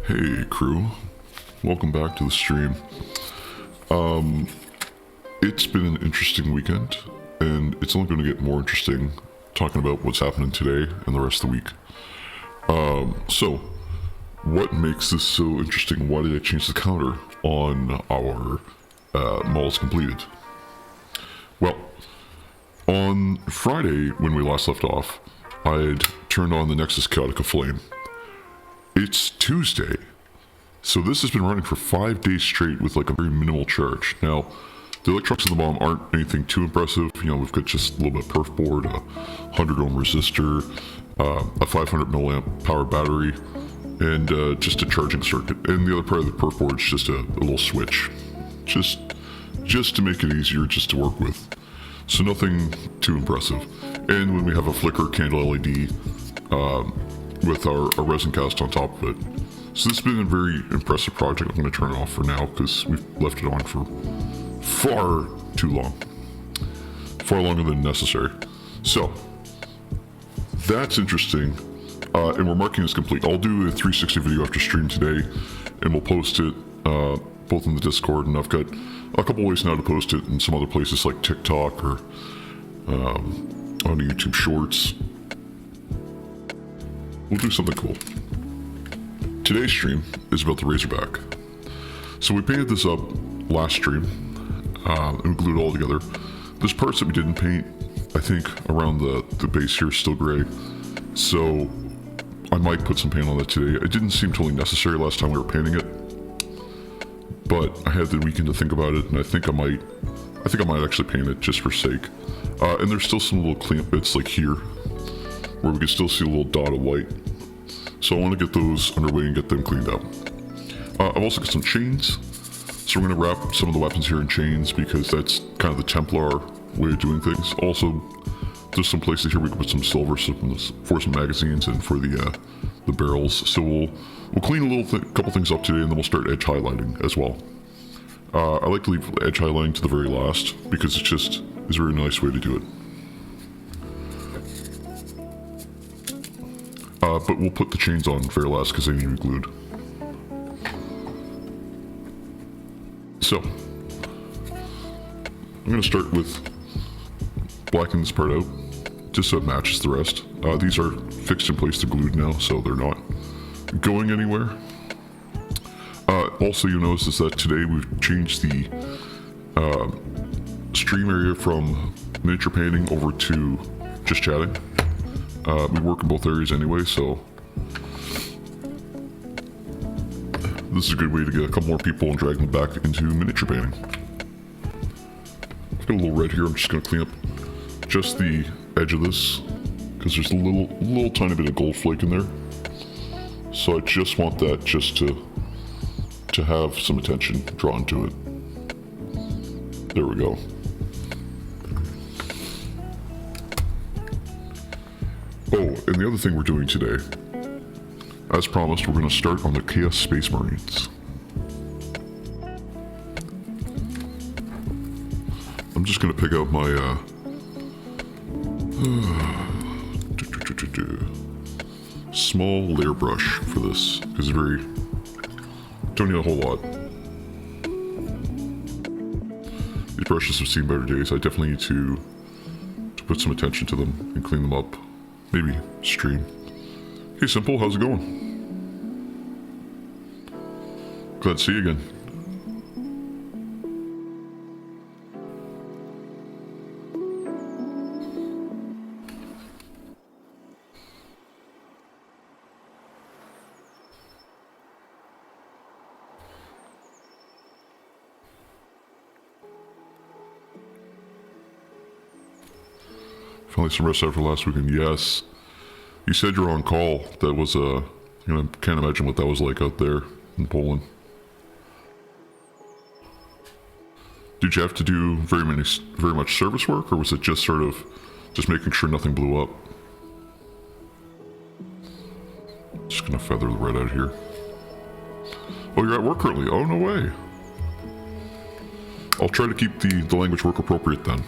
Hey crew, welcome back to the stream. It's been an interesting weekend, and it's only going to get more interesting talking about what's happening today and the rest of the week. So, what makes this so interesting? Why did I change the counter on our malls completed? Well, on Friday, when we last left off, I had turned on the Nexus Chaotica Flame. It's Tuesday, so this has been running for 5 days straight with like a very minimal charge. Now, the electronics in the bomb aren't anything too impressive. You know, we've got just a little bit of perf board, a 100 ohm resistor, a 500 milliamp power battery, and just a charging circuit. And the other part of the perf board is just a little switch, just to make it easier just to work with. So nothing too impressive. And when we have a flicker candle LED with our resin cast on top of it. So this has been a very impressive project. I'm going to turn it off for now because we've left it on for far too long. Far longer than necessary. So, that's interesting. And we're marking this complete. I'll do a 360 video after stream today, and we'll post it both in the Discord, and I've got a couple ways now to post it in some other places like TikTok or on YouTube Shorts. We'll do something cool. Today's stream is about the Razorback. So we painted this up last stream, and we glued it all together. There's parts that we didn't paint. I think around the base here is still gray. So I might put some paint on that today. It didn't seem totally necessary last time we were painting it, but I had the weekend to think about it, and I think I might actually paint it just for sake. And there's still some little cleanup bits like here, where we can still see a little dot of white. So I want to get those underway and get them cleaned up. I've also got some chains. So we're going to wrap some of the weapons here in chains because that's kind of the Templar way of doing things. Also, there's some places here we can put some silver for some magazines and for the barrels. So we'll clean a couple things up today, and then we'll start edge highlighting as well. I like to leave edge highlighting to the very last because it's a very nice way to do it. But we'll put the chains on very last because they need to be glued. So, I'm going to start with blacking this part out, just so it matches the rest. These are fixed in place, they're glued now, so they're not going anywhere. Also, you'll notice is that today we've changed the stream area from miniature painting over to just chatting. We work in both areas anyway, so this is a good way to get a couple more people and drag them back into miniature painting. I've got a little red here. I'm just going to clean up just the edge of this because there's a little tiny bit of gold flake in there. So I just want that just to have some attention drawn to it. There we go. Oh, and the other thing we're doing today, as promised, we're going to start on the Chaos Space Marines. I'm just going to pick out my small layer brush for this, because don't need a whole lot. These brushes have seen better days. I definitely need to put some attention to them and clean them up. Maybe stream. Hey Simple, how's it going? Glad to see you again. Finally some rest after last weekend. Yes. You said you're on call. That was I can't imagine what that was like out there in Poland. Did you have to do very much service work, or was it just sort of just making sure nothing blew up? Just gonna feather the red out here. Oh, you're at work currently? Oh, no way. I'll try to keep the language work appropriate then.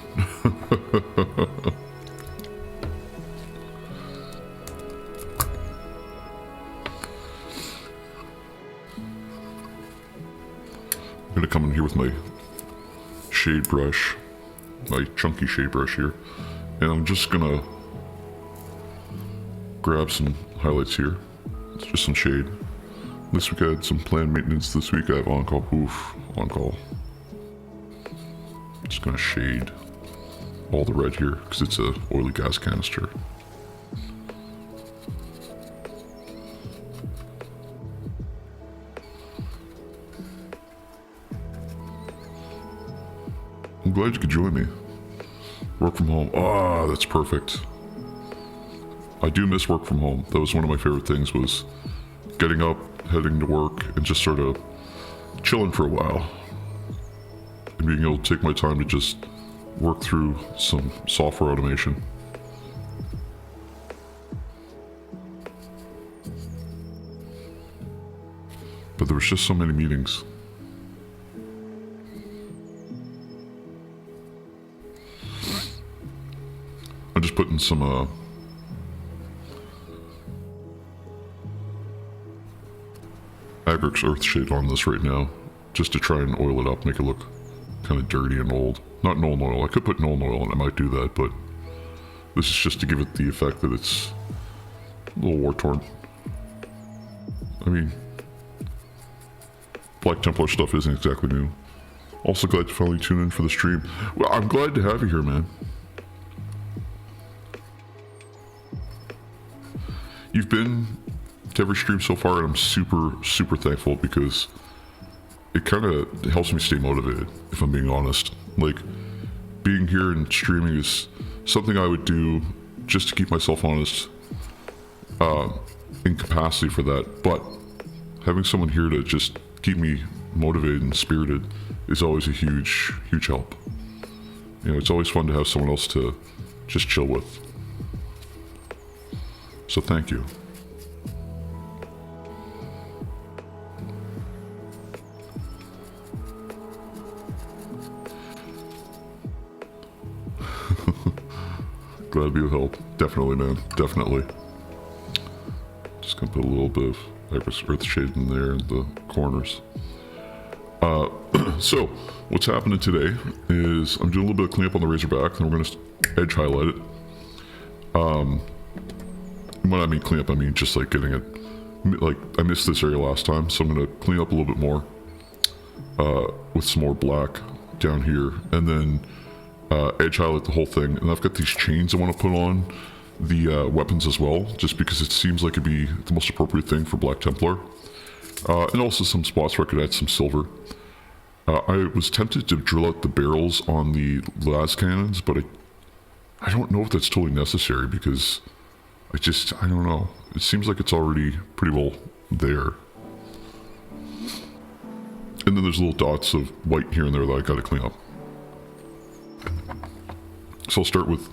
I'm gonna come in here with my shade brush, my chunky shade brush here, and I'm just gonna grab some highlights here. It's just some shade. This week I had some planned maintenance. This week I have on-call. Oof, on-call. Just gonna shade all the red here because it's a oily gas canister. I'm glad you could join me. Work from home. Ah, that's perfect. I do miss work from home. That was one of my favorite things, was getting up, heading to work, and just sort of chilling for a while. And being able to take my time to just work through some software automation. But there was just so many meetings. I'm just putting some Agrix Earthshade on this right now, just to try and oil it up, make it look kind of dirty and old. Not Nuln Oil. I could put Nuln Oil and I might do that, but this is just to give it the effect that it's a little war-torn. I mean, Black Templar stuff isn't exactly new. Also glad to finally tune in for the stream. Well, I'm glad to have you here, man. You've been to every stream so far, and I'm super, super thankful because it kind of helps me stay motivated, if I'm being honest. Like, being here and streaming is something I would do just to keep myself honest, in capacity for that. But having someone here to just keep me motivated and spirited is always a huge, huge help. You know, it's always fun to have someone else to just chill with. So thank you. Glad to be of help. Definitely, man. Definitely. Just gonna put a little bit of Earthshade in there in the corners. So, what's happening today is I'm doing a little bit of cleanup on the Razorback, and we're gonna edge highlight it. When I mean cleanup, I mean just like getting it, like I missed this area last time, so I'm gonna clean up a little bit more with some more black down here, and then edge highlight the whole thing. And I've got these chains I want to put on the weapons as well, just because it seems like it'd be the most appropriate thing for Black Templar. And also some spots where I could add some silver. I was tempted to drill out the barrels on the las cannons, but I don't know if that's totally necessary, because I don't know. It seems like it's already pretty well there. And then there's little dots of white here and there that I gotta clean up. So I'll start with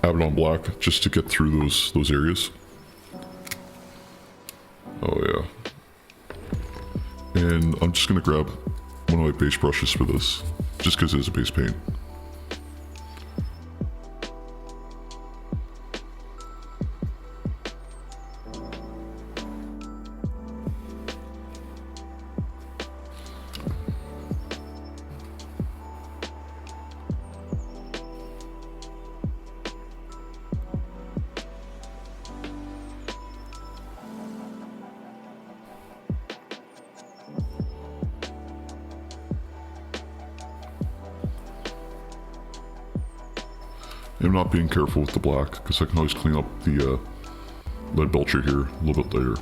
Abaddon Black, just to get through those areas. Oh yeah. And I'm just gonna grab one of my base brushes for this, just because it is a base paint. I'm not being careful with the black, because I can always clean up the lead belcher here a little bit later,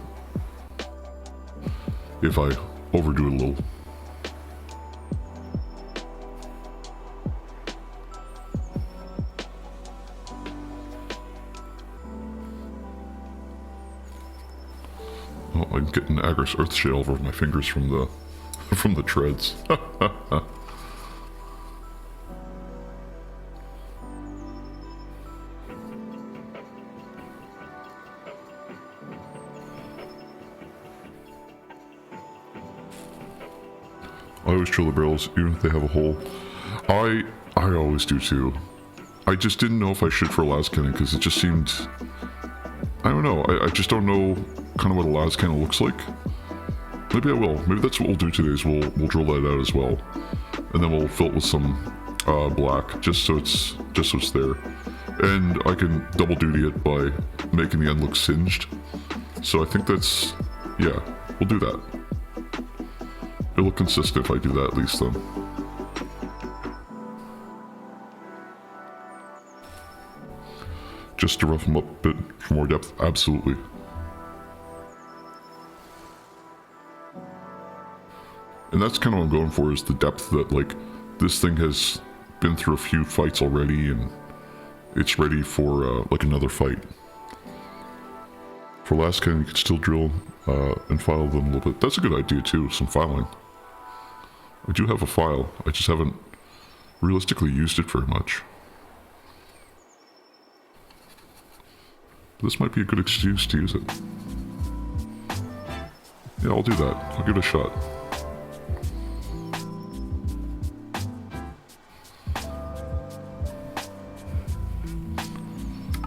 if I overdo it a little. Oh, I'm getting Agrix Earthshade all over my fingers from the treads. I always drill the barrels, even if they have a hole. I always do too. I just didn't know if I should for a las cannon, because it just seemed... I don't know. I just don't know kind of what a las cannon looks like. Maybe I will. Maybe that's what we'll do today is we'll drill that out as well. And then we'll fill it with some black, just so it's there. And I can double duty it by making the end look singed. So I think that's, yeah, we'll do that. It'll look consistent if I do that at least then. Just to rough them up a bit for more depth, absolutely. And that's kind of what I'm going for, is the depth that, like, this thing has been through a few fights already and it's ready for, like, another fight. For last cannon, you could still drill and file them a little bit. That's a good idea too, some filing. I do have a file, I just haven't realistically used it very much. This might be a good excuse to use it. Yeah, I'll do that. I'll give it a shot.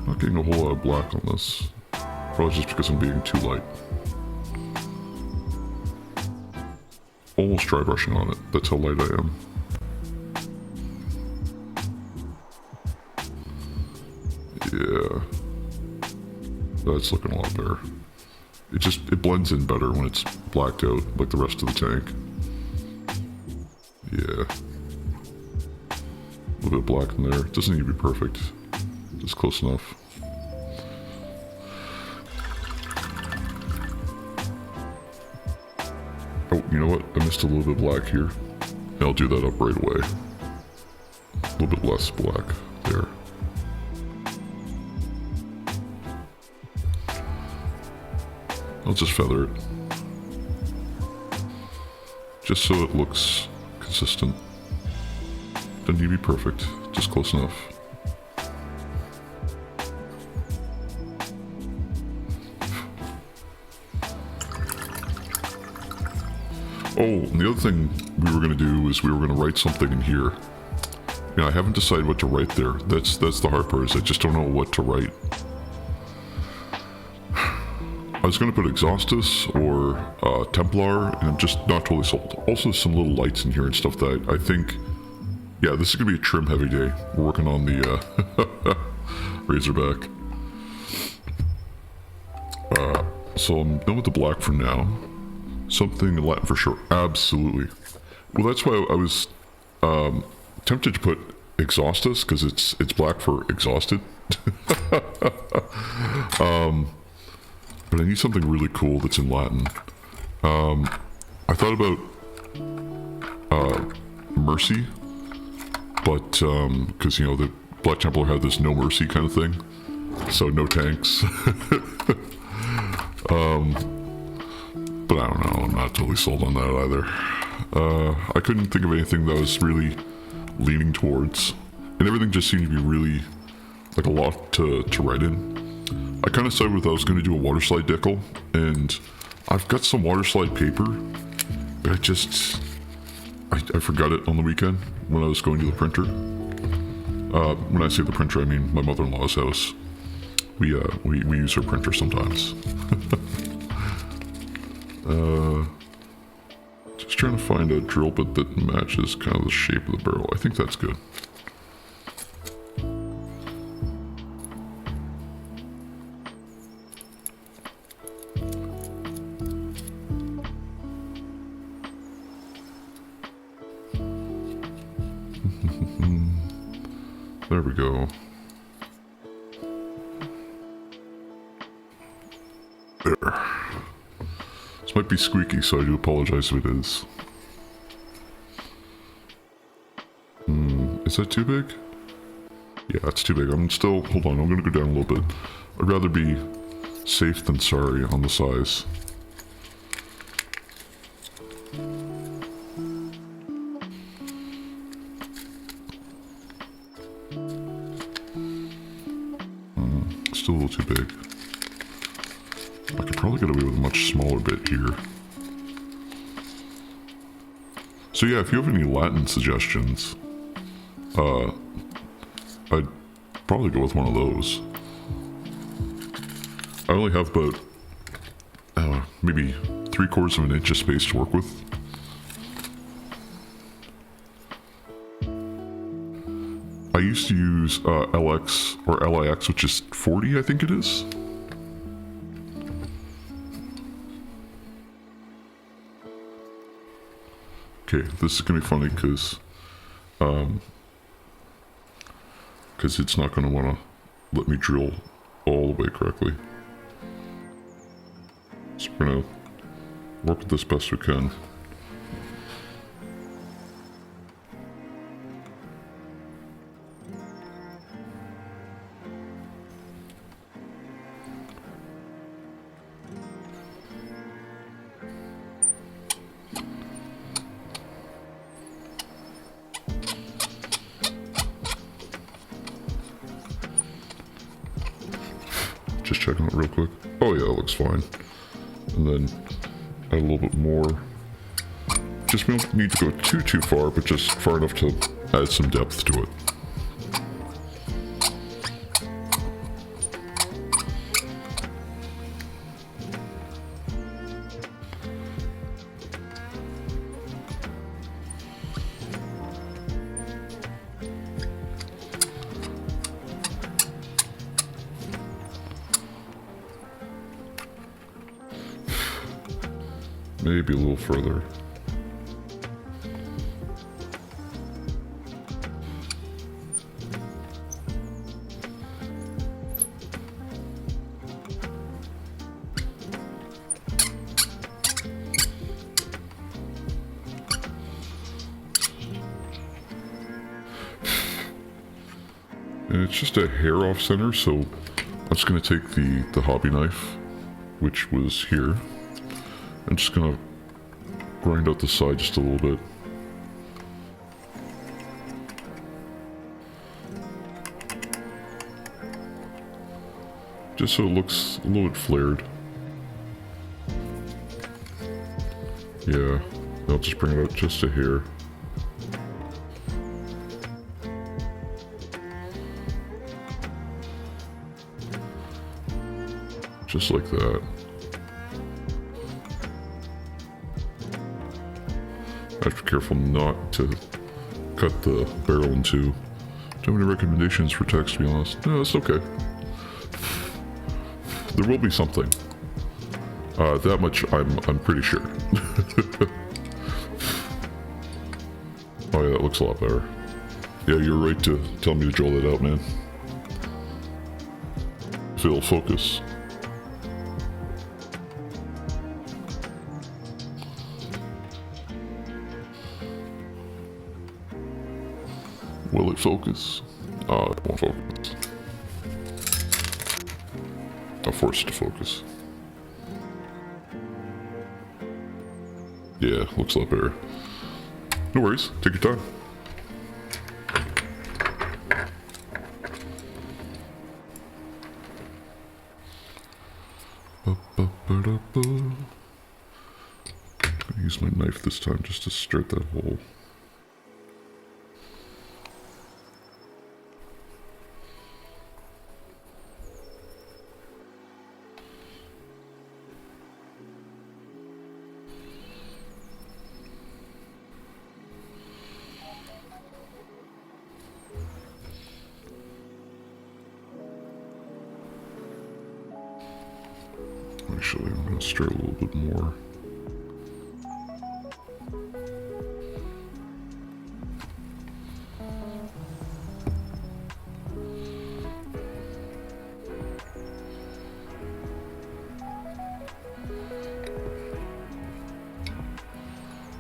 Not getting a whole lot of black on this. Probably just because I'm being too light. Almost dry brushing on it. That's how light I am. Yeah. That's looking a lot better. It blends in better when it's blacked out, like the rest of the tank. Yeah. A little bit of black in there. It doesn't need to be perfect. Just close enough. Oh, you know what? I missed a little bit of black here. I'll do that up right away. A little bit less black there. I'll just feather it. Just so it looks consistent. Doesn't need to be perfect, just close enough. Oh, and the other thing we were going to do is we were going to write something in here. You know, I haven't decided what to write there. That's the hard part, is I just don't know what to write. I was going to put Exhaustus or Templar, and I'm just not totally sold. Also, some little lights in here and stuff that I think... Yeah, this is going to be a trim heavy day. We're working on the Razorback. So I'm done with the black for now. Something in Latin for sure. Absolutely. Well, that's why I was tempted to put Exhaustus, because it's black for exhausted. But I need something really cool that's in Latin. I thought about Mercy, but because, you know, the Black Templar had this no mercy kind of thing, so no tanks. But I don't know, I'm not totally sold on that either. I couldn't think of anything that I was really leaning towards, and everything just seemed to be really, like, a lot to write in. I kind of decided with I was going to do a water slide decal, and I've got some water slide paper, but I forgot it on the weekend when I was going to the printer. When I say the printer, I mean my mother-in-law's house. We use her printer sometimes. Just trying to find a drill bit that matches kind of the shape of the barrel. I think that's good. There we go. There. This might be squeaky, so I do apologize if it is. Is that too big? Yeah, that's too big. Hold on, I'm gonna go down a little bit. I'd rather be safe than sorry on the size. Still a little too big. I could probably get away with a much smaller bit here. So yeah, if you have any Latin suggestions, I'd probably go with one of those. I only have about maybe 3/4 of an inch of space to work with. I used to use LX or LIX, which is 40, I think it is. Okay, this is gonna be funny because it's not gonna want to let me drill all the way correctly. So we're gonna work with this best we can. Just checking it real quick. Oh yeah, it looks fine. And then add a little bit more. Just we don't need to go too far, but just far enough to add some depth to it. Maybe a little further. And it's just a hair off center, so I'm just going to take the hobby knife, which was here. I'm just gonna grind out the side just a little bit. Just so it looks a little bit flared. Yeah, I'll just bring it out just a hair. Just like that. I have to be careful not to cut the barrel in two. Don't have any recommendations for text, to be honest. No, it's okay. There will be something. That much I'm pretty sure. Oh yeah, that looks a lot better. Yeah, you're right to tell me to draw that out, man. If it'll focus. Will it focus? It won't focus. I'll force it to focus. Yeah, looks a lot better. No worries, take your time. I'm gonna use my knife this time just to start that hole. Actually, I'm going to stir a little bit more.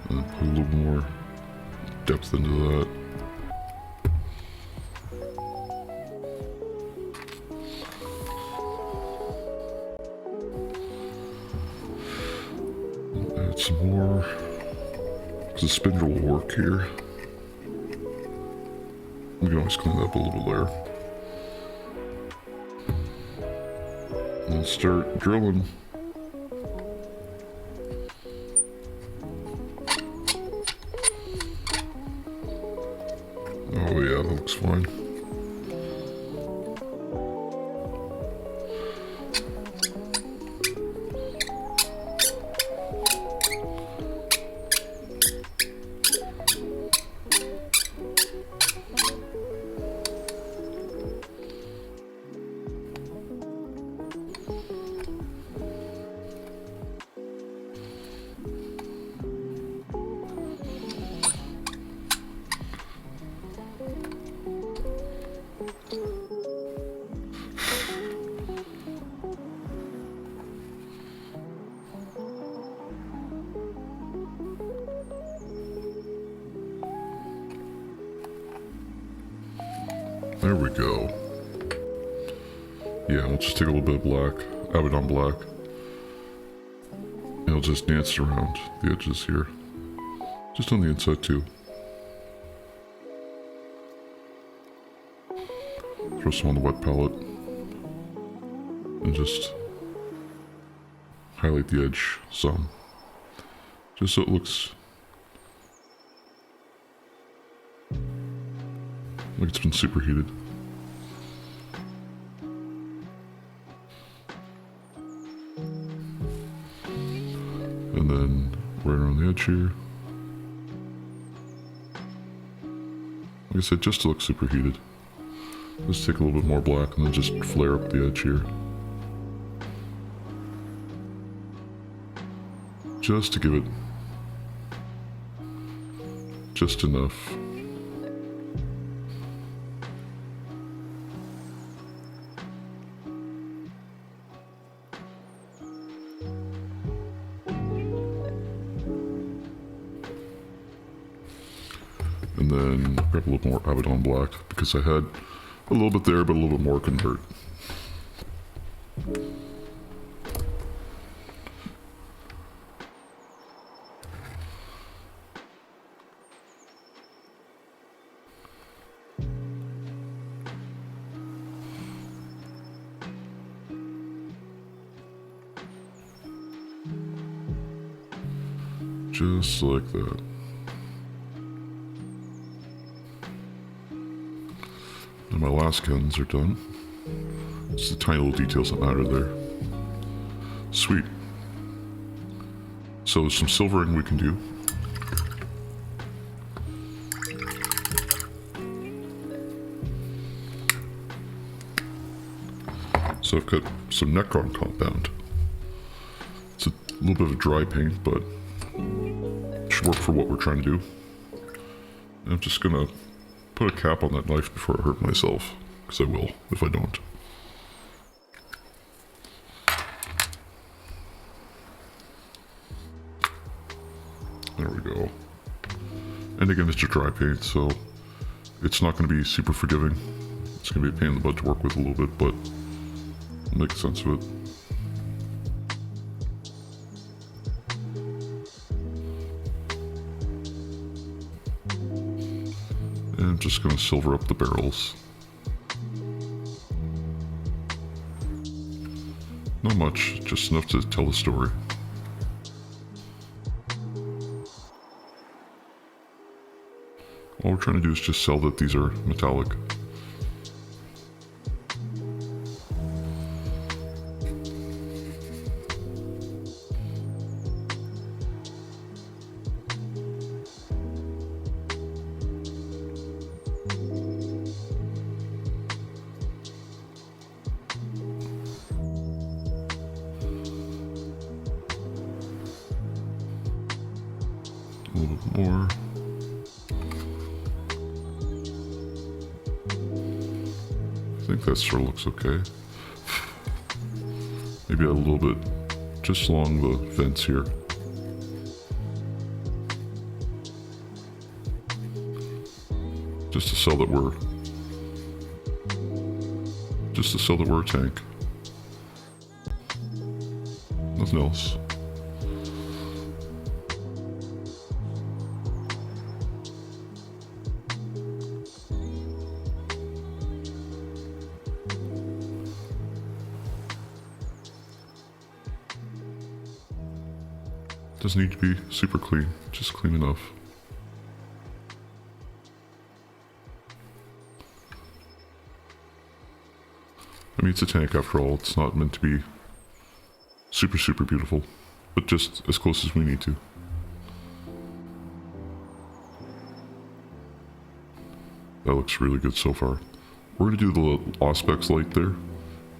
And put a little more depth into that. Add some more, because the spindle will work here. We can always clean that up a little there. And then start drilling. Oh yeah, that looks fine. There we go. Yeah, we'll just take a little bit of black, Abaddon black, and I'll just dance around the edges here. Just on the inside too. Throw some on the wet palette. And just highlight the edge some. Just so it looks like it's been superheated. And then right around the edge here. Like I said, just to look superheated. Let's take a little bit more black and then just flare up the edge here. Just to give it just enough. And then grab a little more Abaddon black because I had a little bit there, but a little bit more couldn't hurt. Just like that. And my last cans are done. It's the tiny little details that matter there. Sweet. So there's some silvering we can do. So I've got some Necron compound. It's a little bit of a dry paint, but it should work for what we're trying to do. And I'm just gonna put a cap on that knife before I hurt myself, because I will if I don't. There we go. And again, it's just dry paint, so it's not going to be super forgiving. It's going to be a pain in the butt to work with a little bit, but I'll make sense of it. And I'm just going to silver up the barrels. Not much, just enough to tell the story. All we're trying to do is just sell that these are metallic. A little bit more. I think that sort of looks okay. Maybe a little bit just along the vents here. Just to sell that we're a tank. Nothing else. Doesn't need to be super clean, just clean enough. I mean, it's a tank after all, it's not meant to be super, super beautiful, but just as close as we need to. That looks really good so far. We're going to do the Auspex light there,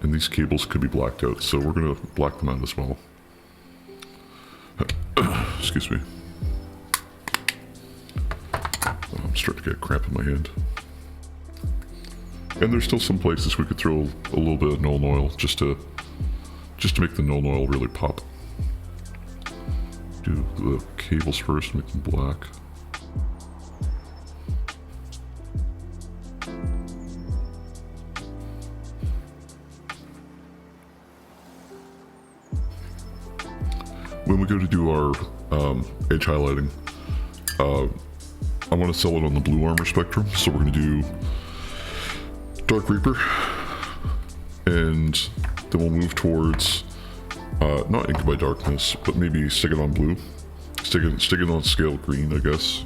and these cables could be blacked out, so we're going to black them out as well. Excuse me. Oh, I'm starting to get a cramp in my hand. And there's still some places we could throw a little bit of Nuln Oil just to make the Nuln Oil really pop. Do the cables first, make them black. when we go to do our edge highlighting, I want to sell it on the blue armor spectrum, so we're going to do Dark Reaper, and then we'll move towards not Ink by Darkness, but maybe stick it on blue, stick it on scale green, I guess.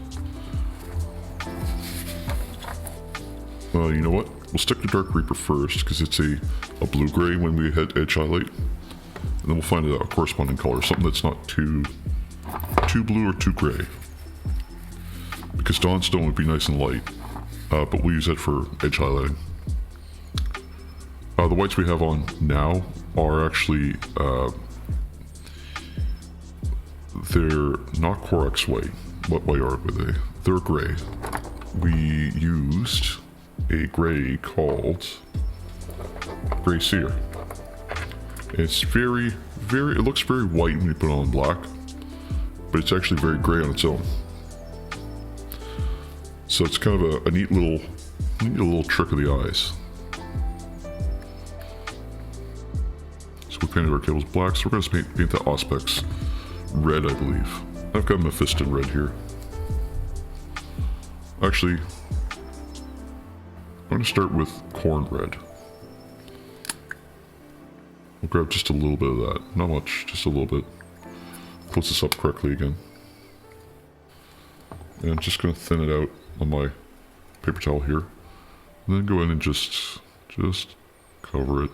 You know what? We'll stick to Dark Reaper first because it's a blue-gray when we hit edge highlight, and then we'll find a corresponding color, something that's not too blue or too gray. Because Dawnstone would be nice and light, but we'll use that for edge highlighting. The whites we have on now are actually, they're not Corax white. What white are they? They're gray. We used a gray called Gray Seer. It's very, it looks very white when you put it on black, but it's actually very gray on its own. So it's kind of a neat little trick of the eyes. So we painted our cables black, so we're going to paint the Auspex red, I believe. I've got Mephiston red here. Actually, I'm going to start with Corn red. We'll grab just a little bit of that. Not much, just a little bit. Close this up correctly again. And I'm just going to thin it out on my paper towel here. And then go in and just cover it.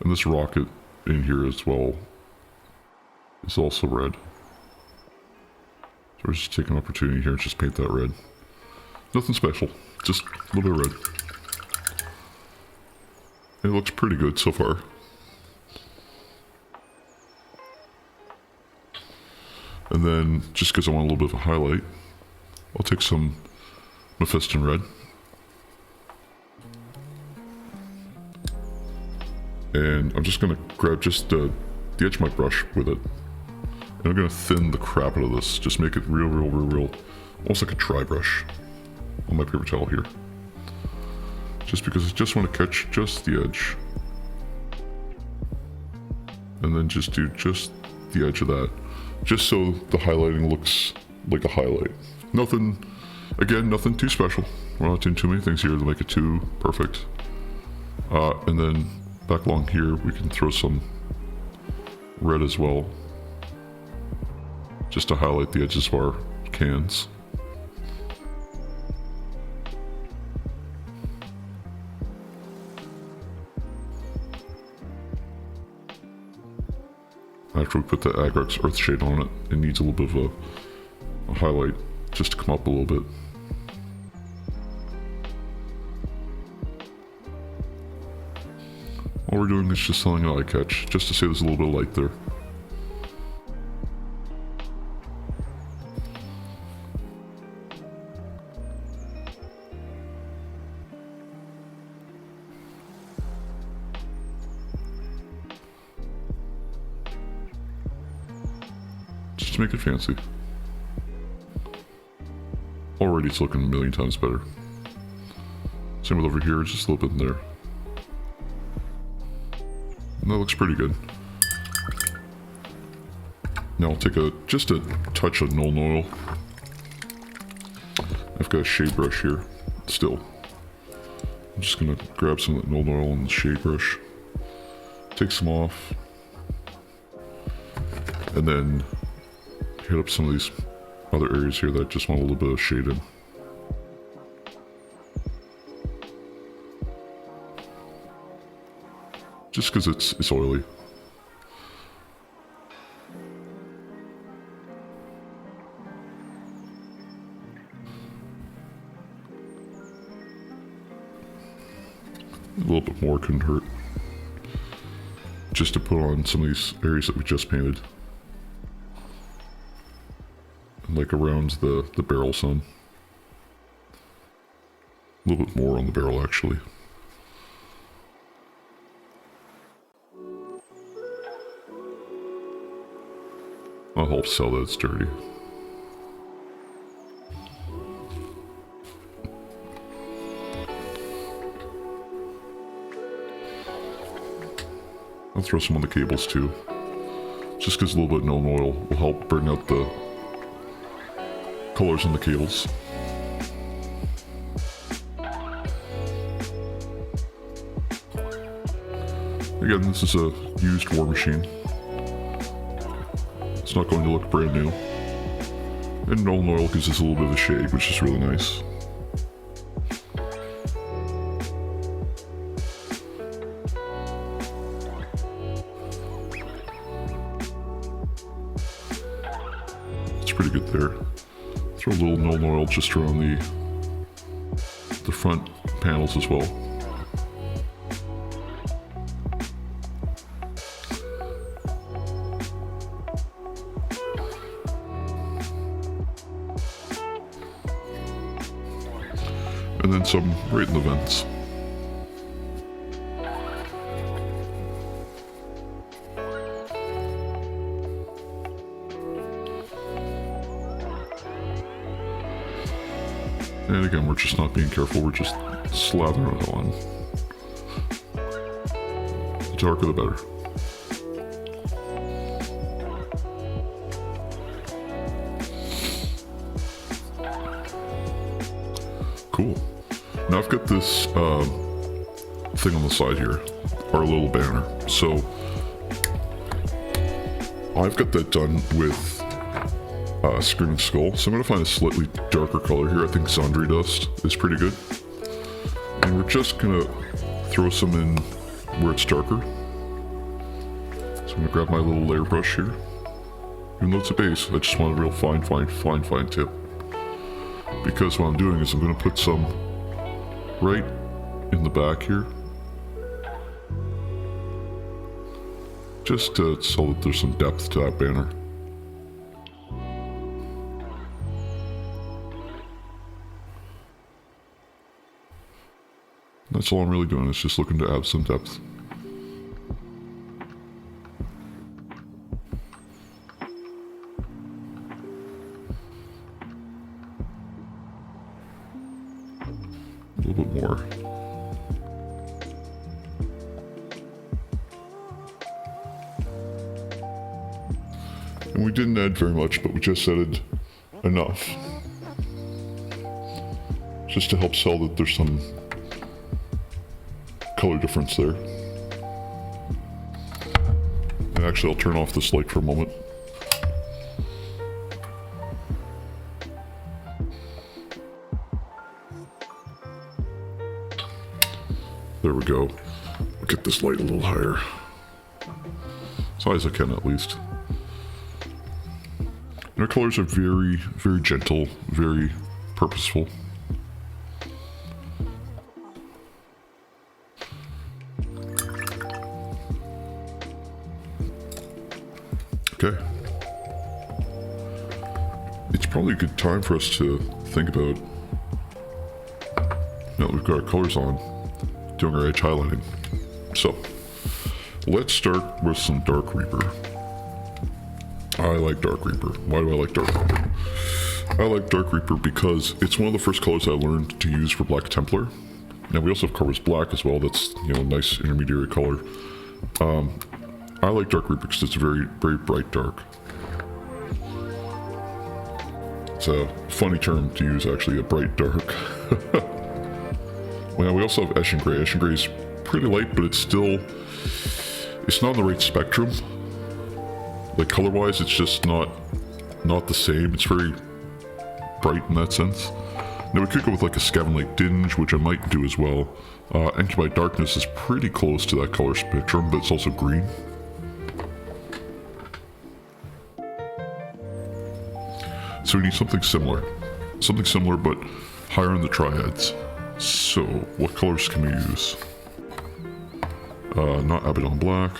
And this rocket in here as well is also red. So we're just taking an opportunity here and just paint that red. Nothing special, just a little bit of red. And it looks pretty good so far. And then, just because I want a little bit of a highlight, I'll take some Mephiston red. And I'm just going to grab just the edge of my brush with it. And I'm going to thin the crap out of this. Just make it real, almost like a tri brush on my paper towel here. Just because I just want to catch just the edge. And then just do just the edge of that. Just so the highlighting looks like a highlight. Nothing, again, nothing too special. We're not doing too many things here to make it too perfect. And then back along here, we can throw some red as well. Just to highlight the edges of our cans. After we put the Agrax Earthshade on it, it needs a little bit of a highlight just to come up a little bit. All we're doing is just selling an eye catch, just to say there's a little bit of light there. Just to make it fancy. Already it's looking a million times better. Same with over here, just a little bit in there. And that looks pretty good. Now I'll take just a touch of Nuln Oil. I've got a shade brush here, still. I'm just gonna grab some of that Nuln Oil and the shade brush. Take some off. And then hit up some of these other areas here that I just want a little bit of shade in. Just because it's oily. A little bit more couldn't hurt. Just to put on some of these areas that we just painted. Like around the barrel some. A little bit more on the barrel actually. I'll help sell that it's dirty. I'll throw some on the cables too. Just because a little bit of Nuln Oil will help bring out the colors on the cables. Again, this is a used war machine. It's not going to look brand new. And Nuln Oil gives us a little bit of a shade, which is really nice. It's pretty good there. Throw a little Nuln Oil just around the front panels as well. And then some right in the vents. And again, we're just not being careful, we're just slathering it on. The darker the better. Cool. Now I've got this thing on the side here, our little banner. So I've got that done with Screaming Skull. So I'm going to find a slightly darker color here. I think Zandri Dust is pretty good. And we're just going to throw some in where it's darker. So I'm going to grab my little layer brush here. Even though it's a base, I just want a real fine tip. Because what I'm doing is I'm going to put some right in the back here. Just so that there's some depth to that banner. That's all I'm really doing, is just looking to add some depth. A little bit more. And we didn't add very much, but we just added enough. Just to help sell that there's some color difference there. And actually, I'll turn off this light for a moment. There we go. I'll get this light a little higher. As high as I can, at least. And our colors are very, very gentle, very purposeful. Okay. It's probably a good time for us to think about, now that we've got our colors on, doing our edge highlighting. So, let's start with some Dark Reaper. I like Dark Reaper. Why do I like Dark Reaper? I like Dark Reaper because it's one of the first colors I learned to use for Black Templar. Now we also have Corvus Black as well. That's, you know, a nice intermediary color. I like Dark Reaper because it's very, very bright dark. It's a funny term to use, actually, a bright dark. Well, we also have Eshin Grey. Eshin Grey is pretty light, but it's not on the right spectrum. Like, color-wise, it's just not the same. It's very bright in that sense. Now, we could go with like a Scaven Lake Dinge, which I might do as well. Enki Darkness is pretty close to that color spectrum, but it's also green. So we need something similar. Something similar, but higher in the triads. So, what colors can we use? Not Abaddon Black.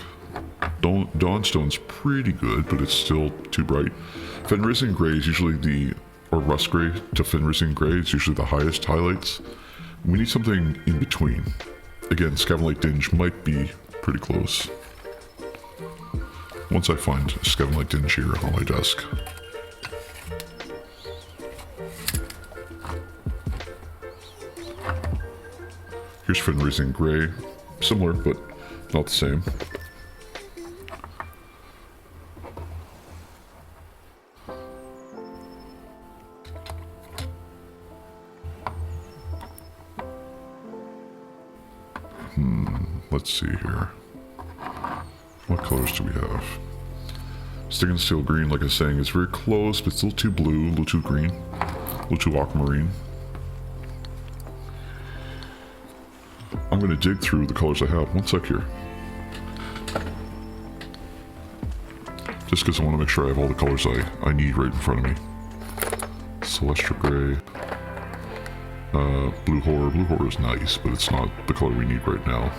Dawnstone's pretty good, but it's still too bright. Fenrisian Grey is usually or Rust Grey to Fenrisian Grey is usually the highest highlights. We need something in between. Again, Scaven Lake Dinge might be pretty close. Once I find Scaven Lake Dinge here on my desk. Here's Fenrisian Grey. Similar, but not the same. Let's see here. What colors do we have? Stick and Steel Green, like I was saying, is very close, but it's a little too blue, a little too green, a little too aquamarine. I'm going to dig through the colors I have. One sec here. Just because I want to make sure I have all the colors I need right in front of me. Celestial Gray. Blue Horror. Blue Horror is nice, but it's not the color we need right now.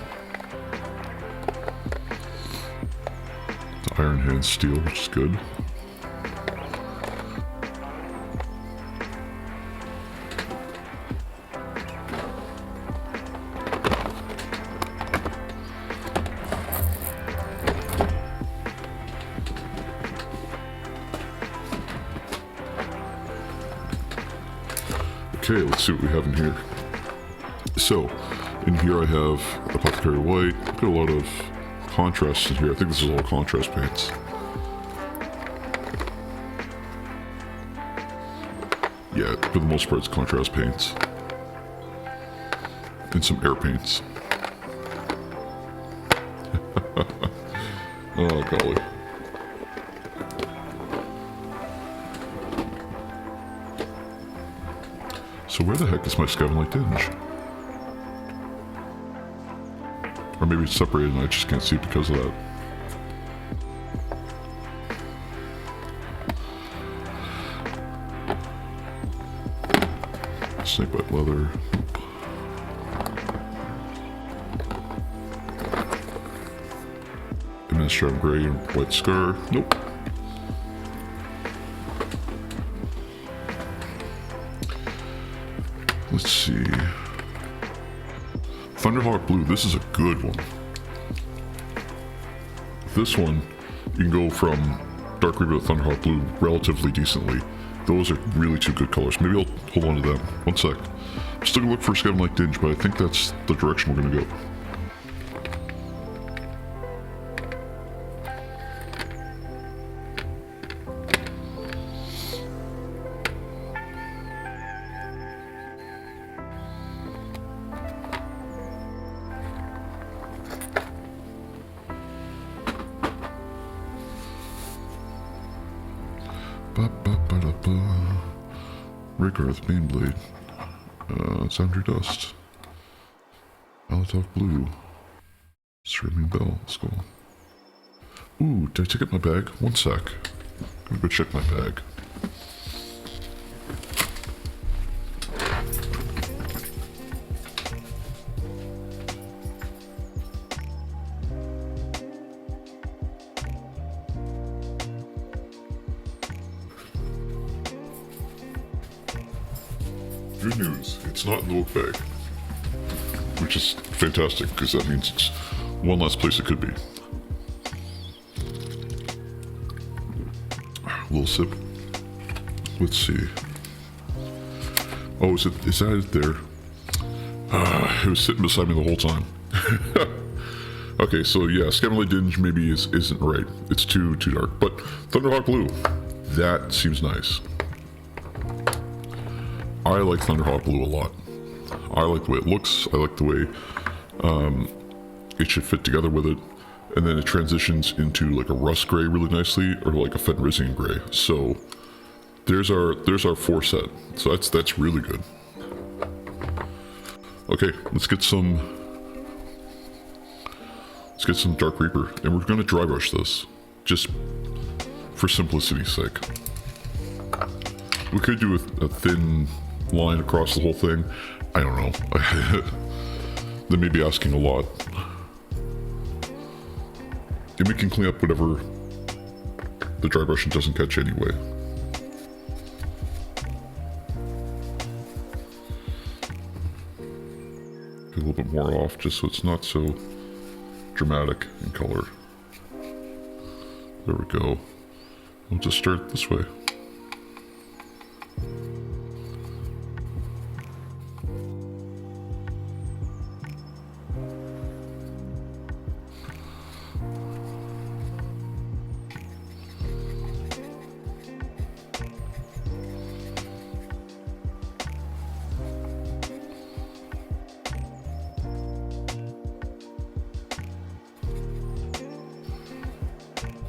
The Iron Hand Steel, which is good. Okay, let's see what we have in here. So, in here I have Apothecary White. I've got a lot of contrast in here. I think this is all contrast paints. Yeah, for the most part it's contrast paints. And some air paints. Oh, golly. So where the heck is my Scavenlight Dinge? Or maybe it's separated and I just can't see it because of that. Snakebite Leather. Administrative Gray and White Scar. Nope. Let's see. Thunderhawk Blue, this is a good one. This one, you can go from Dark Reaper to Thunderhawk Blue relatively decently. Those are really two good colors. Maybe I'll hold on to them. One sec. I'm still gonna look for a Scavenlight Dinge, but I think that's the direction we're gonna go. Raygarth, Baneblade, Soundry Dust, Malatok Blue, Screaming Bell, Skull. Ooh, did I take out my bag? One sec. I'm gonna go check my bag. Good news, it's not in the book bag. Which is fantastic, because that means it's one less place it could be. A little sip. Let's see. Oh, is that it there? It was sitting beside me the whole time. Okay, so yeah, Scavenlight Dinge maybe isn't right. It's too dark. But Thunderhawk Blue, that seems nice. I like Thunderhawk Blue a lot. I like the way it looks. I like the way it should fit together with it. And then it transitions into like a rust gray really nicely, or like a Fenrisian gray. So there's our 4 set. So that's really good. Okay, let's get some Dark Reaper, and we're gonna dry brush this, just for simplicity's sake. We could do a thin line across the whole thing. I don't know. They may be asking a lot. And we can clean up whatever the dry brushing doesn't catch anyway. Get a little bit more off just so it's not so dramatic in color. There we go. We'll just start this way.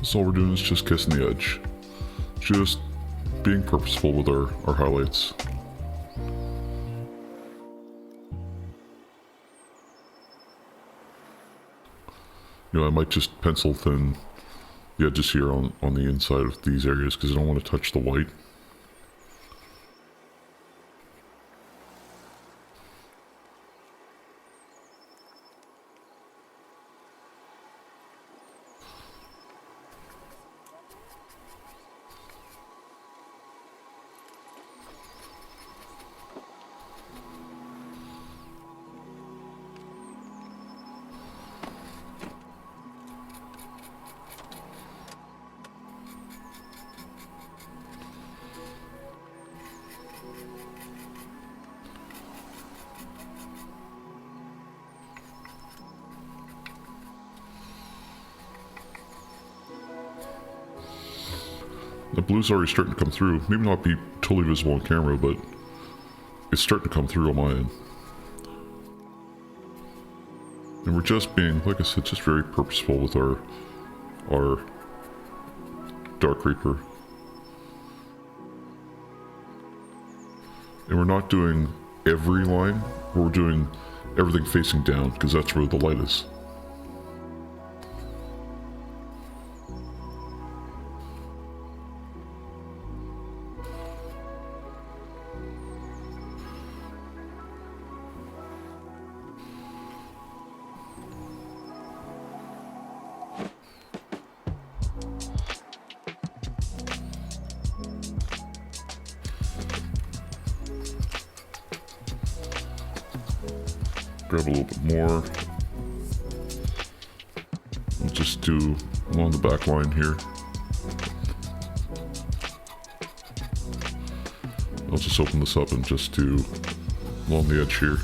So all we're doing is just kissing the edge. Just being purposeful with our highlights. You know, I might just pencil thin the edges here on the inside of these areas because I don't want to touch the white. The blue's already starting to come through. Maybe not be totally visible on camera, but it's starting to come through on my end. And we're just being, like I said, just very purposeful with our Dark Reaper. And we're not doing every line, we're doing everything facing down, because that's where the light is. Grab a little bit more. We'll just do along the back line here. I'll just open this up and just do along the edge here.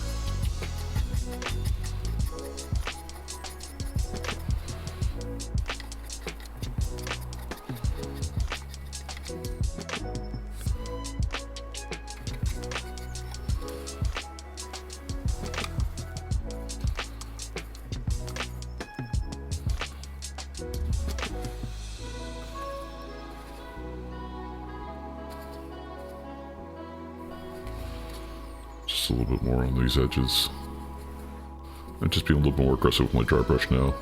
Just a little bit more on these edges. I'm just being a little more aggressive with my dry brush now.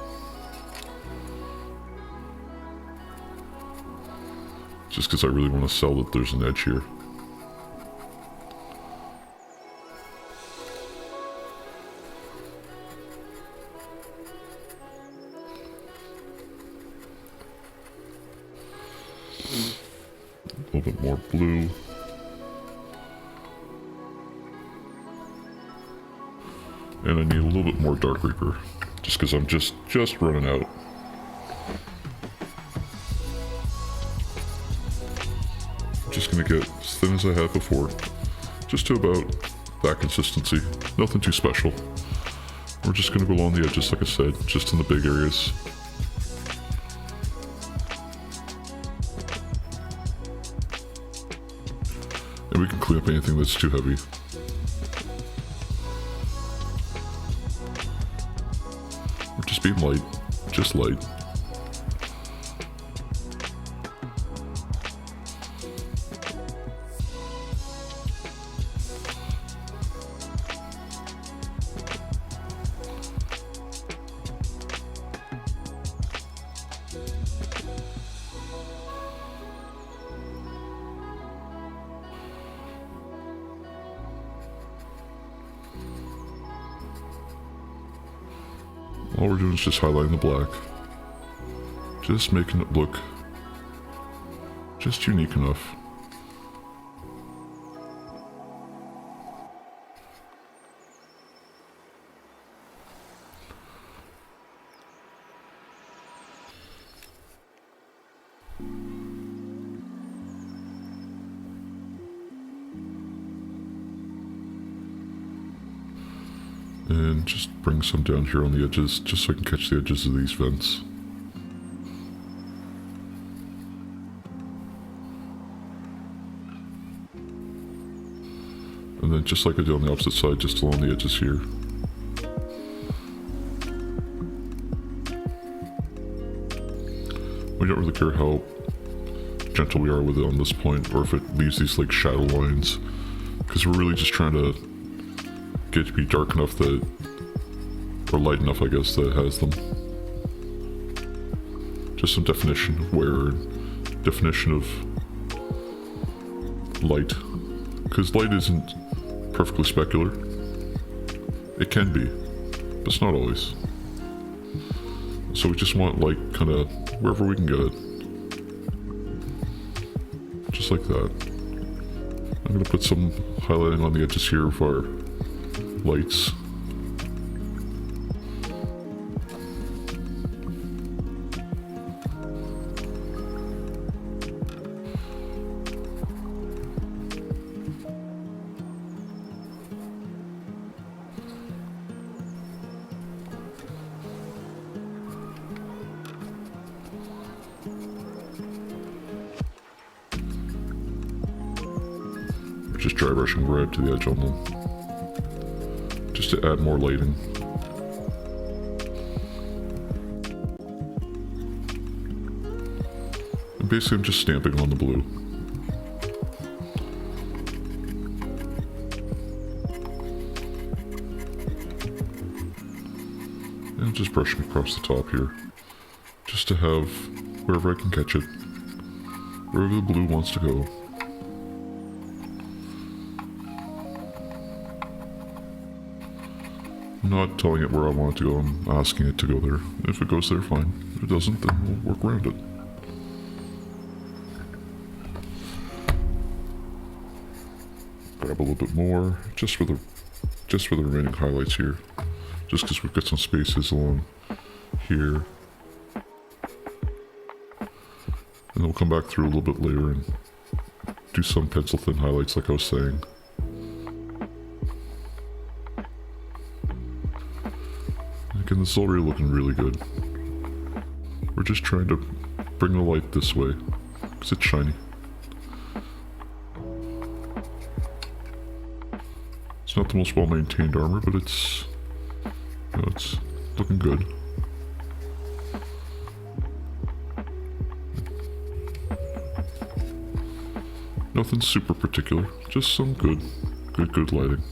Just because I really want to sell that there's an edge here. A little bit more blue. And I need a little bit more Dark Reaper, just because I'm just running out. Just gonna get as thin as I had before, just to about that consistency. Nothing too special. We're just gonna go along the edges, like I said, just in the big areas. And we can clean up anything that's too heavy. Just being light, just light. All we're doing is just highlighting the black. Just making it look just unique enough. And just bring some down here on the edges, just so I can catch the edges of these vents. And then just like I did on the opposite side, just along the edges here. We don't really care how gentle we are with it on this point, or if it leaves these like shadow lines, because we're really just trying to get it to be dark enough that, or light enough I guess, that it has them. Just some definition of wear, definition of light, because light isn't perfectly specular. It can be, but it's not always. So we just want light kind of wherever we can get it. Just like that. I'm going to put some highlighting on the edges here of our lights. Just dry brushing right to the edge on them, just to add more lighting. And basically I'm just stamping on the blue. And just brushing across the top here, just to have wherever I can catch it, wherever the blue wants to go. I'm not telling it where I want it to go, I'm asking it to go there. If it goes there, fine. If it doesn't, then we'll work around it. Grab a little bit more, just for the remaining highlights here. Just because we've got some spaces along here. And then we'll come back through a little bit later and do some pencil thin highlights like I was saying. Again, this is already looking really good. We're just trying to bring the light this way, because it's shiny. It's not the most well-maintained armor, but it's, you know, it's looking good. Nothing super particular, just some good lighting.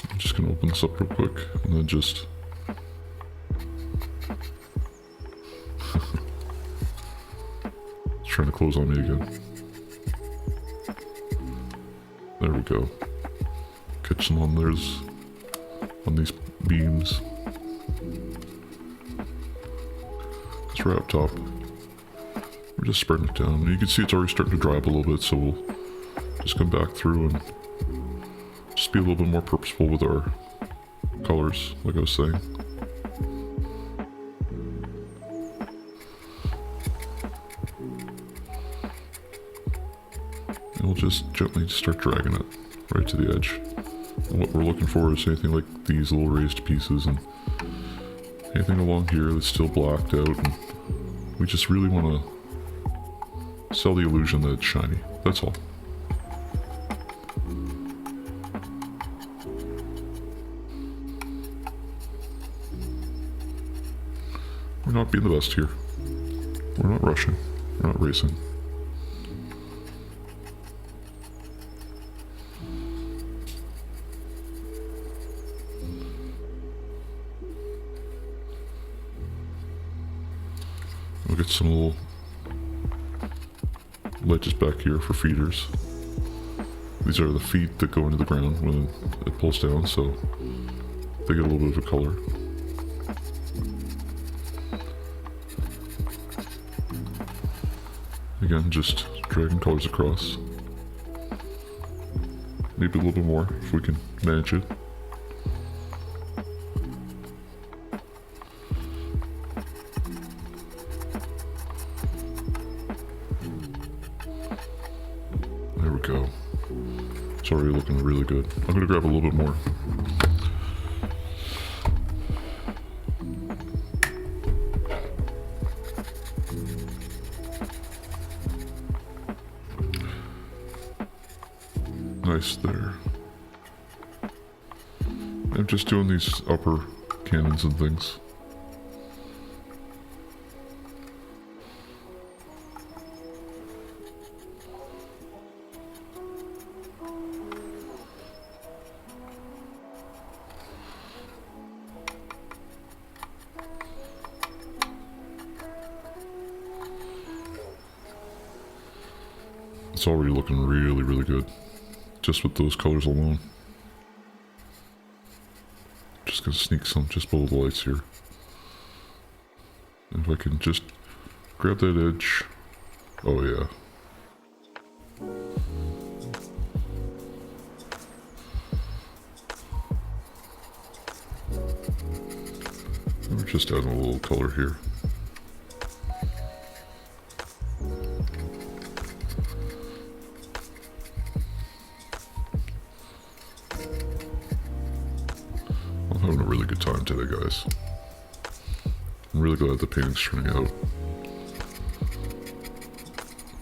I'm just gonna open this up real quick and then just it's trying to close on me again. There we go. Catch some on these beams. It's right up top. We're just spreading it down. You can see it's already starting to dry up a little bit, so we'll just come back through and just be a little bit more purposeful with our colors, like I was saying. And we'll just gently start dragging it right to the edge. And what we're looking for is anything like these little raised pieces and anything along here that's still blacked out, and we just really want to sell the illusion that it's shiny. That's all. We're not being the best here. We're not rushing. We're not racing. We'll get some little ledges back here for feeders. These are the feet that go into the ground when it pulls down, so they get a little bit of a color. Again, just dragging colors across. Maybe a little bit more if we can manage it. There we go. It's already looking really good. I'm gonna grab a little bit more. Nice there. I'm just doing these upper cannons and things. It's already looking really, really good. Just with those colors alone. Just gonna sneak some just below the lights here. And if I can just grab that edge. Oh yeah. We're just adding a little color here. I'm having a really good time today, guys. I'm really glad the painting's turning out.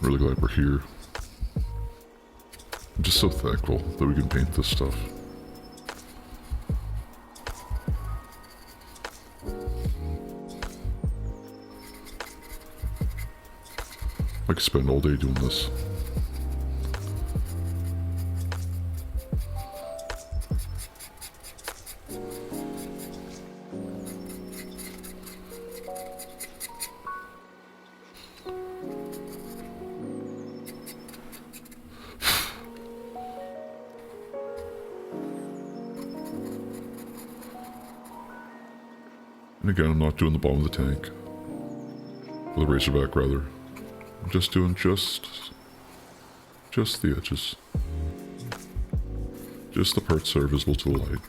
I'm really glad we're here. I'm just so thankful that we can paint this stuff. I could spend all day doing this. And again, I'm not doing the bottom of the tank. Or the Razorback, rather. I'm just doing just the edges. Just the parts that are visible to the light.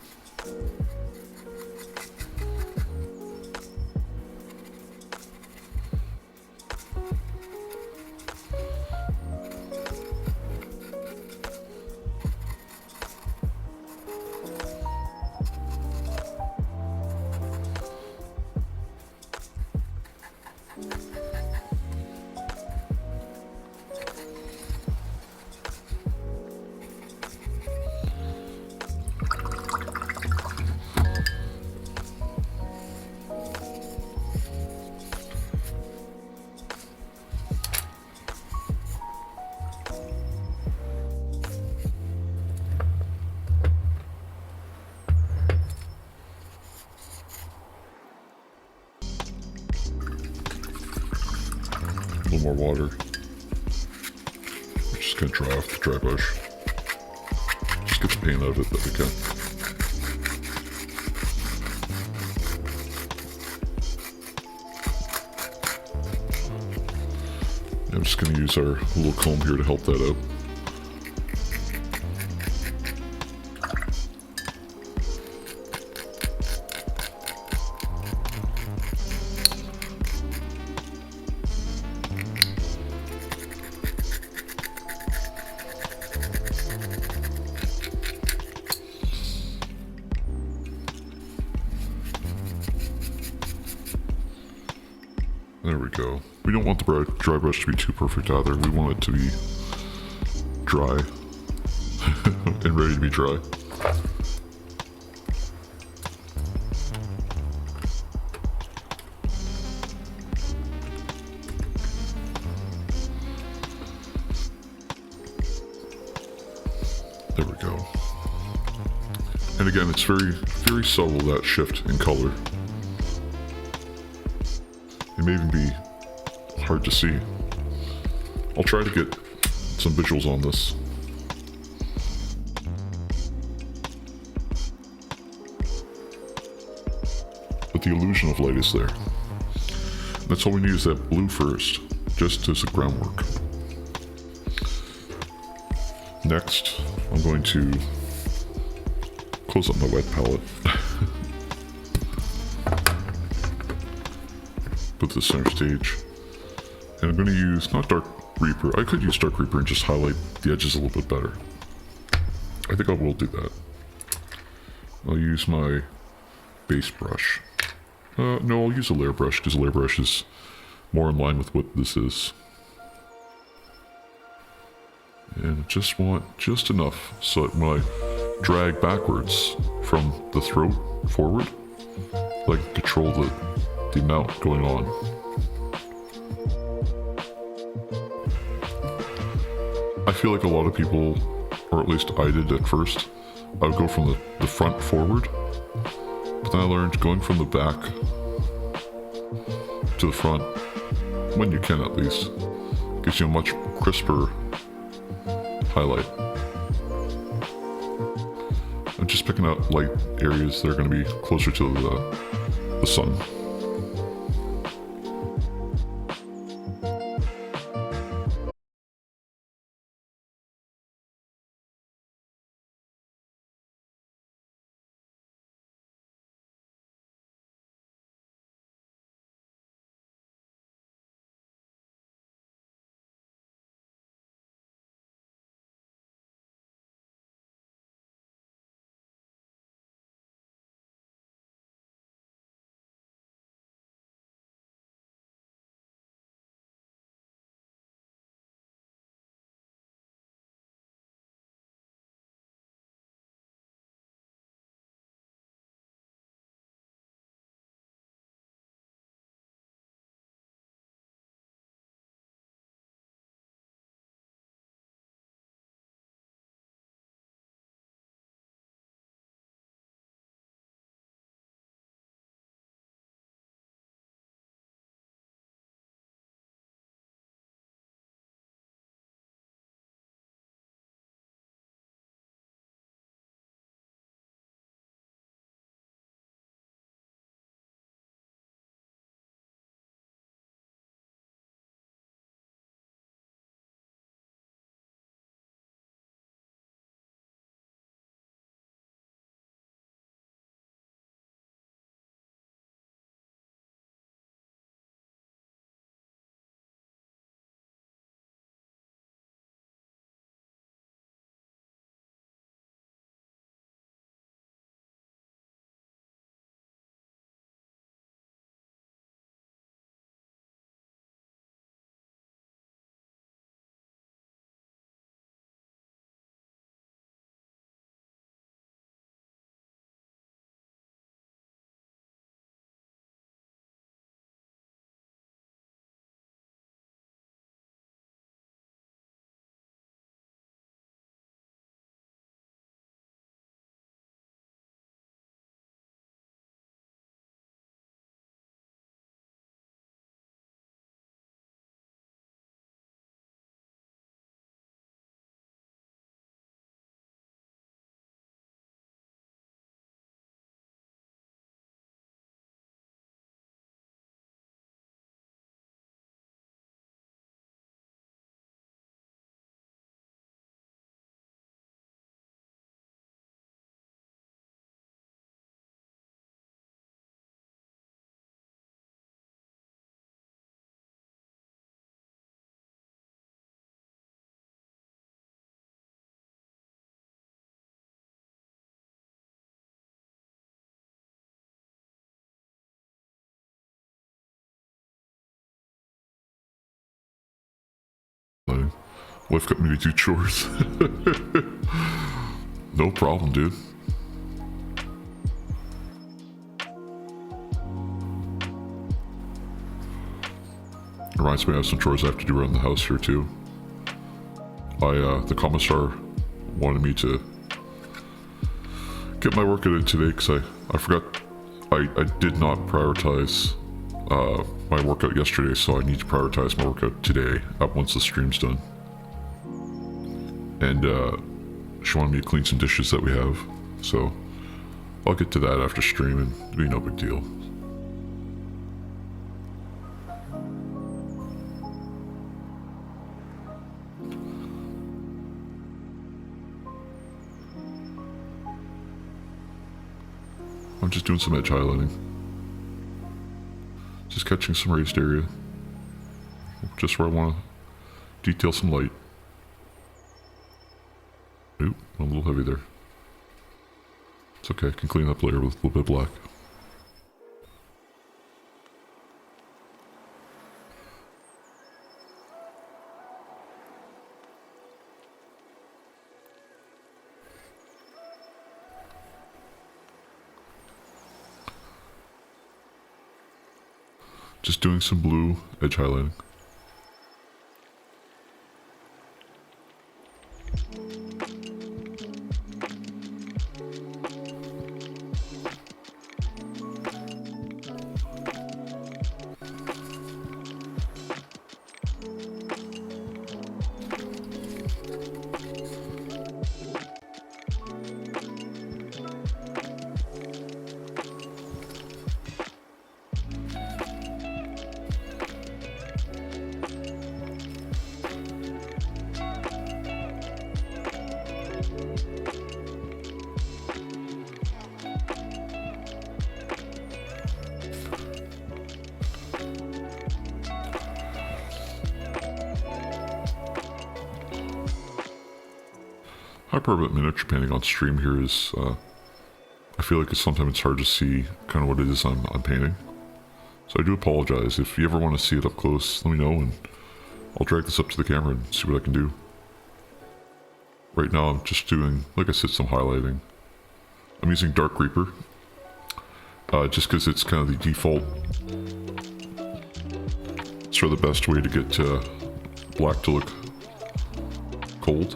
A little more water. We're just gonna dry off the dry brush. Just get the paint out of it that we can. I'm just gonna use our little comb here to help that out. There we go. We don't want the dry brush to be too perfect either. We want it to be dry and ready to be dry. There we go. And again, it's very, very subtle, that shift in color. It may even be hard to see. I'll try to get some visuals on this. But the illusion of light is there. That's all we need, is that blue first, just as a groundwork. Next, I'm going to close up my wet palette. Put the center stage. And I'm going to use, not Dark Reaper, I could use Dark Reaper and just highlight the edges a little bit better. I think I will do that. I'll use my base brush. No, I'll use a layer brush, because a layer brush is more in line with what this is. And I just want just enough so that when I drag backwards from the throat forward, I can control the amount going on. I feel like a lot of people, or at least I did at first, I would go from the front forward, but then I learned going from the back to the front, when you can at least, gives you a much crisper highlight. I'm just picking out light areas that are going to be closer to the sun. Wife got me to do chores. No problem, dude. Reminds me I have some chores I have to do around the house here too. The commissar wanted me to get my workout in today because I forgot I did not prioritize my workout yesterday, so I need to prioritize my workout today once the stream's done. And she wanted me to clean some dishes that we have, so I'll get to that after streaming. It'll be no big deal. I'm just doing some edge highlighting. Just catching some raised area. Just where I want to detail some light. Oop, I'm a little heavy there. It's okay, I can clean up later with a little bit of black. just doing some blue edge highlighting. High permanent miniature painting on stream here is, I feel like sometimes it's hard to see kind of what it is I'm painting. So I do apologize. If you ever want to see it up close, let me know and I'll drag this up to the camera and see what I can do. Right now I'm just doing, like I said, some highlighting. I'm using Dark Reaper, just because it's kind of the default. It's sort of the best way to get black to look cold.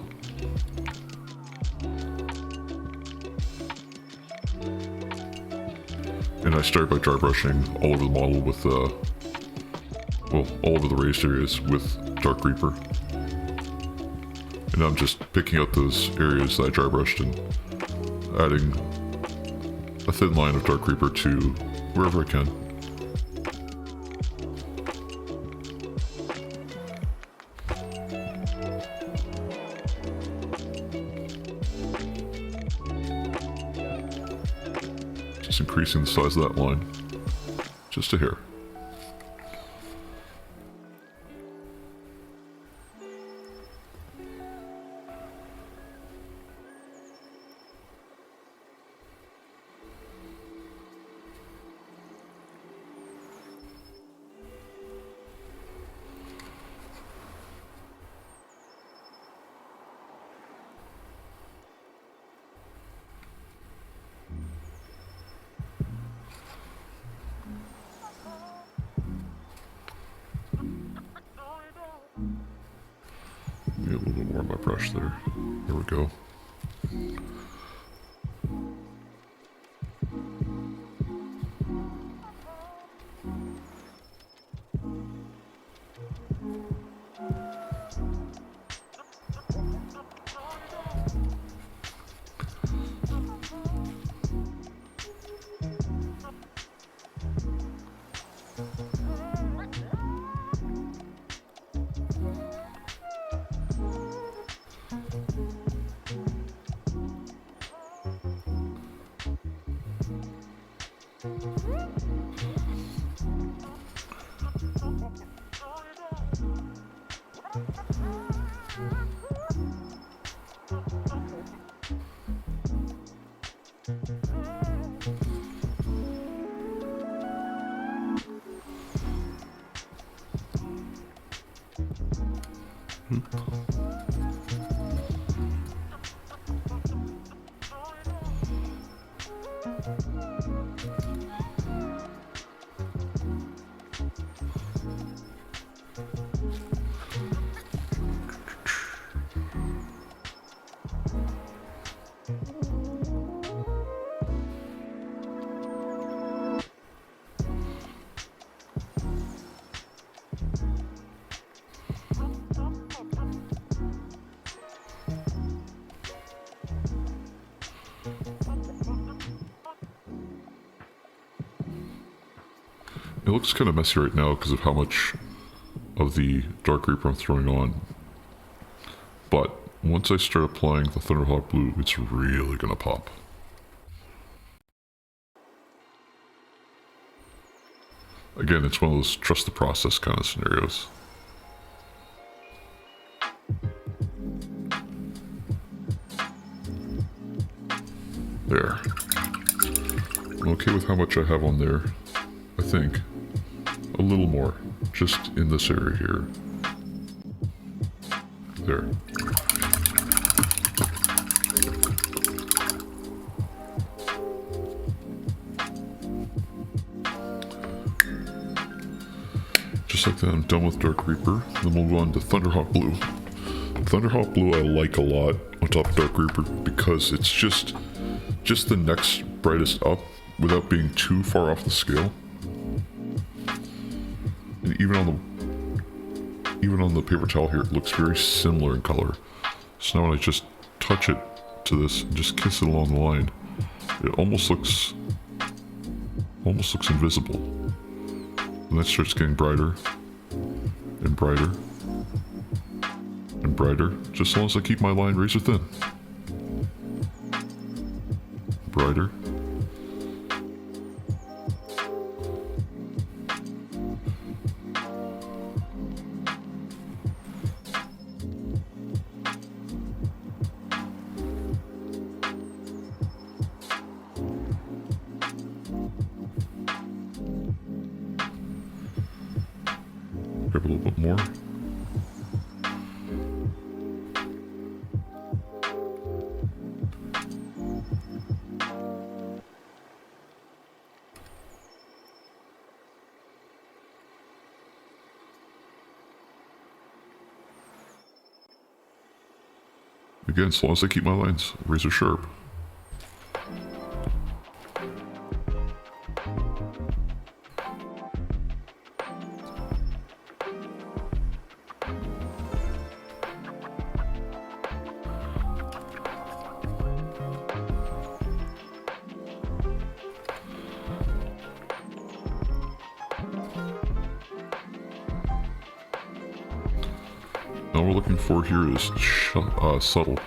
And I started by dry brushing all over the model with, well, all over the raised areas with Dark Reaper. And I'm just picking out those areas that I dry brushed and adding a thin line of Dark Reaper to wherever I can. Just increasing the size of that line, just a hair. Get a little bit more on my brush there. There we go. It looks kind of messy right now because of how much of the Dark Reaper I'm throwing on. But once I start applying the Thunderhawk Blue, it's really going to pop. Again, it's one of those trust the process kind of scenarios. There. I'm okay with how much I have on there, I think. A little more, just in this area here. There. looks like that I'm done with Dark Reaper. Then we'll go on to Thunderhawk Blue. Thunderhawk Blue I like a lot on top of Dark Reaper because it's just the next brightest up without being too far off the scale. And even on the paper towel here, it looks very similar in color. So now when I just touch it to this and just kiss it along the line, it almost looks invisible. And then it starts getting brighter and brighter and brighter, just as long as I keep my line razor thin. Brighter. Grab a little bit more. Again, as long as I keep my lines razor sharp. All we're looking for here is subtle.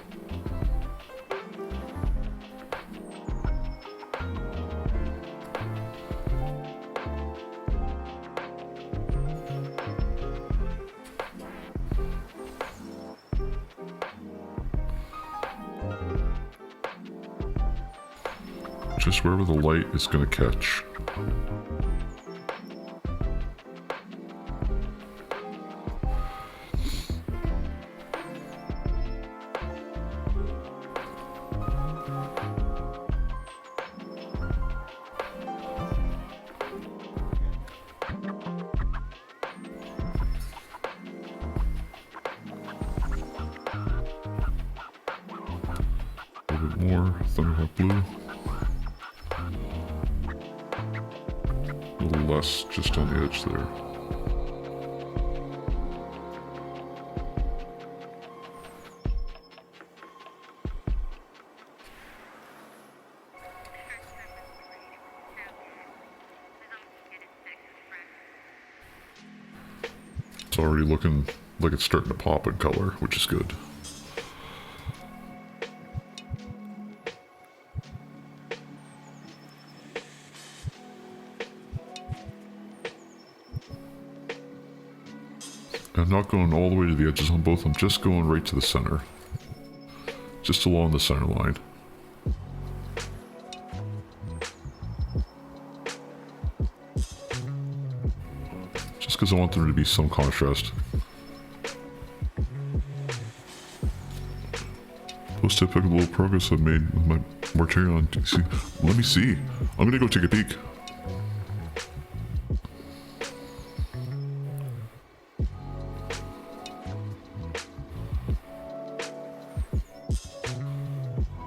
Just wherever the light is going to catch. A little bit more Thunderhawk Blue. A little less just on the edge there. It's already looking like it's starting to pop in color, which is good. I'm not going all the way to the edges on both, I'm just going right to the center. Just along the center line. Just because I want there to be some contrast. Post-typical little progress I've made with my Mortarion on DC. Let me see. I'm gonna go take a peek.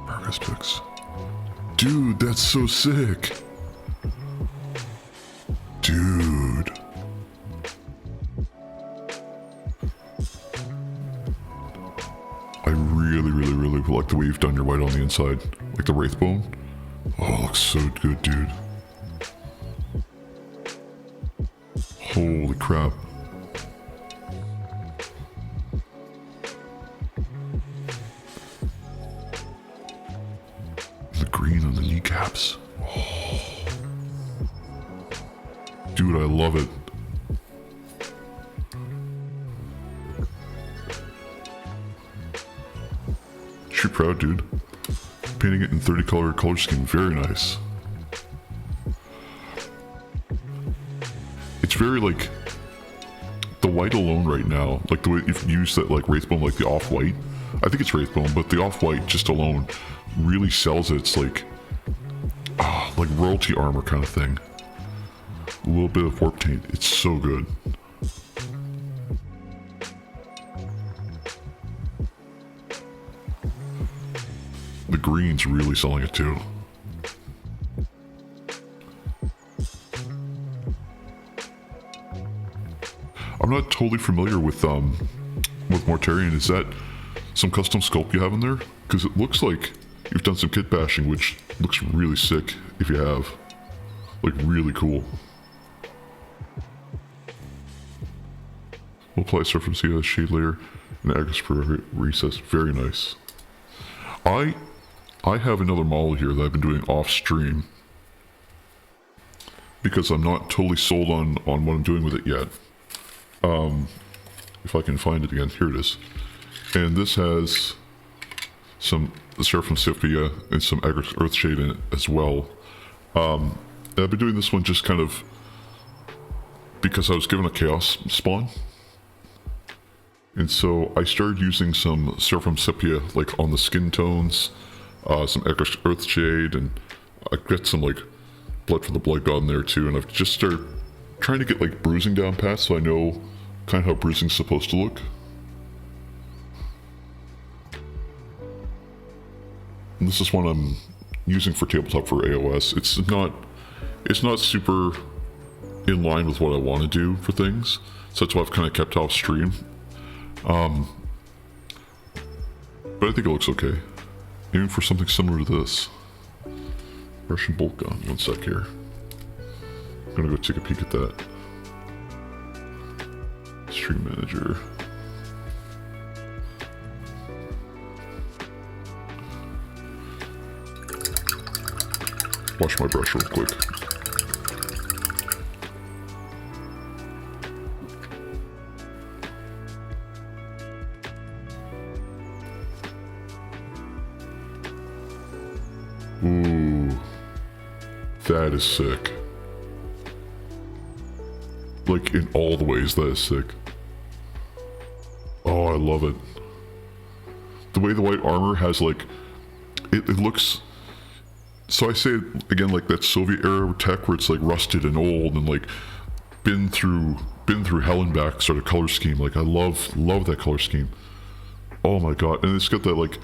Progress. Dude, that's so sick. Dude. I really like the way you've done your white on the inside. Like the wraith bone. Oh, it looks so good, dude. Holy crap. The green on the kneecaps. Oh. Dude, I love it. You're proud, dude. Painting it in 30 color scheme, very nice. It's very like the white alone right now, like the way if you use that like Wraithbone, like the off-white. I think it's Wraithbone, but the off-white just alone really sells it. It's like royalty armor kind of thing. A little bit of warp taint. It's so good. green's really selling it too. I'm not totally familiar with Mortarion. Is that some custom sculpt you have in there? Because it looks like you've done some kit bashing, which looks really sick if you have. Like, really cool. We'll apply surface from a shade layer and Agus for recess. Very nice. I have another model here that I've been doing off stream because I'm not totally sold on what I'm doing with it yet. If I can find it again, here it is. And this has some Seraphim Sepia and some Earthshade in it as well. And I've been doing this one just kind of because I was given a Chaos spawn. And so I started using some Seraphim Sepia like on the skin tones, some Earthshade, and I got some like Blood for the Blood God in there too. And I've just started trying to get like bruising down pat so I know kind of how bruising's supposed to look. And this is one I'm using for tabletop for AOS. It's not super in line with what I want to do for things, so that's why I've kind of kept off stream. But I think it looks okay. Aiming for something similar to this. Russian bolt gun. One sec here. I'm gonna go take a peek at that. Stream manager. Wash my brush real quick. Ooh, that is sick. Like, in all the ways, that is sick. Oh, I love it. The way the white armor has, like, it looks... So I say it again, like that Soviet era tech where it's like rusted and old and like been through hell and back sort of color scheme. Like I love that color scheme. Oh my god. And it's got that like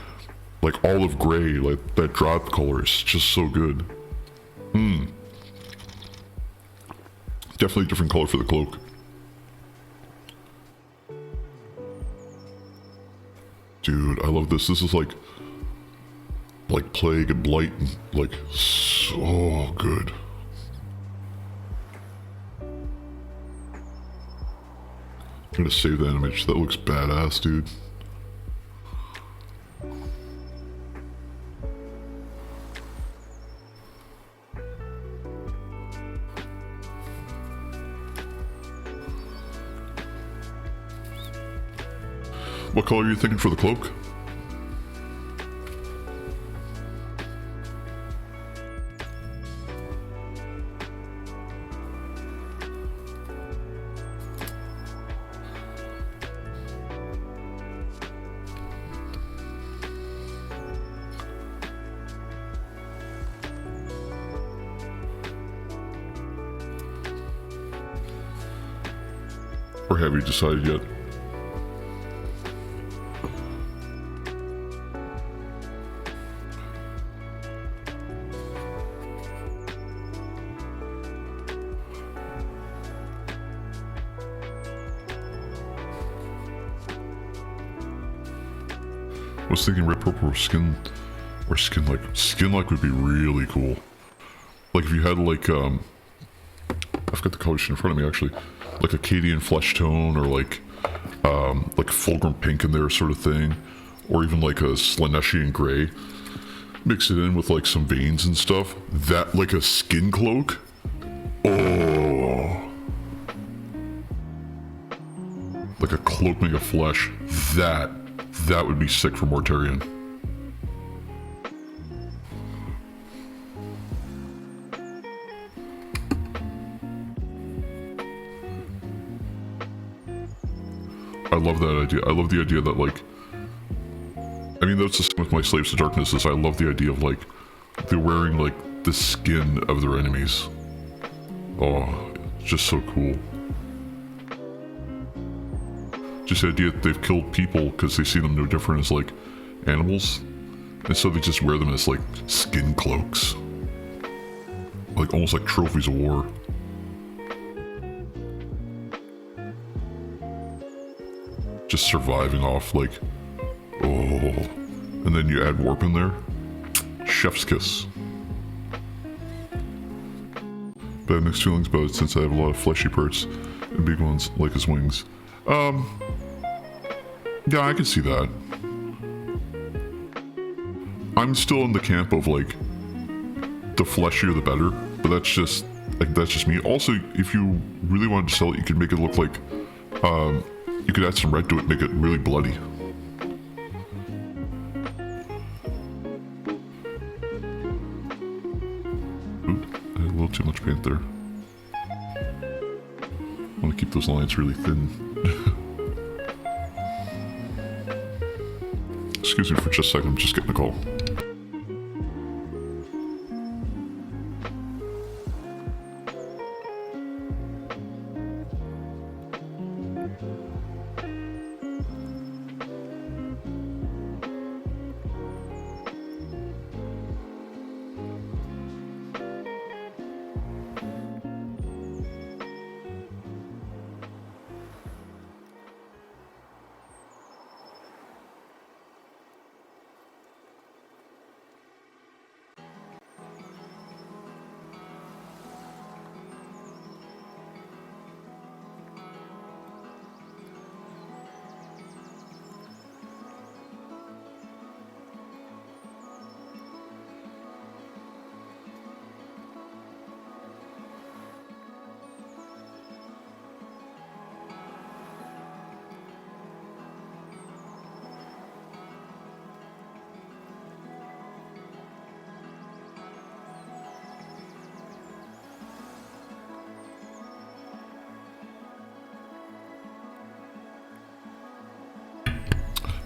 olive gray, like that drop color. It's just so good. Definitely a different color for the cloak. Dude, I love this. This is like Plague and Blight, and like so good. I'm gonna save that image. That looks badass, dude. What color are you thinking for the cloak? Or have you decided yet? I was thinking red purple or skin like would be really cool. Like if you had like I've got the color sheet in front of me actually, like Acadian flesh tone or like fulgrim pink in there sort of thing, or even like a Slaneshian gray. Mix it in with like some veins and stuff. That like a skin cloak. Oh, like a cloak made of flesh. That would be sick for Mortarion. I love that idea. I love the idea that like, I mean that's the same with my Slaves to Darkness is I love the idea of like, they're wearing like the skin of their enemies. Oh, it's just so cool. Just the idea that they've killed people because they see them no different as like animals. And so they just wear them as like skin cloaks. Like almost like trophies of war. Just surviving off like, oh. And then you add warp in there. Chef's kiss. But I have mixed feelings about it since I have a lot of fleshy parts and big ones like his wings. Yeah, I can see that. I'm still in the camp of like, the fleshier the better, but that's just me. Also, if you really wanted to sell it, you could make it look like, you could add some red to it, make it really bloody. Ooh, I had a little too much paint there. I want to keep those lines really thin. Excuse me for just a second, I'm just getting a call.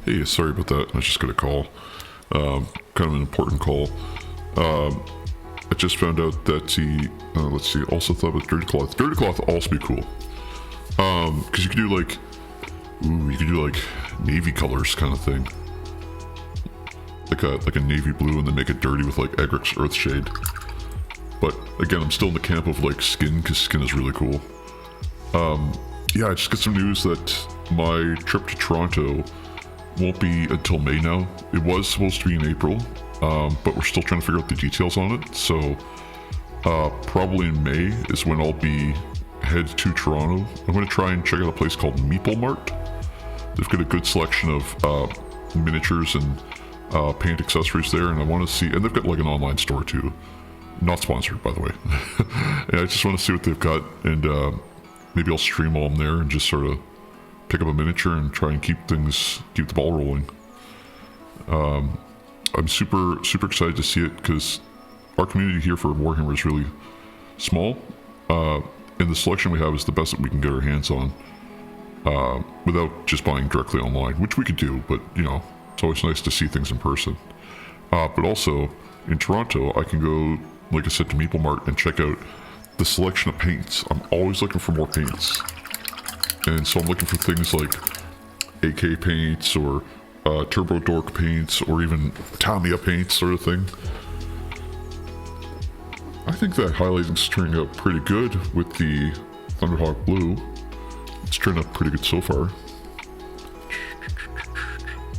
Hey, sorry about that. I just got a call. Kind of an important call. I just found out that he, let's see, also thought about dirty cloth. Dirty cloth also be cool. Because you could do like, you could do like navy colors kind of thing. Like a navy blue and then make it dirty with like Egrix Earthshade. But again, I'm still in the camp of like skin, because skin is really cool. Yeah, I just got some news that my trip to Toronto won't be until May now. It was supposed to be in April, but we're still trying to figure out the details on it. So probably in May is when I'll be head to Toronto. I'm going to try and check out a place called Meeple Mart. They've got a good selection of miniatures and paint accessories there, and I want to see, and they've got like an online store too. Not sponsored, by the way. And I just want to see what they've got, and maybe I'll stream while I'm there and just sort of pick up a miniature and try and keep the ball rolling. I'm super excited to see it, because our community here for Warhammer is really small, and the selection we have is the best that we can get our hands on, without just buying directly online, which we could do, but you know, it's always nice to see things in person. But also in Toronto, I can go, like I said, to Meeple Mart and check out the selection of paints. I'm always looking for more paints. And so I'm looking for things like AK paints or Turbo Dork paints or even Tamiya paints sort of thing. I think that highlighting's turning out pretty good with the Thunderhawk Blue. It's turned out pretty good so far.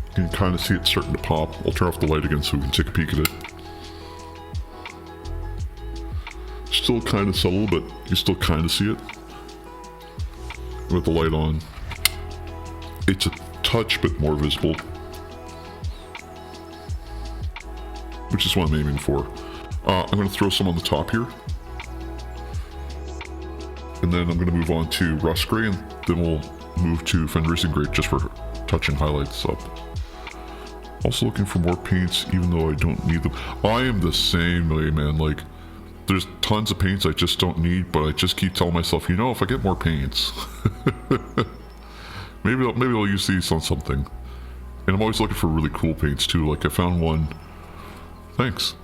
You can kind of see it starting to pop. I'll turn off the light again so we can take a peek at it. Still kind of subtle, but you still kind of see it. With the light on, it's a touch bit more visible, which is what I'm aiming for. I'm going to throw some on the top here, and then I'm going to move on to Rust Gray, and then we'll move to Fenrising Gray just for touching highlights up. Also looking for more paints, even though I don't need them. I am the same way, man. Like, there's tons of paints I just don't need, but I just keep telling myself, you know, if I get more paints, maybe I'll use these on something. And I'm always looking for really cool paints too. Like I found one. Thanks.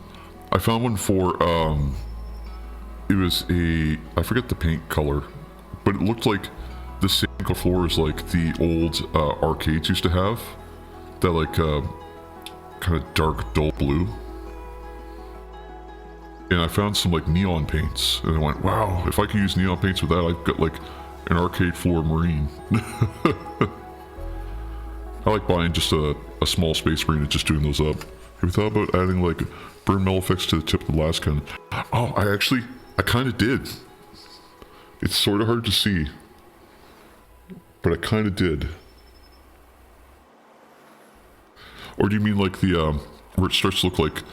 I found one for it was I forget the paint color, but it looked like the same floor as like the old arcades used to have. That like kind of dark, dull blue. And I found some like neon paints, and I went, wow, if I can use neon paints with that, I've got like an arcade floor marine. I like buying just a small space marine and just doing those up. Have you thought about adding like burn null effects to the tip of the blast cannon? Oh, I kind of did. It's sort of hard to see, but I kind of did. Or do you mean like the, where it starts to look like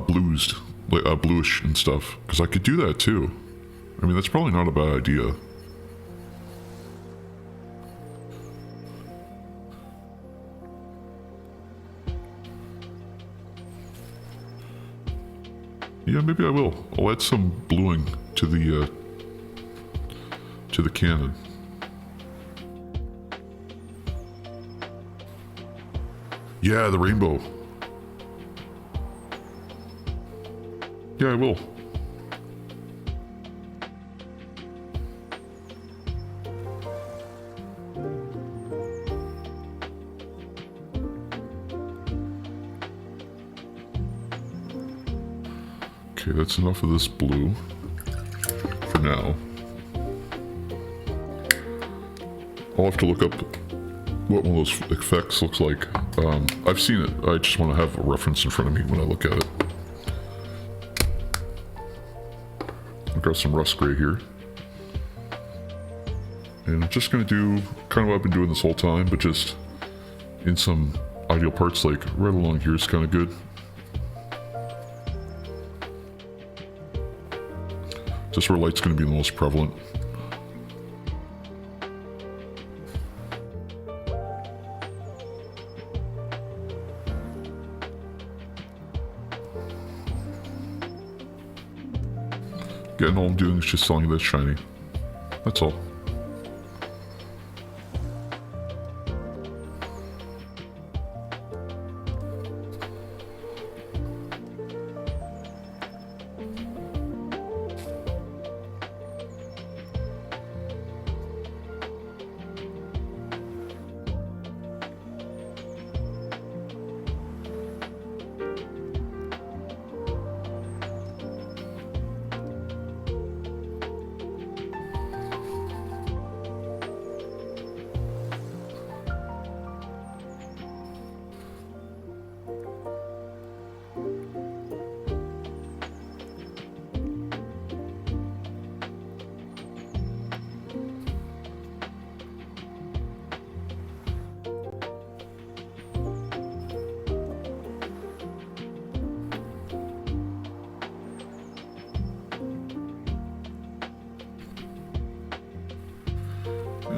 blues, like bluish and stuff? Because I could do that too. I mean, that's probably not a bad idea. Yeah, maybe I will. I'll add some bluing to the cannon. Yeah, the rainbow. Yeah, I will. Okay, that's enough of this blue for now. I'll have to look up what one of those effects looks like. I've seen it. I just want to have a reference in front of me when I look at it. I've got some rust gray here. And I'm just going to do kind of what I've been doing this whole time, but just in some ideal parts, like right along here is kind of good. Just where light's going to be the most prevalent. Again, all I'm doing is just telling you that it's shiny. That's all.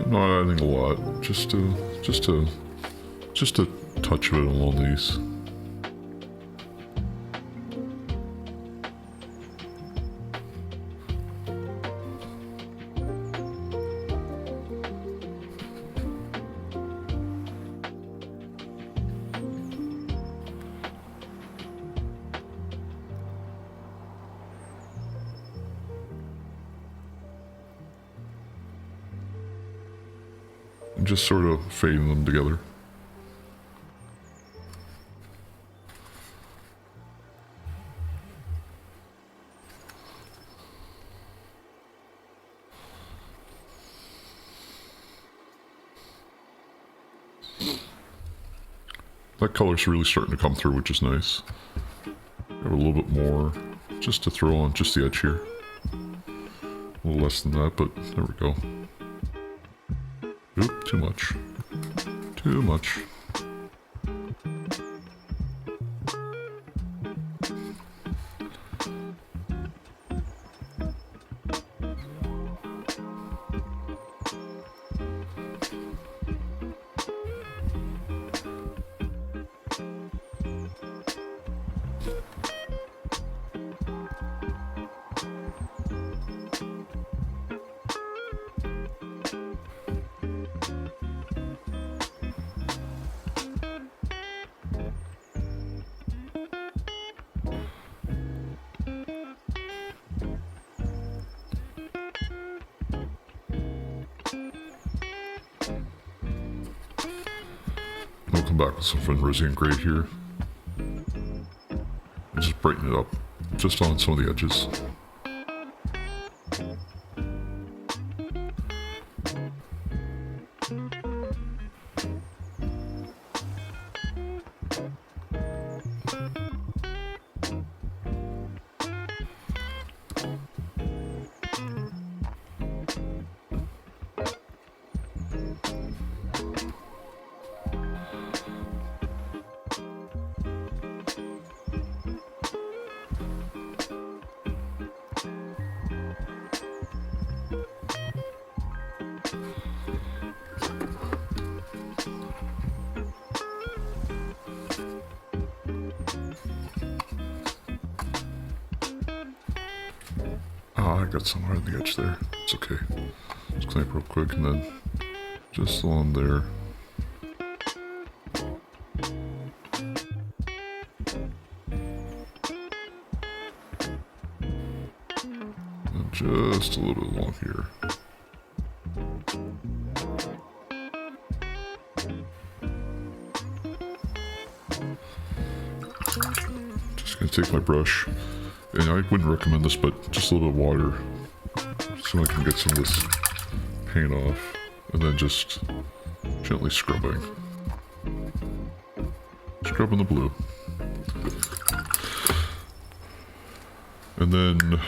Not adding a lot, just a touch of it along these. And just sort of fading them together. That color's really starting to come through, which is nice. Have a little bit more just to throw on just the edge here. A little less than that, but there we go. Oop, too much. Too much. We'll come back with some Fenrisian Gray here. just brighten it up, just on some of the edges. I got some right on the edge there. It's okay. Just clean up real quick and then just along there. And just a little bit along here. Just gonna take my brush. And I wouldn't recommend this, but just a little bit of water so I can get some of this paint off. And then just gently scrubbing. Scrubbing the blue. And then,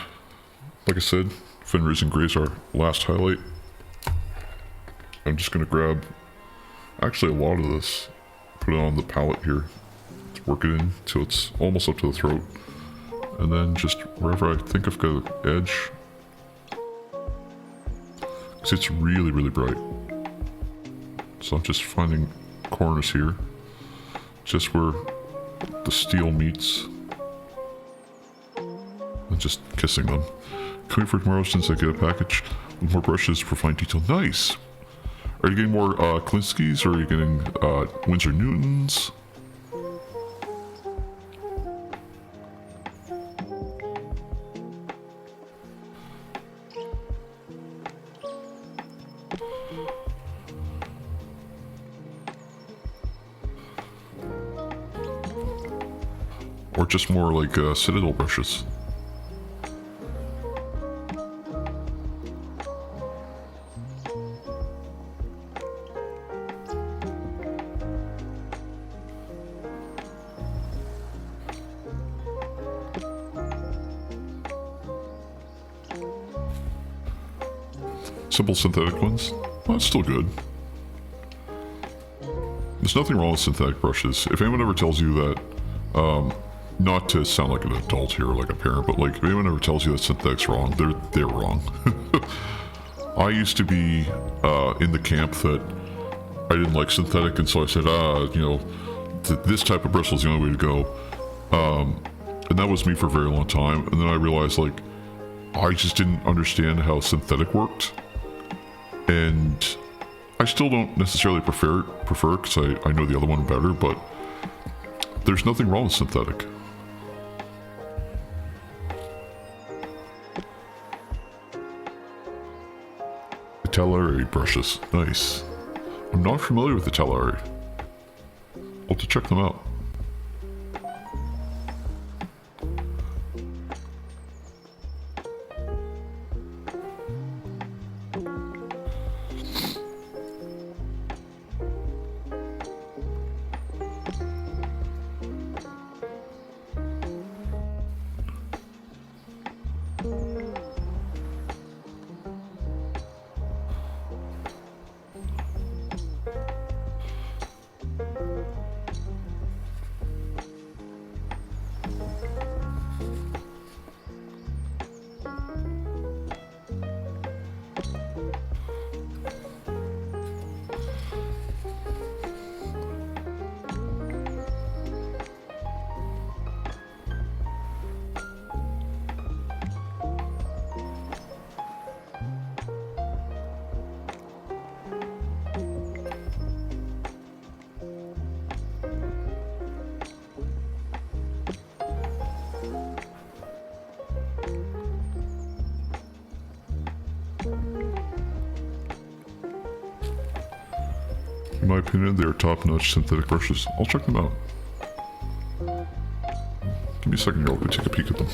like I said, Fenris and Gray's our last highlight. I'm just going to grab actually a lot of this, put it on the palette here, work it in till it's almost up to the throat. And then just wherever I think I've got an edge, because it's really, really bright. So I'm just finding corners here, just where the steel meets, and just kissing them. Coming for tomorrow since I get a package with more brushes for fine detail. Nice! Are you getting more Klinskys, or are you getting Winsor Newtons? Or just more like Citadel brushes. Simple synthetic ones? Well, that's still good. There's nothing wrong with synthetic brushes. If anyone ever tells you that, not to sound like an adult here or like a parent, but like if anyone ever tells you that synthetic's wrong, they're wrong. I used to be in the camp that I didn't like synthetic, and so I said, you know, this type of bristle is the only way to go. And that was me for a very long time. And then I realized, like, I just didn't understand how synthetic worked. And I still don't necessarily prefer it because I know the other one better, but there's nothing wrong with synthetic. Tellari brushes. Nice. I'm not familiar with the Tellari. I'll have to check them out. In my opinion, they are top-notch synthetic brushes. I'll check them out. Give me a second here, I'll go take a peek at them.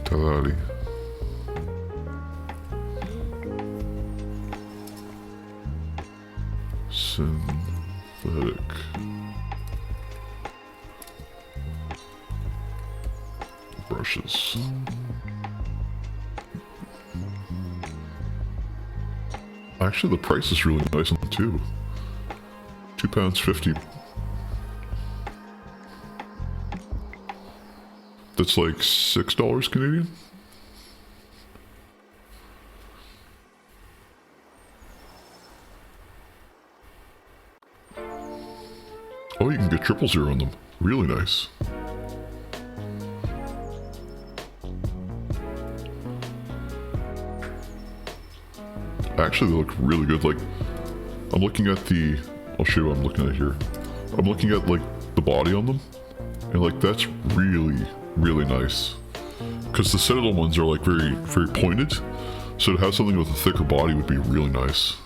Tadali. Synthetic. Brushes. Actually, the price is really nice on them too. £2.50. That's like $6 Canadian. Oh, you can get 000 on them. Really nice. Actually, they look really good. Like, I'm looking at the... I'll show you what I'm looking at here. I'm looking at, like, the body on them. And, like, that's really, really nice. Because the Citadel ones are, like, very, very pointed. So to have something with a thicker body would be really nice.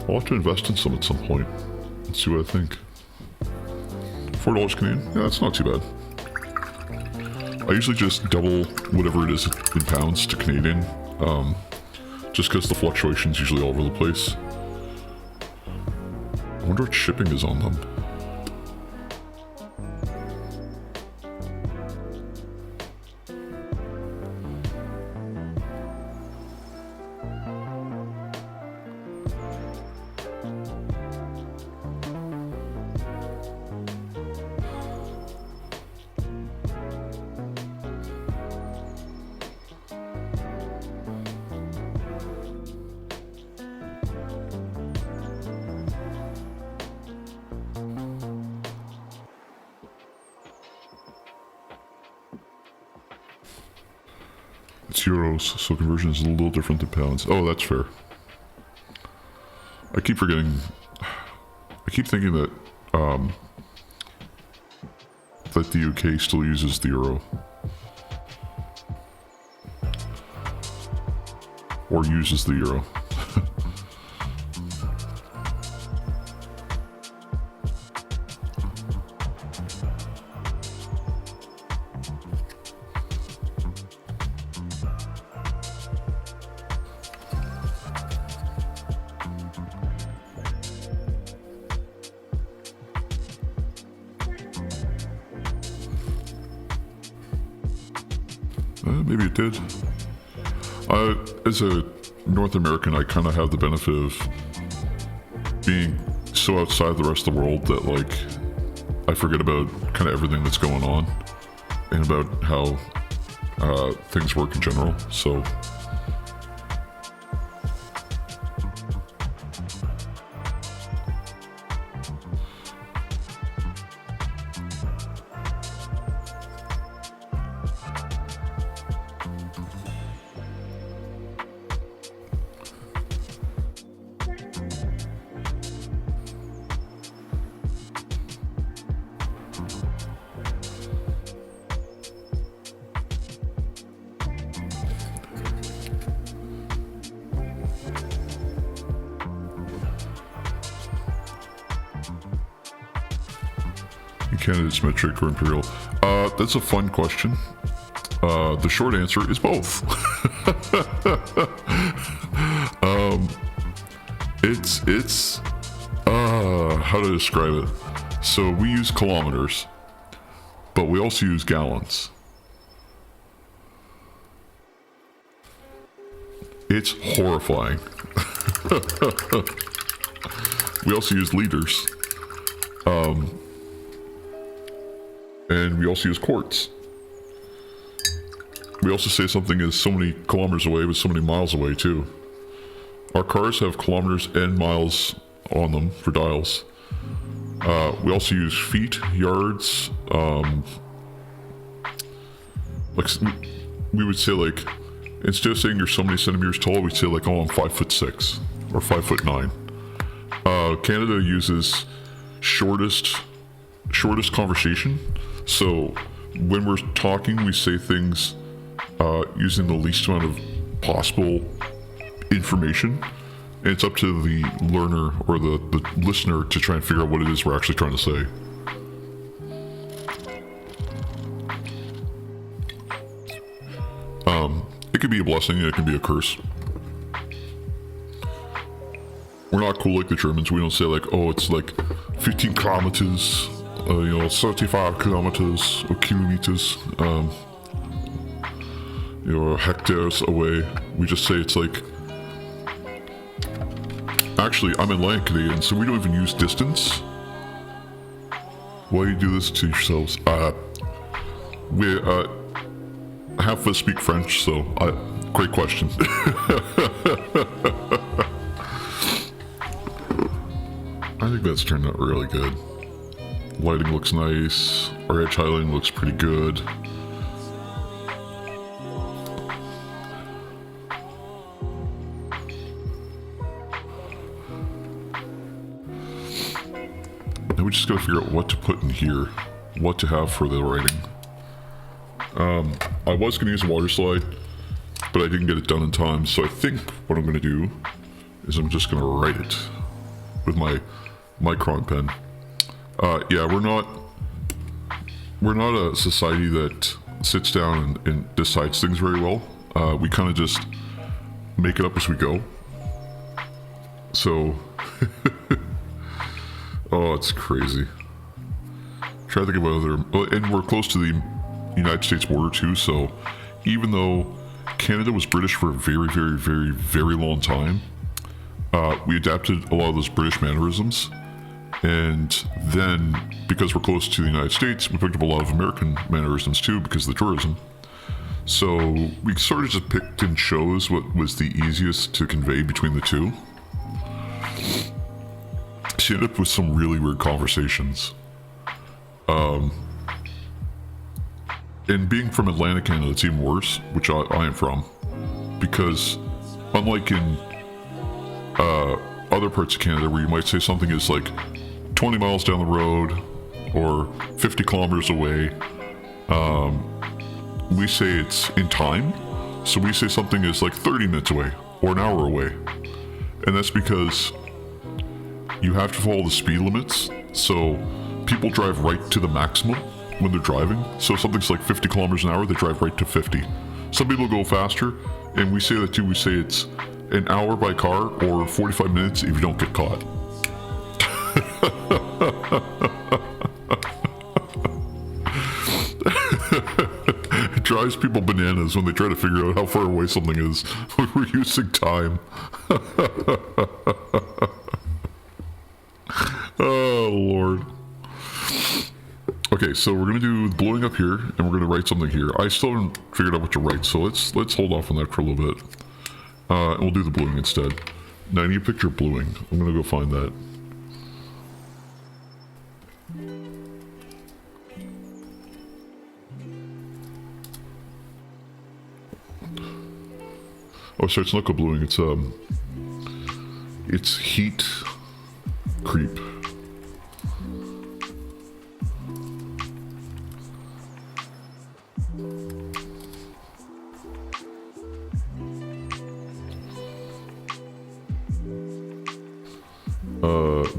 I'll have to invest in some at some point. Let's see what I think. $4 Canadian? Yeah, that's not too bad. I usually just double whatever it is in pounds to Canadian, just because the fluctuation's usually all over the place. I wonder what shipping is on them. It's euros, so conversion is a little different than pounds. Oh, that's fair. I keep forgetting. I keep thinking that that the UK still uses the euro, or uses the euro. Maybe it did. As a North American, I kind of have the benefit of being so outside the rest of the world that, like, I forget about kind of everything that's going on and about how things work in general. So Canada's metric or imperial? That's a fun question. The short answer is both. It's how to describe it? So we use kilometers, but we also use gallons. It's horrifying. We also use liters. And we also use quarts. We also say something is so many kilometers away, but so many miles away too. Our cars have kilometers and miles on them for dials. We also use feet, yards. Like we would say, like, instead of saying you're so many centimeters tall, we'd say like, oh, I'm 5'6" or 5'9". Canada uses shortest conversation. So when we're talking, we say things using the least amount of possible information. And it's up to the learner or the listener to try and figure out what it is we're actually trying to say. It can be a blessing and it can be a curse. We're not cool like the Germans. We don't say like, oh, it's like 15 kilometers, 35 kilometers or kilometers, hectares away. We just say it's like, actually, I'm Atlantic Canadian, so we don't even use distance. Why do you do this to yourselves? We half of us speak French, so great question. I think that's turned out really good. Lighting looks nice. Our edge highlighting looks pretty good. Now we just gotta figure out what to put in here, what to have for the writing. I was gonna use a water slide, but I didn't get it done in time, so I think what I'm gonna do is I'm just gonna write it with my micron pen. Yeah, we're not a society that sits down and decides things very well. We kind of just make it up as we go. So, oh, it's crazy. Try to think of other, and we're close to the United States border too, so even though Canada was British for a very, very, very, very long time, we adapted a lot of those British mannerisms, and then because we're close to the United States, we picked up a lot of American mannerisms too because of the tourism. So we sort of just picked and chose what was the easiest to convey between the two. So you end up with some really weird conversations. And being from Atlantic Canada, it's even worse, which I am from, because unlike in other parts of Canada where you might say something is like 20 miles down the road or 50 kilometers away, we say it's in time. So we say something is like 30 minutes away or an hour away. And that's because you have to follow the speed limits. So people drive right to the maximum when they're driving. So if something's like 50 kilometers an hour, they drive right to 50. Some people go faster, and we say that too. We say it's an hour by car or 45 minutes if you don't get caught. It drives people bananas when they try to figure out how far away something is when we're using time. Oh, Lord. Okay, so we're going to do blowing up here, and we're going to write something here. I still haven't figured out what to write, so let's hold off on that for a little bit. And we'll do the bluing instead. Now I need a picture of bluing. I'm going to go find that. Oh, sorry, it's not called bluing. It's heat creep.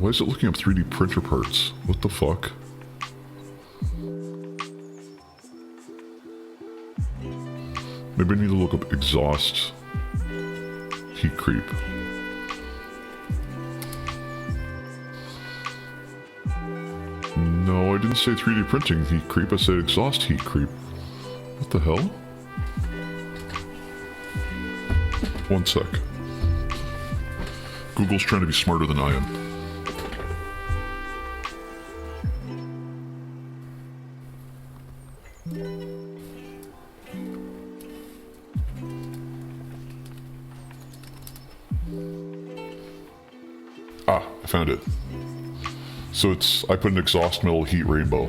Why is it looking up 3D printer parts? What the fuck? Maybe I need to look up exhaust heat creep. No, I didn't say 3D printing heat creep. I said exhaust heat creep. What the hell? One sec. Google's trying to be smarter than I am. Ah, I found it. So I put an exhaust metal heat rainbow.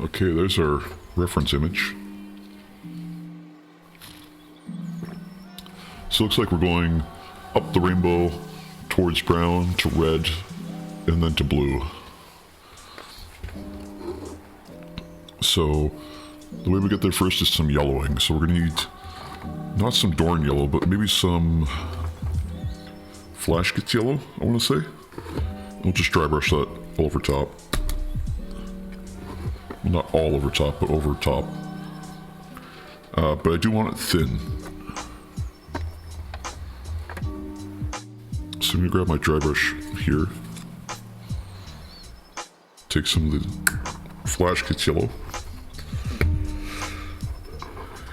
Okay, there's our reference image. So it looks like we're going up the rainbow towards brown to red and then to blue. So the way we get there first is some yellowing. So we're gonna need not some Dorn yellow, but maybe some Flash Gets yellow, I want to say. We'll just dry brush that over top. Well, not all over top, but over top. But I do want it thin. So I'm going to grab my dry brush here. Take some of the Flash Gets yellow.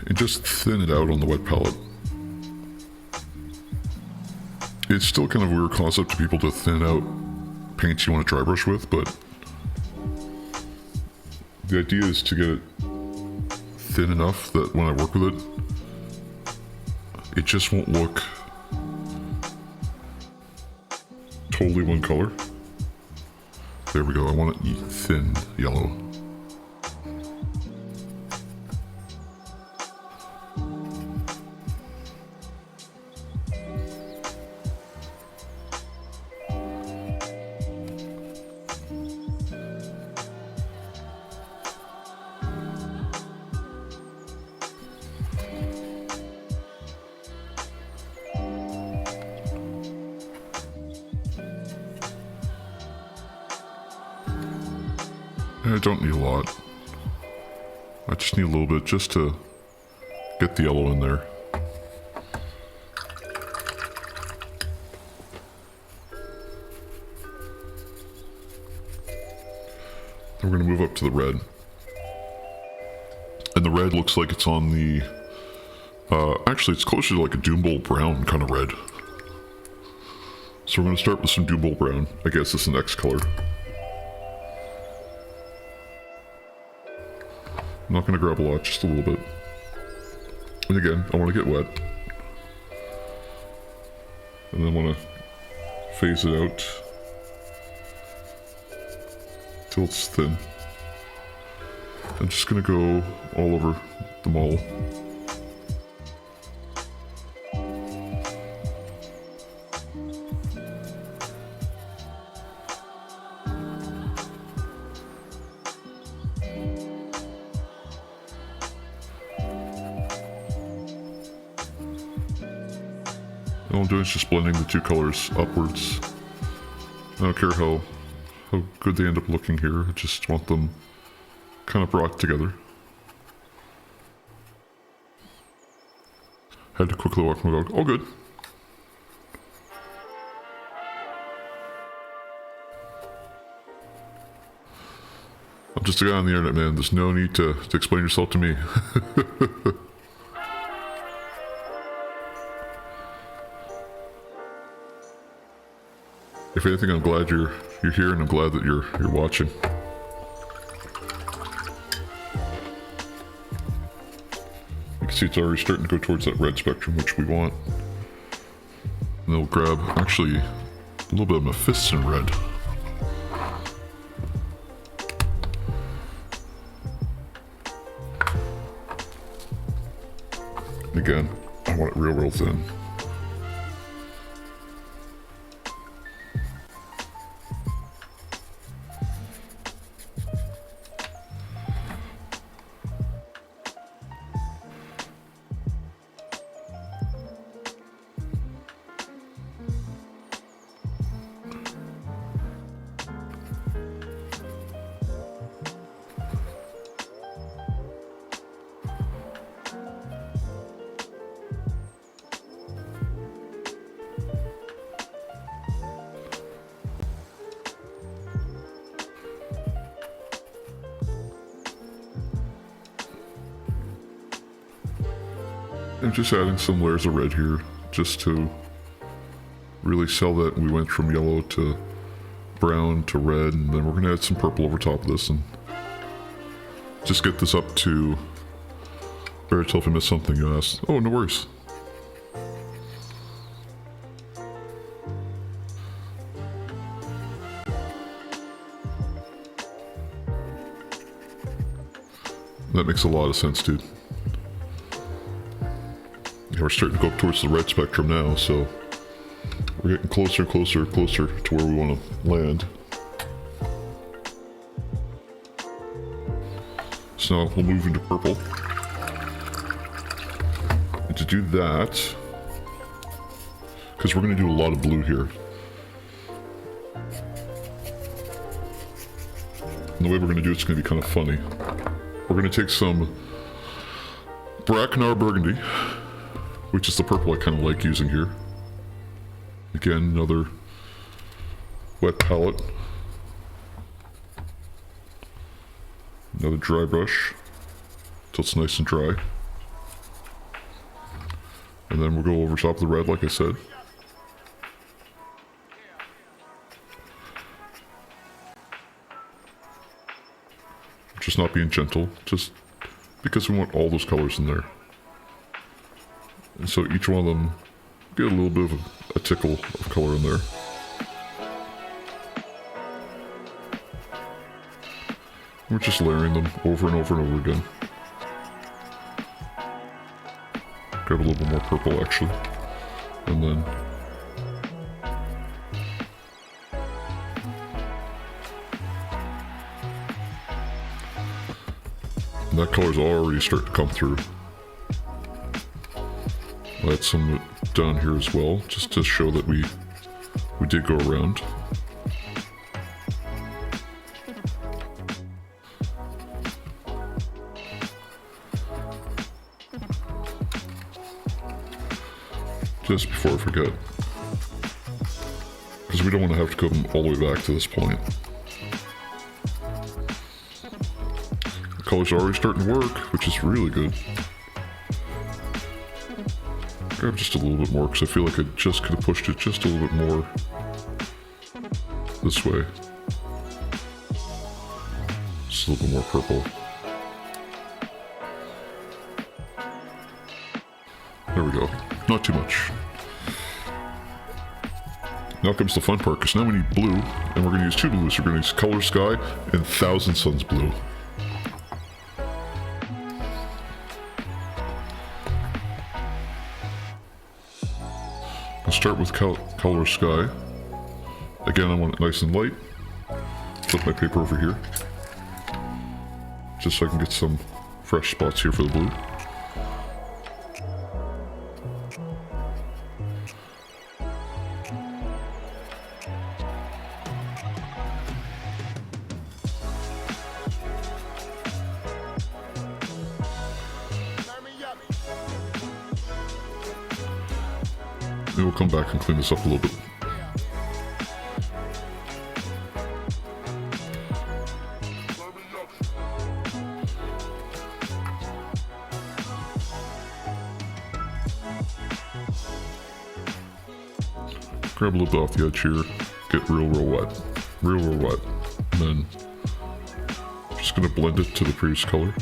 And just thin it out on the wet palette. It's still kind of a weird concept to people to thin out paints you want to dry brush with, but the idea is to get it thin enough that when I work with it, it just won't look totally one color. There we go. I want it thin yellow. I don't need a lot. I just need a little bit just to get the yellow in there. Then we're going to move up to the red. And the red looks like it's on the... actually, it's closer to like a Doom Bowl brown kind of red. So we're going to start with some Doom Bowl brown. I guess it's the next color. I'm not going to grab a lot, just a little bit. And again, I want to get wet. And then want to phase it out till it's thin. I'm just going to go all over them all. All I'm doing is just blending the two colors upwards. I don't care how good they end up looking here. I just want them kind of brought together. Had to quickly walk my dog. All good. I'm just a guy on the internet, man. There's no need to explain yourself to me. If anything, I'm glad you're here, and I'm glad that you're watching. You can see it's already starting to go towards that red spectrum, which we want. And they'll grab actually a little bit of Mephiston red. And again, I want it real thin. I'm just adding some layers of red here, just to really sell that we went from yellow to brown to red, and then we're going to add some purple over top of this, and just get this up to... Better tell if I missed something, you asked. Oh, no worries. That makes a lot of sense, dude. Yeah, we're starting to go up towards the red spectrum now, so we're getting closer and closer and closer to where we want to land. So now we'll move into purple. And to do that, because we're going to do a lot of blue here. And the way we're going to do it's going to be kind of funny. We're going to take some Brackenar Burgundy, which is the purple I kind of like using here. Again, another wet palette. Another dry brush till it's nice and dry. And then we'll go over top of the red, like I said. Just not being gentle, just because we want all those colors in there. And so each one of them get a little bit of a tickle of color in there. We're just layering them over and over and over again. Grab a little bit more purple actually. And then that color's already starting to come through. I'll add some down here as well, just to show that we did go around. Just before I forget, because we don't want to have to come all the way back to this point. Colors are already starting to work, which is really good. Grab just a little bit more because I feel like I just could have pushed it just a little bit more this way. Just a little bit more purple. There we go. Not too much. Now comes the fun part, because now we need blue, and we're going to use two blues. We're going to use Color Sky and Thousand Suns Blue. I'll start with Color Sky. Again, I want it nice and light. Flip my paper over here, just so I can get some fresh spots here for the blue. And we'll come back and clean this up a little bit. Grab a little bit off the edge here, get real wet. Real wet. And then just gonna blend it to the previous color.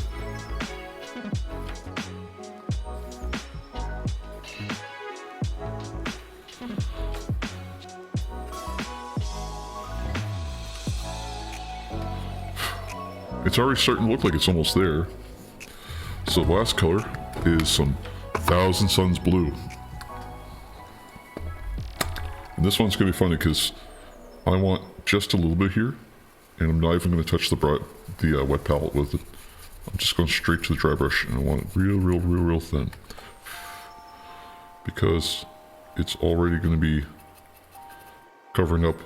It's already starting to look like it's almost there. So the last color is some Thousand Suns Blue. And this one's going to be funny because I want just a little bit here, and I'm not even going to touch the wet palette with it. I'm just going straight to the dry brush, and I want it real thin. Because it's already going to be covering up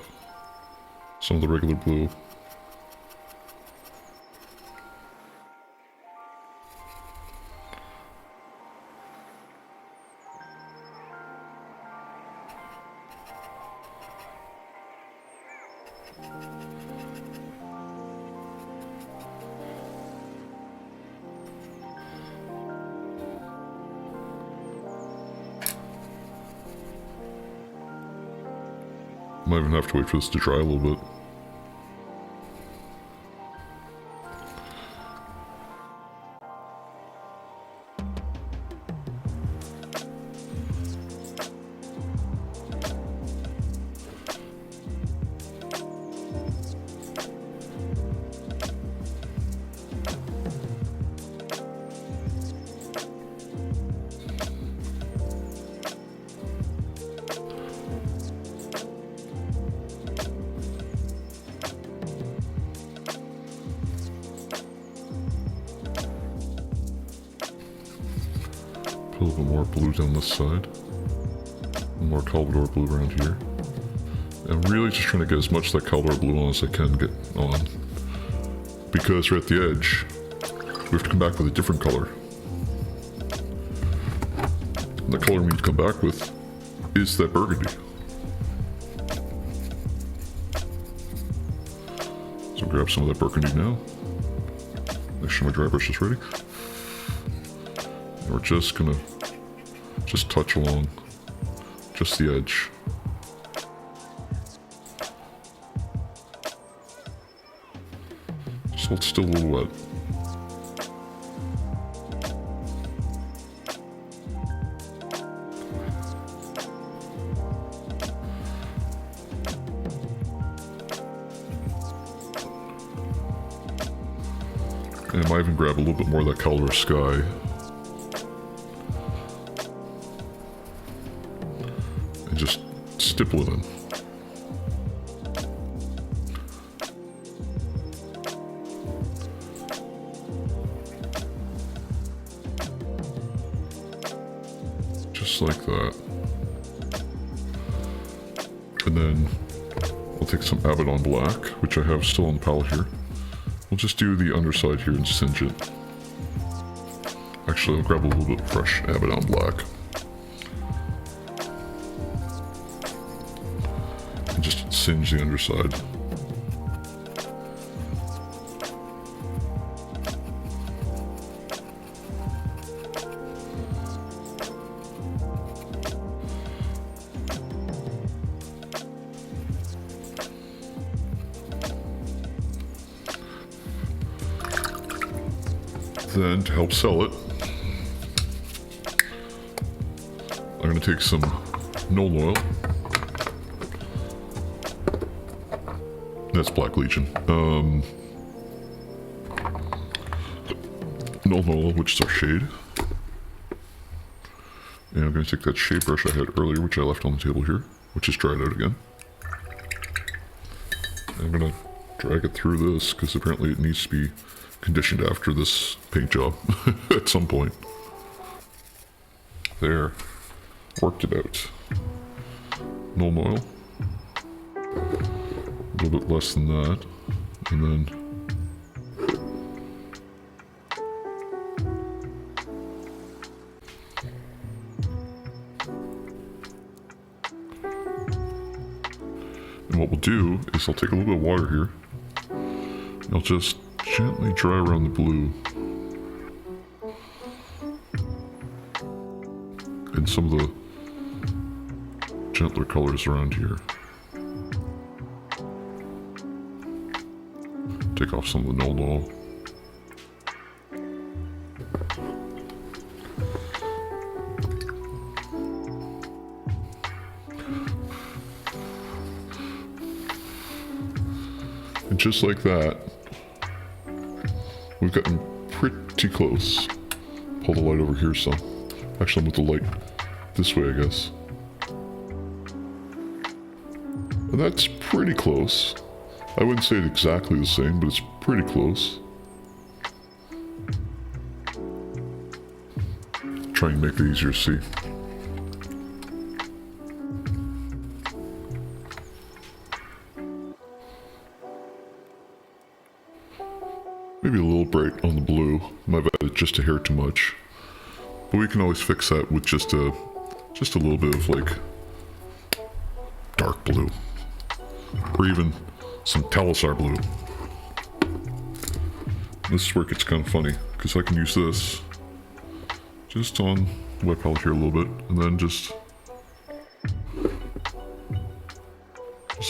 some of the regular blue. Might even have to wait for this to dry a little bit. a little bit more blue down this side. More Calvador blue around here. I'm really just trying to get as much of that Calvador blue on as I can get on. Because we're at the edge, we have to come back with a different color. And the color we need to come back with is that burgundy. So grab some of that burgundy now. Make sure my dry brush is ready. And we're just gonna touch along just the edge. So it's still a little wet. And I might even grab a little bit more of that color sky. And just stipple it in. Just like that. And then I'll take some Abaddon Black, which I have still on the palette here. We'll just do the underside here and singe it. Actually, I'll grab a little bit of fresh Abaddon Black. And just singe the underside. Then, to help sell it, I'm going to take some Knoll oil. That's Black Legion. Knoll oil, which is our shade. And I'm going to take that shade brush I had earlier, which I left on the table here, which is dried out again. And I'm going to drag it through this, because apparently it needs to be conditioned after this paint job at some point. There. Worked it out. Knoll oil. A little bit less than that. And then and what we'll do is I'll take a little bit of water here. And I'll just gently dry around the blue and some of the gentler colors around here. Take off some of the Knoll oil. And just like that, we've gotten pretty close. Pull the light over here some. Actually, I'm with the light this way, I guess. And that's pretty close. I wouldn't say it's exactly the same, but it's pretty close. Try and make it easier to see. Maybe a little bright on the blue. Might have added just a hair too much. But we can always fix that with just a little bit of like dark blue. Or even some Talisar blue. This is where it gets kind of funny, because I can use this just on the white palette here a little bit, and then just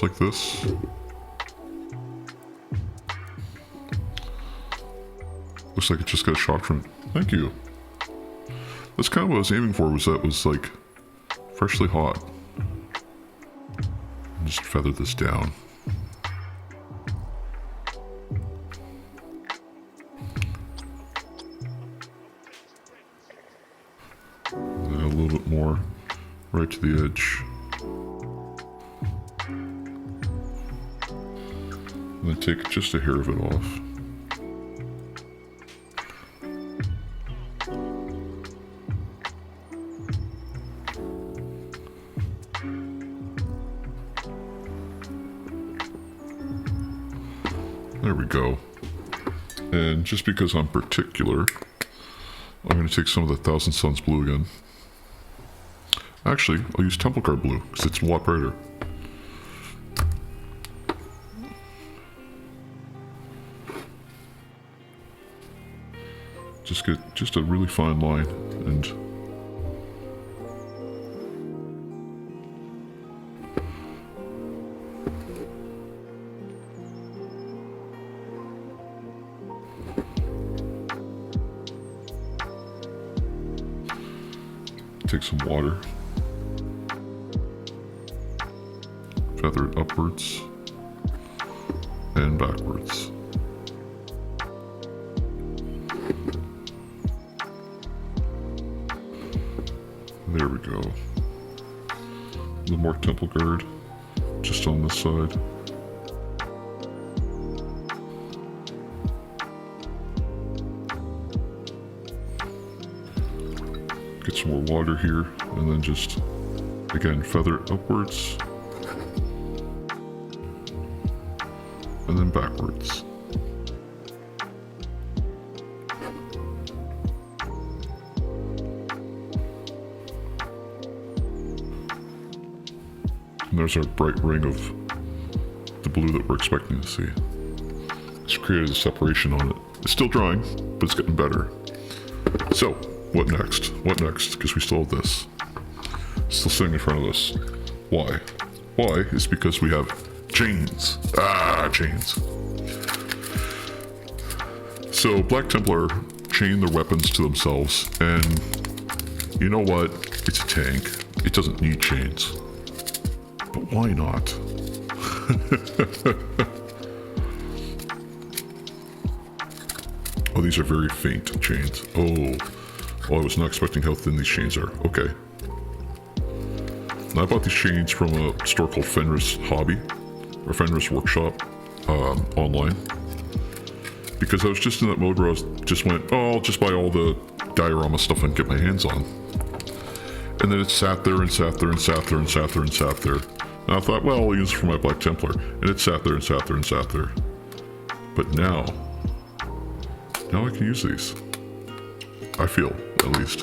like this. Looks like it just got a shock from it. Thank you. That's kind of what I was aiming for, was that it was like freshly hot. Just feather this down. And a little bit more right to the edge. And then take just a hair of it off. There we go. And just because I'm particular, I'm going to take some of the Thousand Suns blue again. Actually, I'll use Temple Card blue because it's a lot brighter. Just get just a really fine line and take some water, feather it upwards and backwards. There we go. A little more temple guard just on this side. Get some more water here, and then just, again, feather it upwards. And then backwards. And there's our bright ring of the blue that we're expecting to see. It's created a separation on it. It's still drying, but it's getting better. So, what next? What next? Because we still have this. Still sitting in front of us. Why? Why? Is because we have chains. Chains. So, Black Templar chain their weapons to themselves, and you know what? It's a tank. It doesn't need chains. But why not? Oh, these are very faint chains. Oh, I was not expecting how thin these chains are. Okay. Now, I bought these chains from a store called Fenris Hobby, or Fenris Workshop, online. Because I was just in that mode where I just went, oh, I'll just buy all the diorama stuff I can get my hands on. And then it sat there and sat there and sat there and sat there and sat there. And I thought, well, I'll use it for my Black Templar. And it sat there and sat there and sat there. But now I can use these. I feel, at least.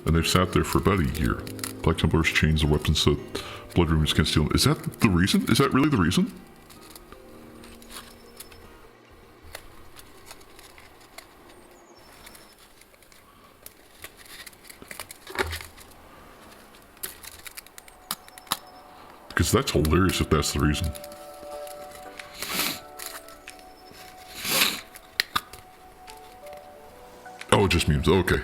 And they've sat there for about a year. Black Templars change the weapons so blood rumours can't steal them. Is that the reason? Is that really the reason? Because that's hilarious if that's the reason. Oh, it just means okay.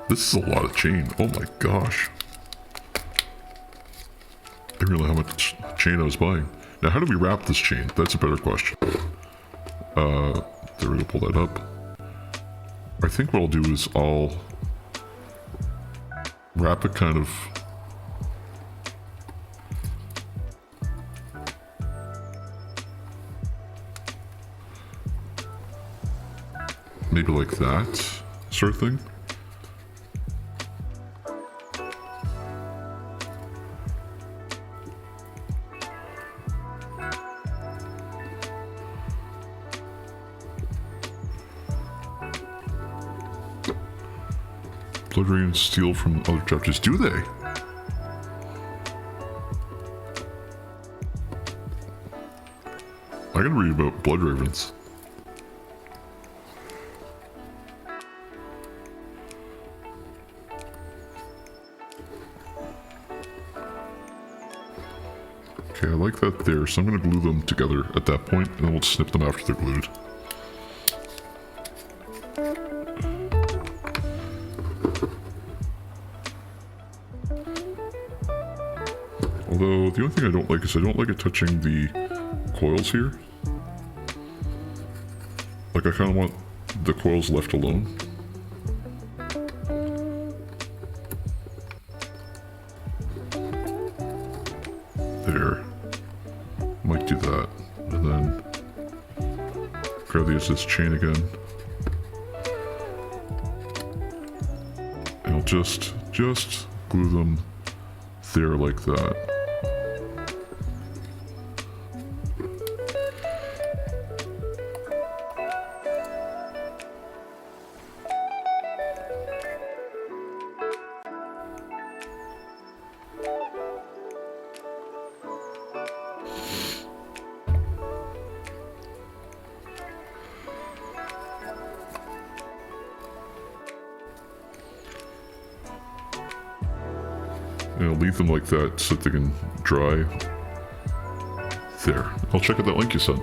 This is a lot of chain. Oh my gosh. I didn't realize how much chain I was buying. Now, how do we wrap this chain? That's a better question. There we go, pull that up. I think what I'll do is I'll wrap it kind of maybe like that sort of thing. Blood ravens steal from other chapters. Do they? I gotta read about blood ravens. Okay, I like that there, so I'm gonna glue them together at that point, and then we'll snip them after they're glued. Although, the only thing I don't like is I don't like it touching the coils here. Like, I kind of want the coils left alone. There. Might do that. And then grab this chain again. just glue them there like that. And I'll leave them like that so that they can dry. There. I'll check out that link you sent.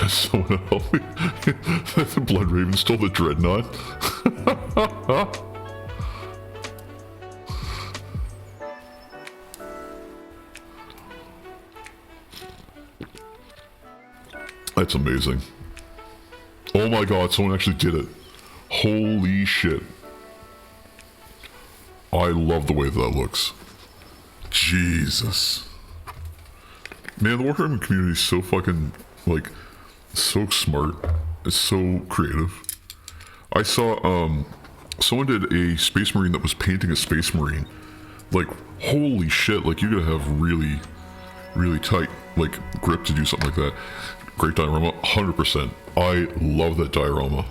Someone help me. The Blood Raven stole the Dreadnought. That's amazing. Oh my god, someone actually did it. Holy shit. I love the way that looks. Jesus. Man, the Warhammer community is so fucking, like, so smart. It's so creative. I saw, someone did a Space Marine that was painting a Space Marine. Like, holy shit, like, you gotta have really, really tight, like, grip to do something like that. Great diorama, 100%. I love that diorama.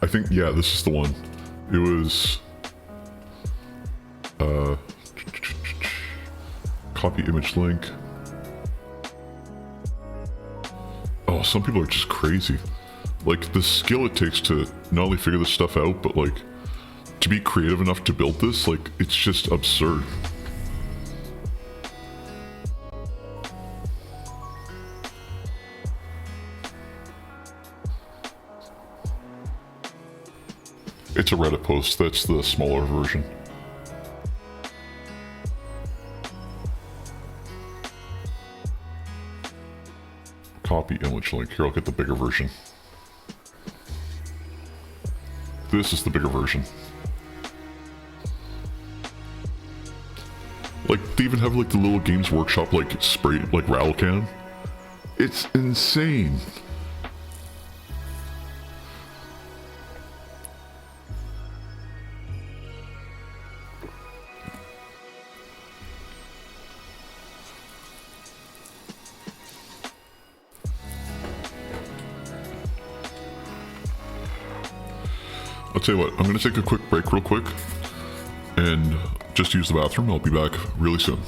I think, yeah, this is the one. It was, copy image link. Oh, some people are just crazy. Like, the skill it takes to not only figure this stuff out, but like, to be creative enough to build this, like, it's just absurd. It's a Reddit post, that's the smaller version. Copy image link. Here, I'll get the bigger version. This is the bigger version. Like, they even have like the little Games Workshop like spray, like rattle can. It's insane. I'll tell you what, I'm going to take a quick break real quick and just use the bathroom. I'll be back really soon.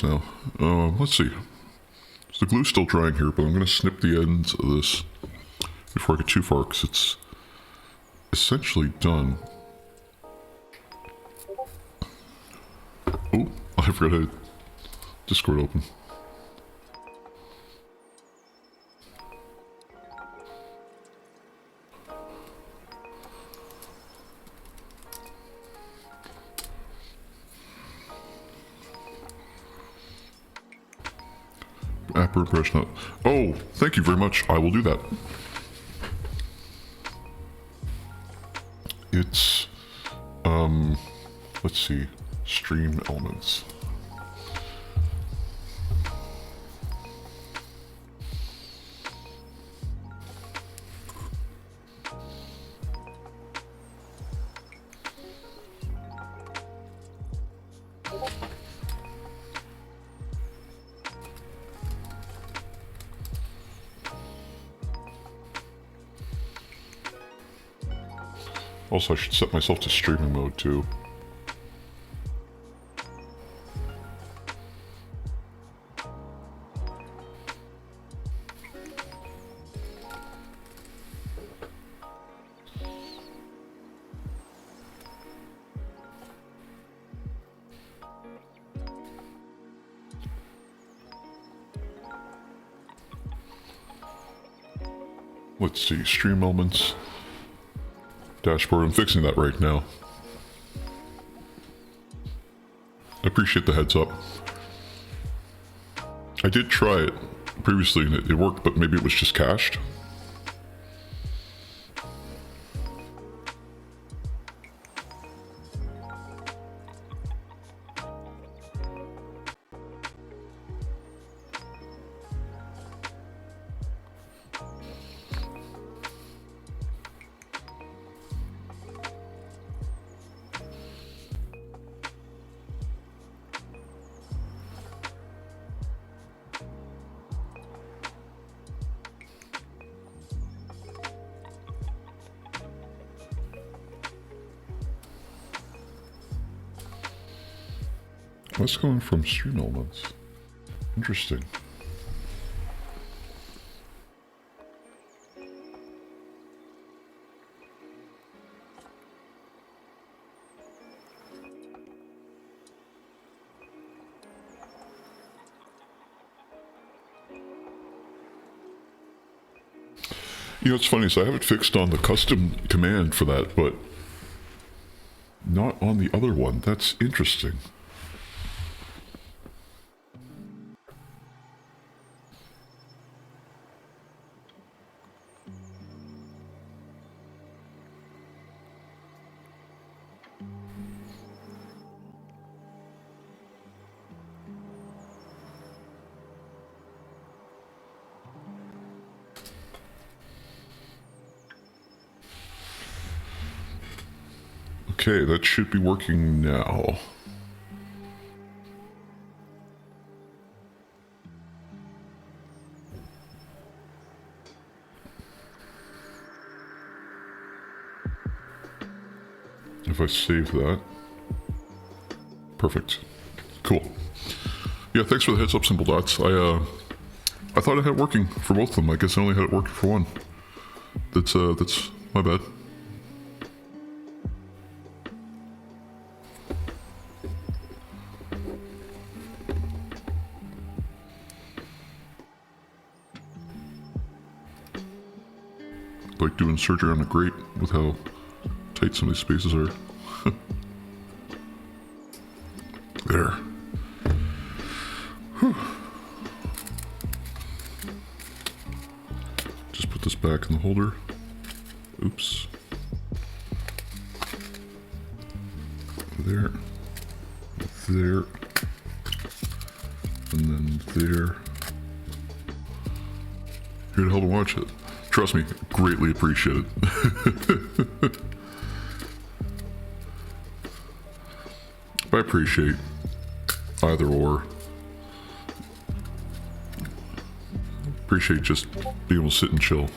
Now, let's see. So the glue's still drying here, but I'm going to snip the ends of this before I get too far, because it's essentially done. Oh, I forgot I had Discord open. Apple brush nut. Oh, thank you very much. I will do that. It's, let's see, stream elements. Also, I should set myself to streaming mode too. Let's see, stream elements, dashboard. I'm fixing that right now. I appreciate the heads up. I did try it previously and it worked, but maybe it was just cached. What's going from stream elements? Interesting. You know, it's funny, so I have it fixed on the custom command for that, but not on the other one. That's interesting. Okay, that should be working now. If I save that. Perfect. Cool. Yeah, thanks for the heads up, Simple Dots. I thought I had it working for both of them. I guess I only had it working for one. That's my bad. Like doing surgery on a grate with how tight some of these spaces are. There. Whew. Just put this back in the holder. Oops. There. There. And then there. Here to help and watch it. Trust me, greatly appreciate it. I appreciate either or. Appreciate just being able to sit and chill.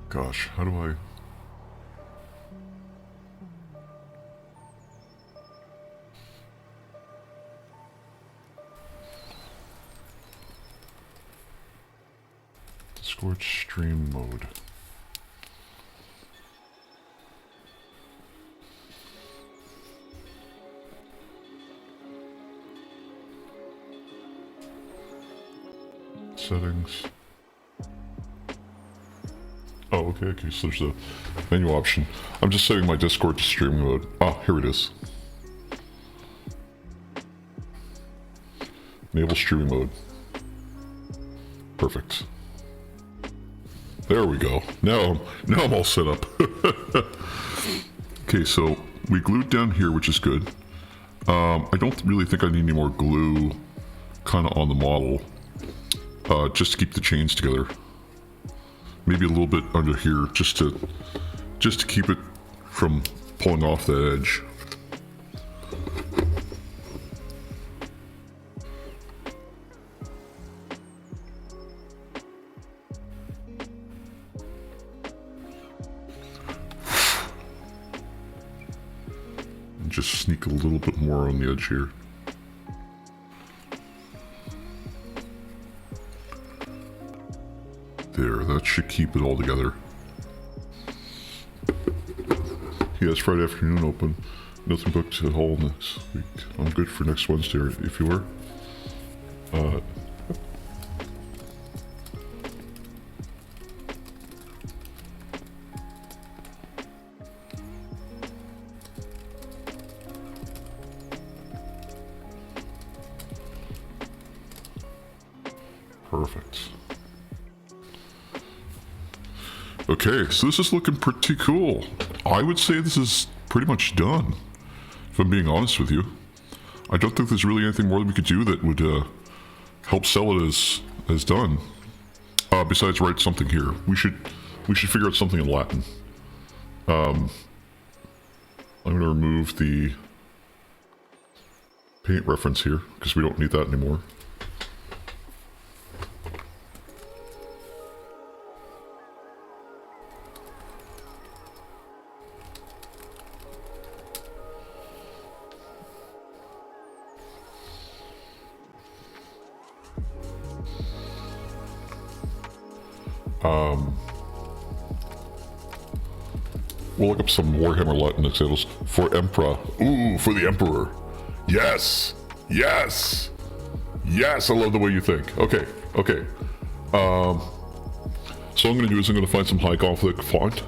Gosh, how do I... Discord stream mode. Settings. Oh, okay, so there's a menu option. I'm just setting my Discord to stream mode. Ah, here it is. Enable streaming mode. Perfect. There we go. Now I'm all set up. Okay, so we glued down here, which is good. I don't really think I need any more glue kind of on the model, just to keep the chains together. Maybe a little bit under here, just to keep it from pulling off the edge. Just sneak a little bit more on the edge here. There, that should keep it all together. Yes, Friday afternoon open. Nothing booked at all next week. I'm good for next Wednesday if you were. Perfect. Okay, so this is looking pretty cool. I would say this is pretty much done, if I'm being honest with you. I don't think there's really anything more that we could do that would help sell it as done. Besides write something here. We should figure out something in Latin. I'm going to remove the paint reference here, because we don't need that anymore. We'll look up some Warhammer Latin examples for Emperor. Ooh, for the Emperor. Yes! Yes! Yes, I love the way you think. Okay, okay. So what I'm going to do is I'm going to find some high conflict font.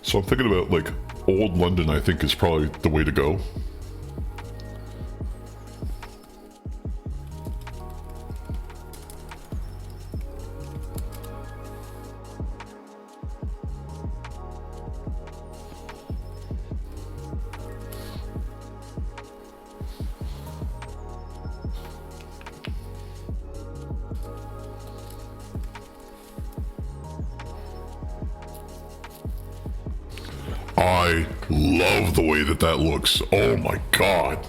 So I'm thinking about, like, Old London, I think, is probably the way to go. I love the way that looks. Oh my god.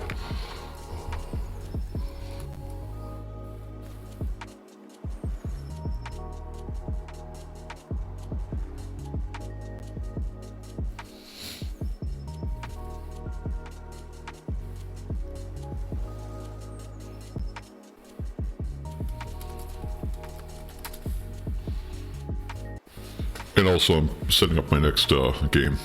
And also, I'm setting up my next game.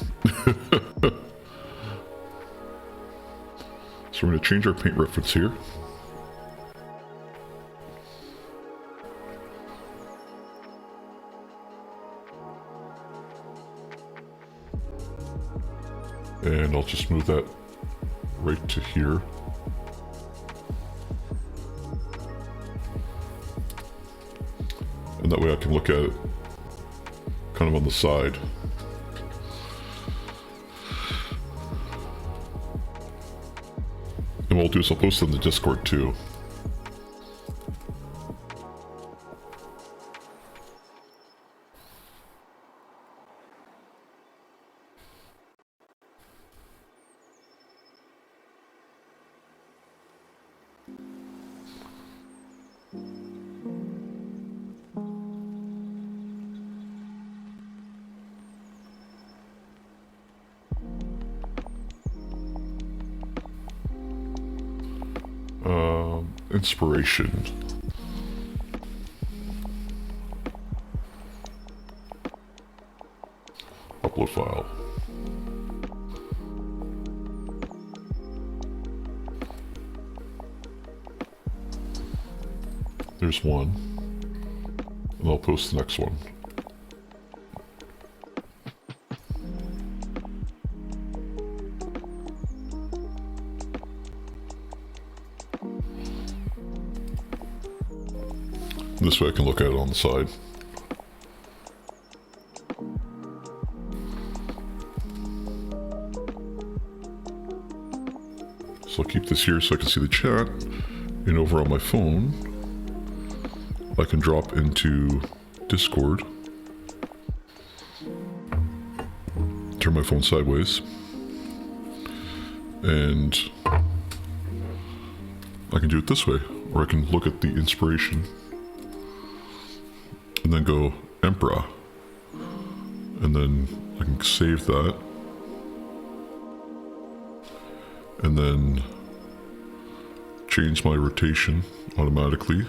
So we're going to change our paint reference here. And I'll just move that right to here. And that way I can look at it kind of on the side. And what I'll do is I'll post it in the Discord too. Inspiration. Upload file. There's one. And I'll post the next one. This way I can look at it on the side. So I'll keep this here so I can see the chat. And over on my phone, I can drop into Discord. Turn my phone sideways. And I can do it this way. Or I can look at the inspiration. And then go Emperor. And then I can save that. And then change my rotation automatically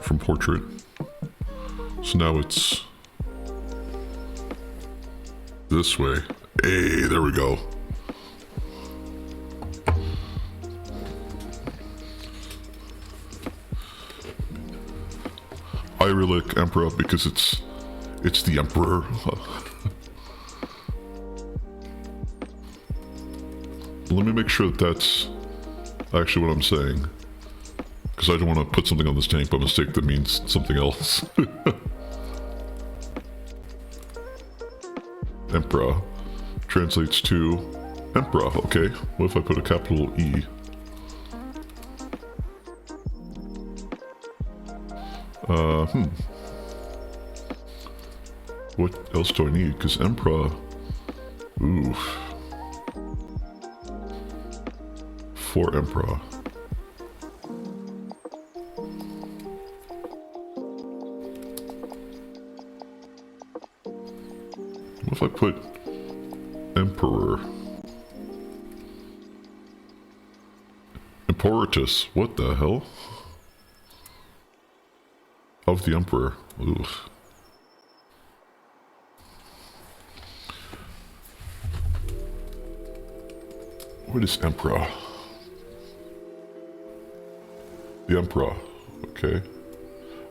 from portrait. So now it's this way. Hey, there we go. I really like Emperor because it's the Emperor. Let me make sure that that's actually what I'm saying. Because I don't want to put something on this tank by mistake that means something else. Emperor translates to Emperor. Okay, what if I put a capital E? What else do I need? Because Emperor... Oof. For Emperor. What if I put Emperor? Imperatus. What the hell? Of the Emperor. Oof. What is Emperor? The Emperor. Okay.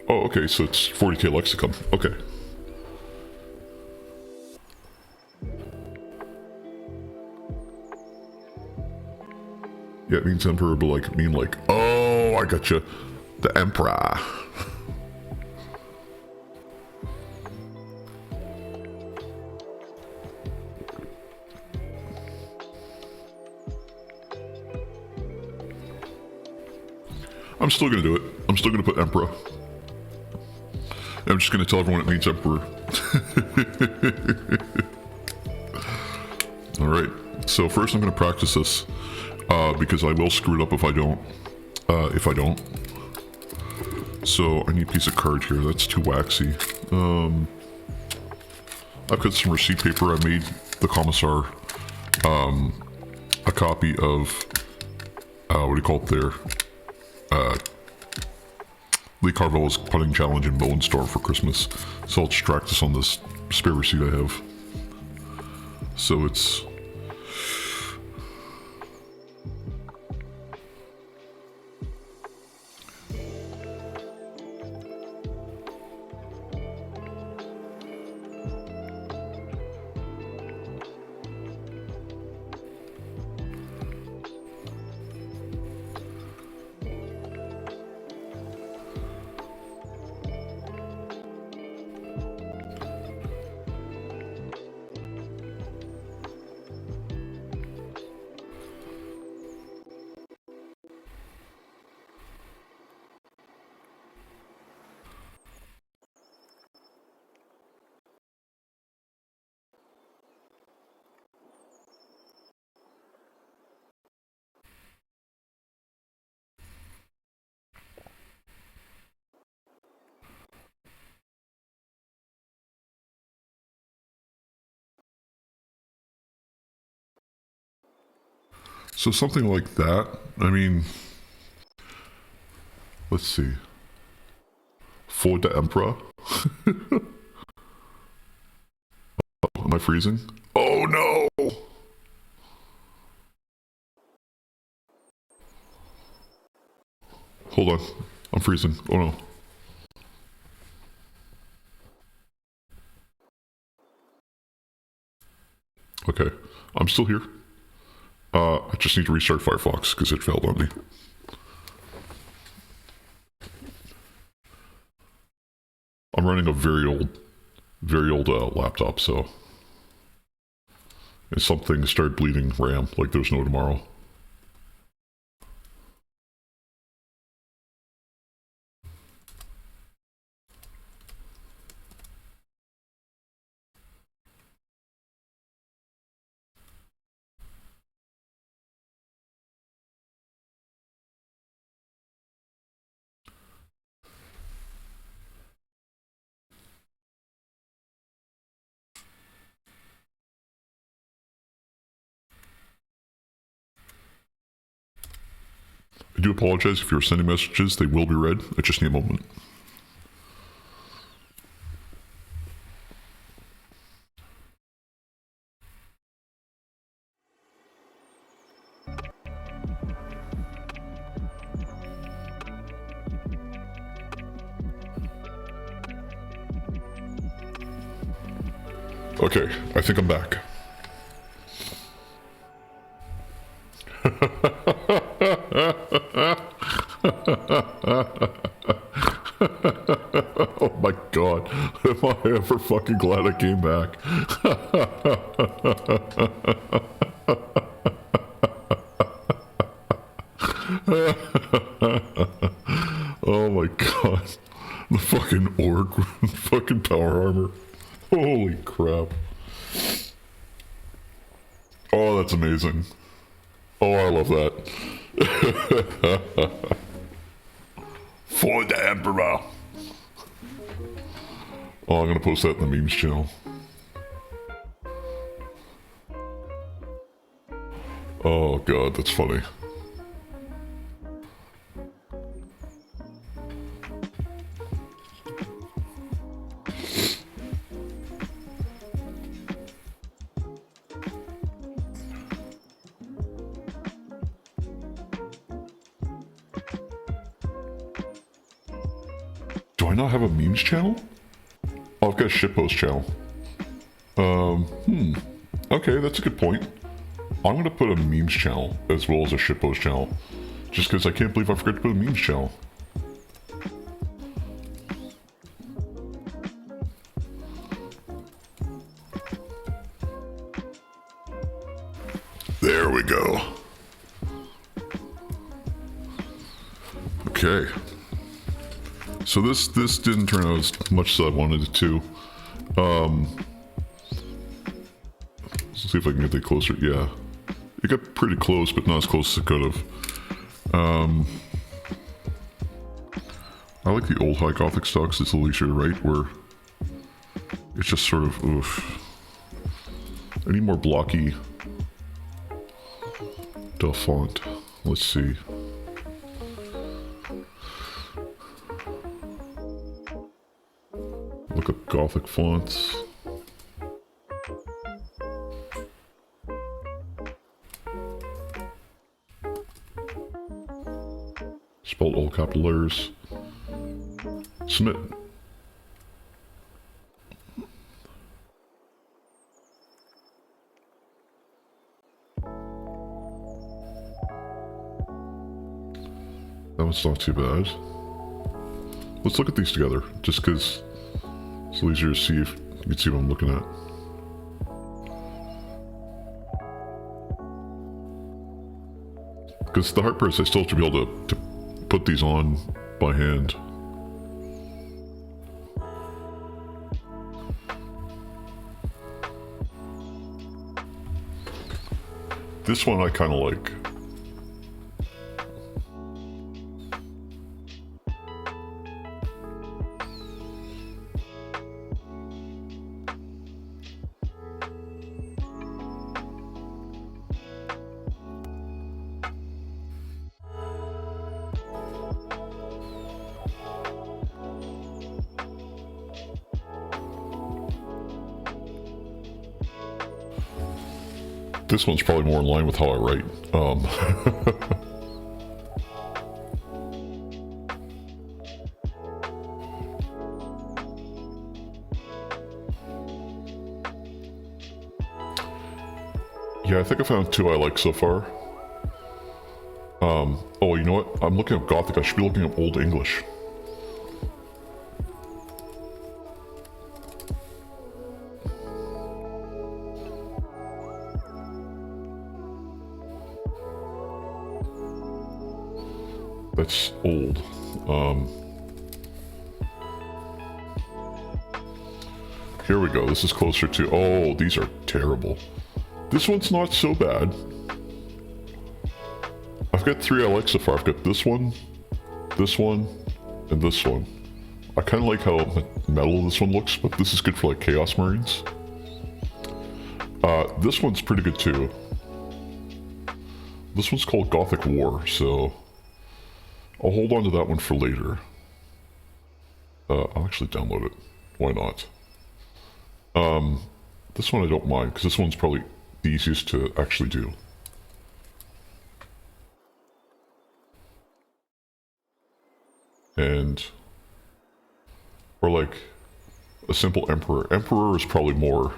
Oh, okay, so it's 40k lexicon. Okay. Yeah, it means Emperor, but like, oh, I gotcha. The Emperor. I'm still gonna do it. I'm still gonna put Emperor. I'm just gonna tell everyone it means Emperor. Alright, so first I'm gonna practice this, because I will screw it up if I don't. So I need a piece of card here, that's too waxy. I've got some receipt paper. I made the commissar, a copy of, what do you call it there? Lee Carvel's putting challenge in Bone Store for Christmas. So I'll extract this on this spare receipt I have. So it's... So something like that. I mean, let's see. For the Emperor. Am I freezing? Oh no! hold on. I'm freezing. Oh no. Okay, I'm still here. I just need to restart Firefox because it failed on me. I'm running a very old laptop, so... And something started bleeding RAM like there's no tomorrow. I do apologize if you're sending messages. They will be read. I just need a moment. Okay, I think I'm back. Oh my god, am I ever fucking glad I came back. Oh my god, the fucking orc with fucking power armor. Holy crap. Oh, that's amazing. Oh, I love that. For the Emperor. Oh, I'm gonna post that in the memes channel. Oh god, that's funny. Do I not have a memes channel? Oh, I've got a shitpost channel. Okay, that's a good point. I'm gonna put a memes channel as well as a shitpost channel. Just because I can't believe I forgot to put a memes channel. There we go. Okay. So this didn't turn out as much as I wanted it to. Let's see if I can get that closer. Yeah. It got pretty close, but not as close as it could have. I like the old high gothic style because it's a little easier to write, where it's just sort of, oof. I need more blocky font. Let's see. Look up Gothic fonts. Spelled all capital letters. Submit. That one's not too bad. Let's look at these together, just because it's easier to see if you can see what I'm looking at. Because the hard part is I still have to be able to put these on by hand. This one I kind of like. This one's probably more in line with how I write. Yeah, I think I found 2 I like so far. Oh, you know what? I'm looking up Gothic. I should be looking up Old English. That's old. Here we go. This is closer to... Oh, these are terrible. This one's not so bad. I've got 3 I like so far. I've got this one, and this one. I kind of like how metal this one looks, but this is good for like Chaos Marines. This one's pretty good too. This one's called Gothic War, so I'll hold on to that one for later. I'll actually download it. Why not? This one I don't mind, because this one's probably the easiest to actually do. And... or like a simple Emperor. Emperor is probably more...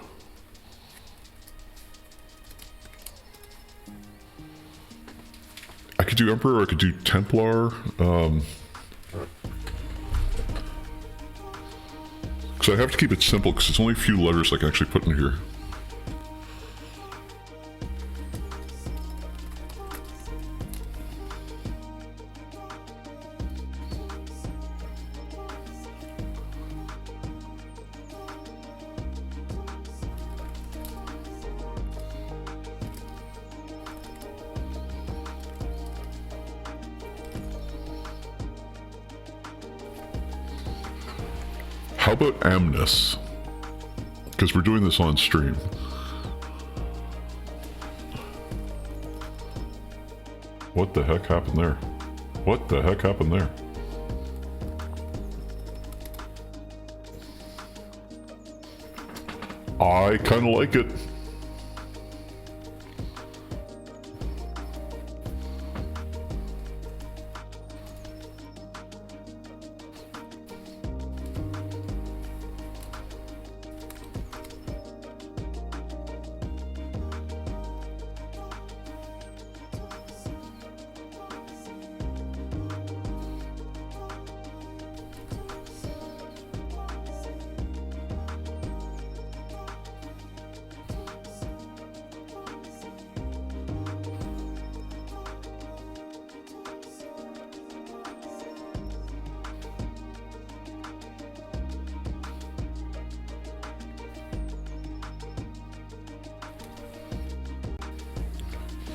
I could do Emperor, I could do Templar, because I have to keep it simple because it's only a few letters I can actually put in here. How about Amnes? Because we're doing this on stream. What the heck happened there? What the heck happened there? I kind of like it.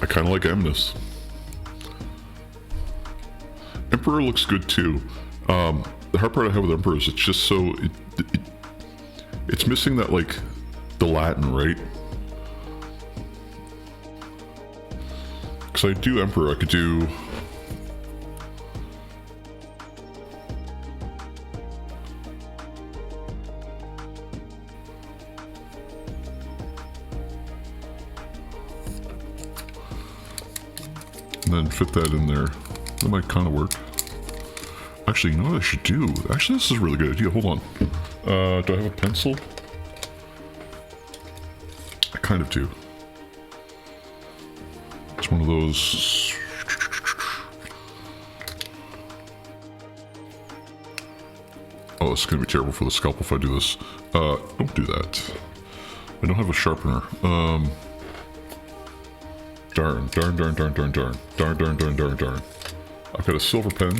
I kind of like Amnes. Emperor looks good too. The hard part I have with Emperor is it's just so... it's missing that, like, the Latin, right? Because I do Emperor, I could do... and then fit that in there. That might kind of work. Actually, you know what I should do? Actually, this is a really good idea. Hold on. Do I have a pencil? I kind of do. It's one of those... Oh, this is going to be terrible for the scalpel if I do this. Don't do that. I don't have a sharpener. Darn. I've got a silver pen.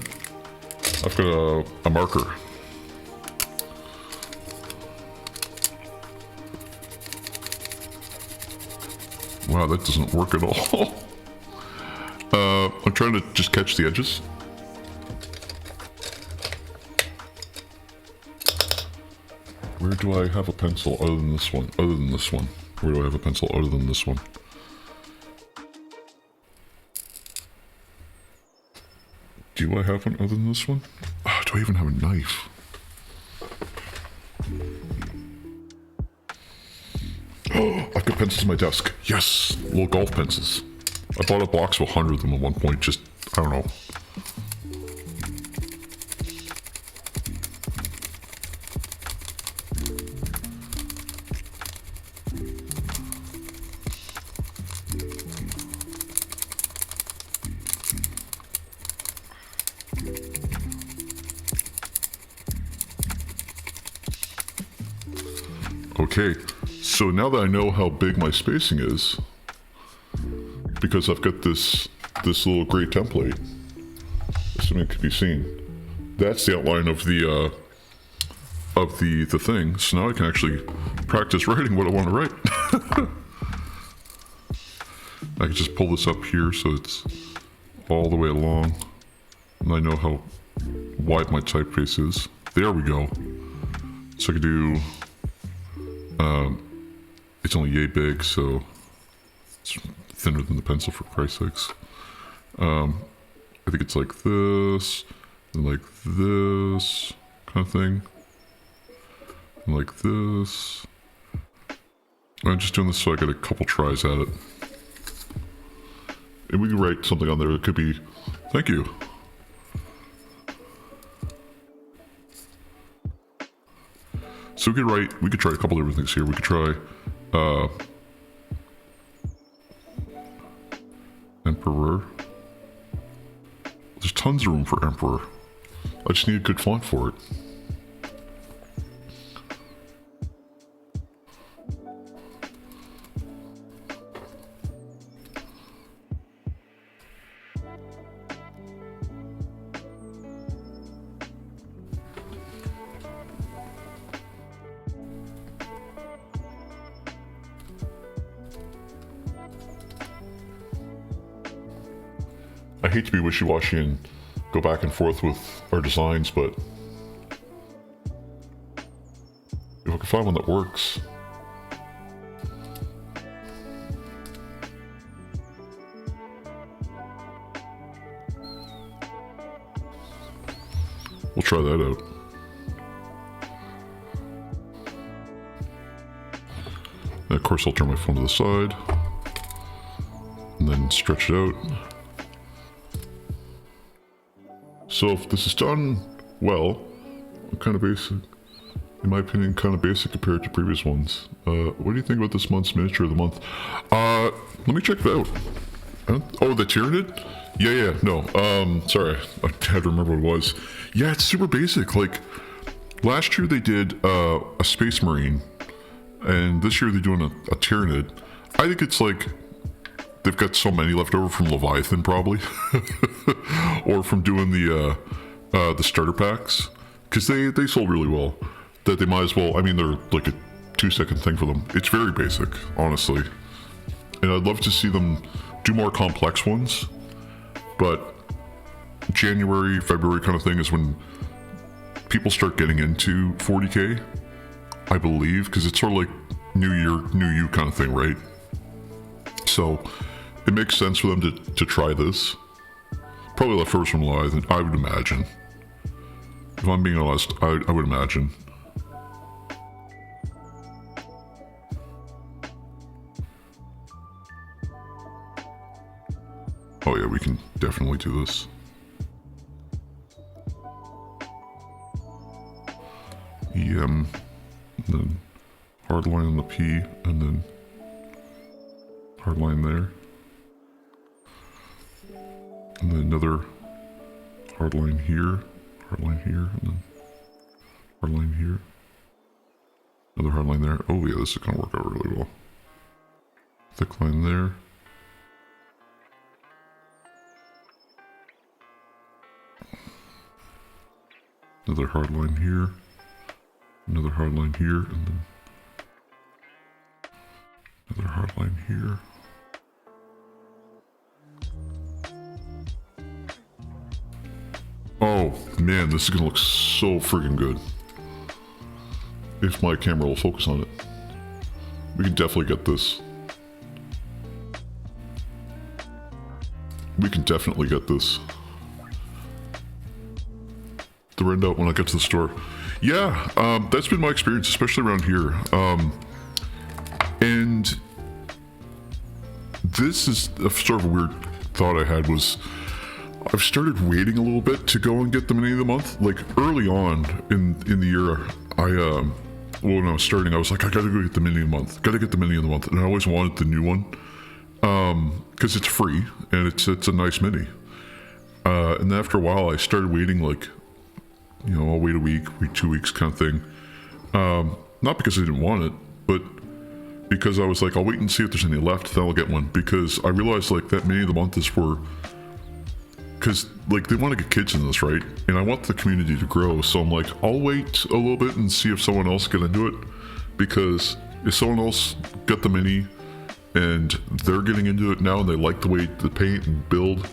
I've got a marker. Wow, that doesn't work at all. I'm trying to just catch the edges. Where do I have a pencil other than this one? Where do I have a pencil other than this one? Do I have one other than this one? Oh, do I even have a knife? Oh, I've got pencils in my desk. Yes! Little golf pencils. I bought a box of 100 of them at one point, just, I don't know. Okay, so now that I know how big my spacing is, because I've got this little gray template, assuming it can be seen, that's the outline of the thing. So now I can actually practice writing what I want to write. I can just pull this up here so it's all the way along, and I know how wide my typeface is. There we go. So I could do, it's only yay big, so it's thinner than the pencil for Christ's sakes. I think it's like this, and like this kind of thing, and like this. I'm just doing this so I get a couple tries at it. And we can write something on there that could be, thank you. So we could try a couple different things here. We could try, Emperor. There's tons of room for Emperor. I just need a good font for it. I hate to be wishy-washy and go back and forth with our designs, but if I can find one that works. We'll try that out. And of course I'll turn my phone to the side and then stretch it out. So if this is done well, kind of basic, in my opinion, kind of basic compared to previous ones. What do you think about this month's miniature of the month? Let me check it out. Oh, the Tyranid? Yeah, no, sorry, I had to remember what it was. Yeah, it's super basic. Like, last year they did a Space Marine, and this year they're doing a Tyranid. I think it's like, they've got so many left over from Leviathan, probably, or from doing the starter packs, because they sold really well. That they might as well. I mean, they're like a 2-second thing for them. It's very basic, honestly, and I'd love to see them do more complex ones. But January, February kind of thing is when people start getting into 40K, I believe, because it's sort of like New Year, New You kind of thing, right? So it makes sense for them to try this. Probably leftovers from Leviathan, I would imagine. If I'm being honest, I would imagine. Oh yeah, we can definitely do this. EM, and then hard line on the P, and then hard line there. And then another hard line here, and then hard line here. Another hard line there. Oh yeah, this is gonna work out really well. Thick line there. Another hard line here. Another hard line here, and then another hard line here. Oh man, this is gonna look so friggin' good. If my camera will focus on it. We can definitely get this. We can definitely get this. The rendout when I get to the store. Yeah, that's been my experience, especially around here. And this is a sort of a weird thought I had was, I've started waiting a little bit to go and get the mini of the month. Like early on in the year, when I was starting, I was like, I gotta go get the mini of the month. Gotta get the mini of the month. And I always wanted the new one. Because it's free and it's a nice mini. And then after a while, I started waiting like, you know, I'll wait a week, 2 weeks kind of thing. Not because I didn't want it, but because I was like, I'll wait and see if there's any left, then I'll get one, because I realized like that many of the month is for, because like they want to get kids in this, right? And I want the community to grow, so I'm like, I'll wait a little bit and see if someone else can do it, because if someone else got the mini and they're getting into it now and they like the way to paint and build,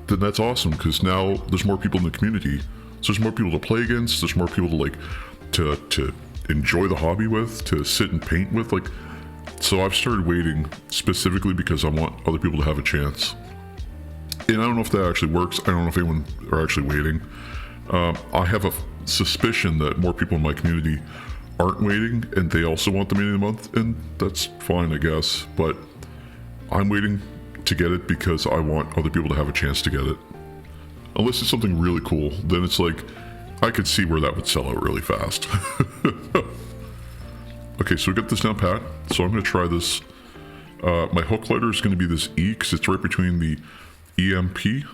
then that's awesome, because now there's more people in the community, so there's more people to play against, there's more people to like to enjoy the hobby with, to sit and paint with, like. So I've started waiting specifically because I want other people to have a chance. And I don't know if that actually works. I don't know if anyone are actually waiting. I have a suspicion that more people in my community aren't waiting and they also want the mini of the month, and that's fine, I guess. But I'm waiting to get it because I want other people to have a chance to get it. Unless it's something really cool, then it's like, I could see where that would sell out really fast. Okay, so we got this down pat, so I'm going to try this. My hook lighter is going to be this E, because it's right between the EMP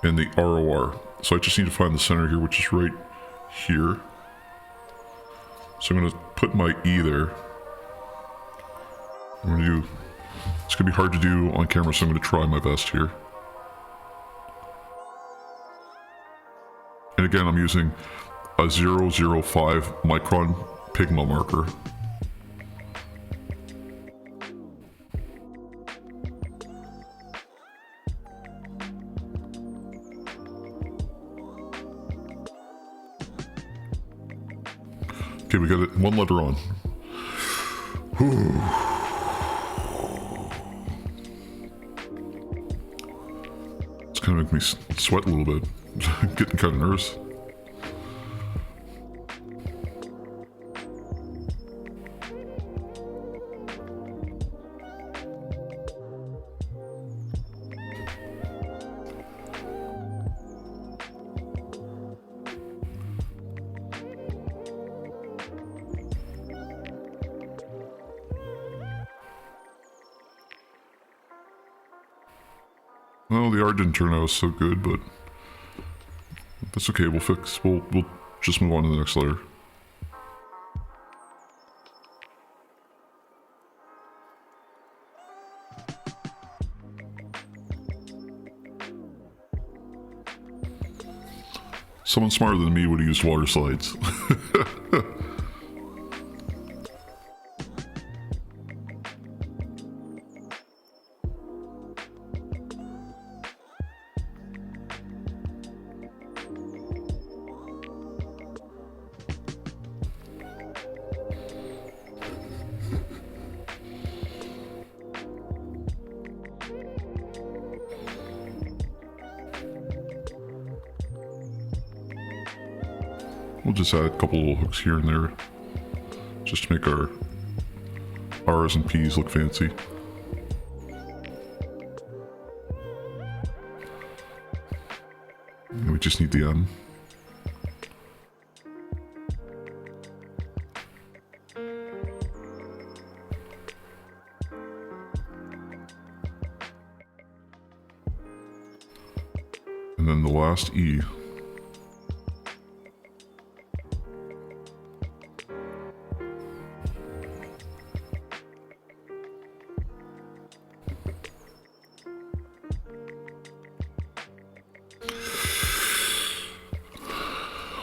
and the ROR. So I just need to find the center here, which is right here. So I'm going to put my E there. I'm going to do, it's going to be hard to do on camera, so I'm going to try my best here. And again, I'm using a 005 micron Pigma marker. Okay, we got it. One letter on. Whew. It's kind of making me sweat a little bit. Getting kind of nervous. Well, the art didn't turn out so good, but that's okay. We'll just move on to the next letter. Someone smarter than me would have used water slides. We'll just add a couple little hooks here and there, just to make our R's and P's look fancy. And we just need the M. And then the last E.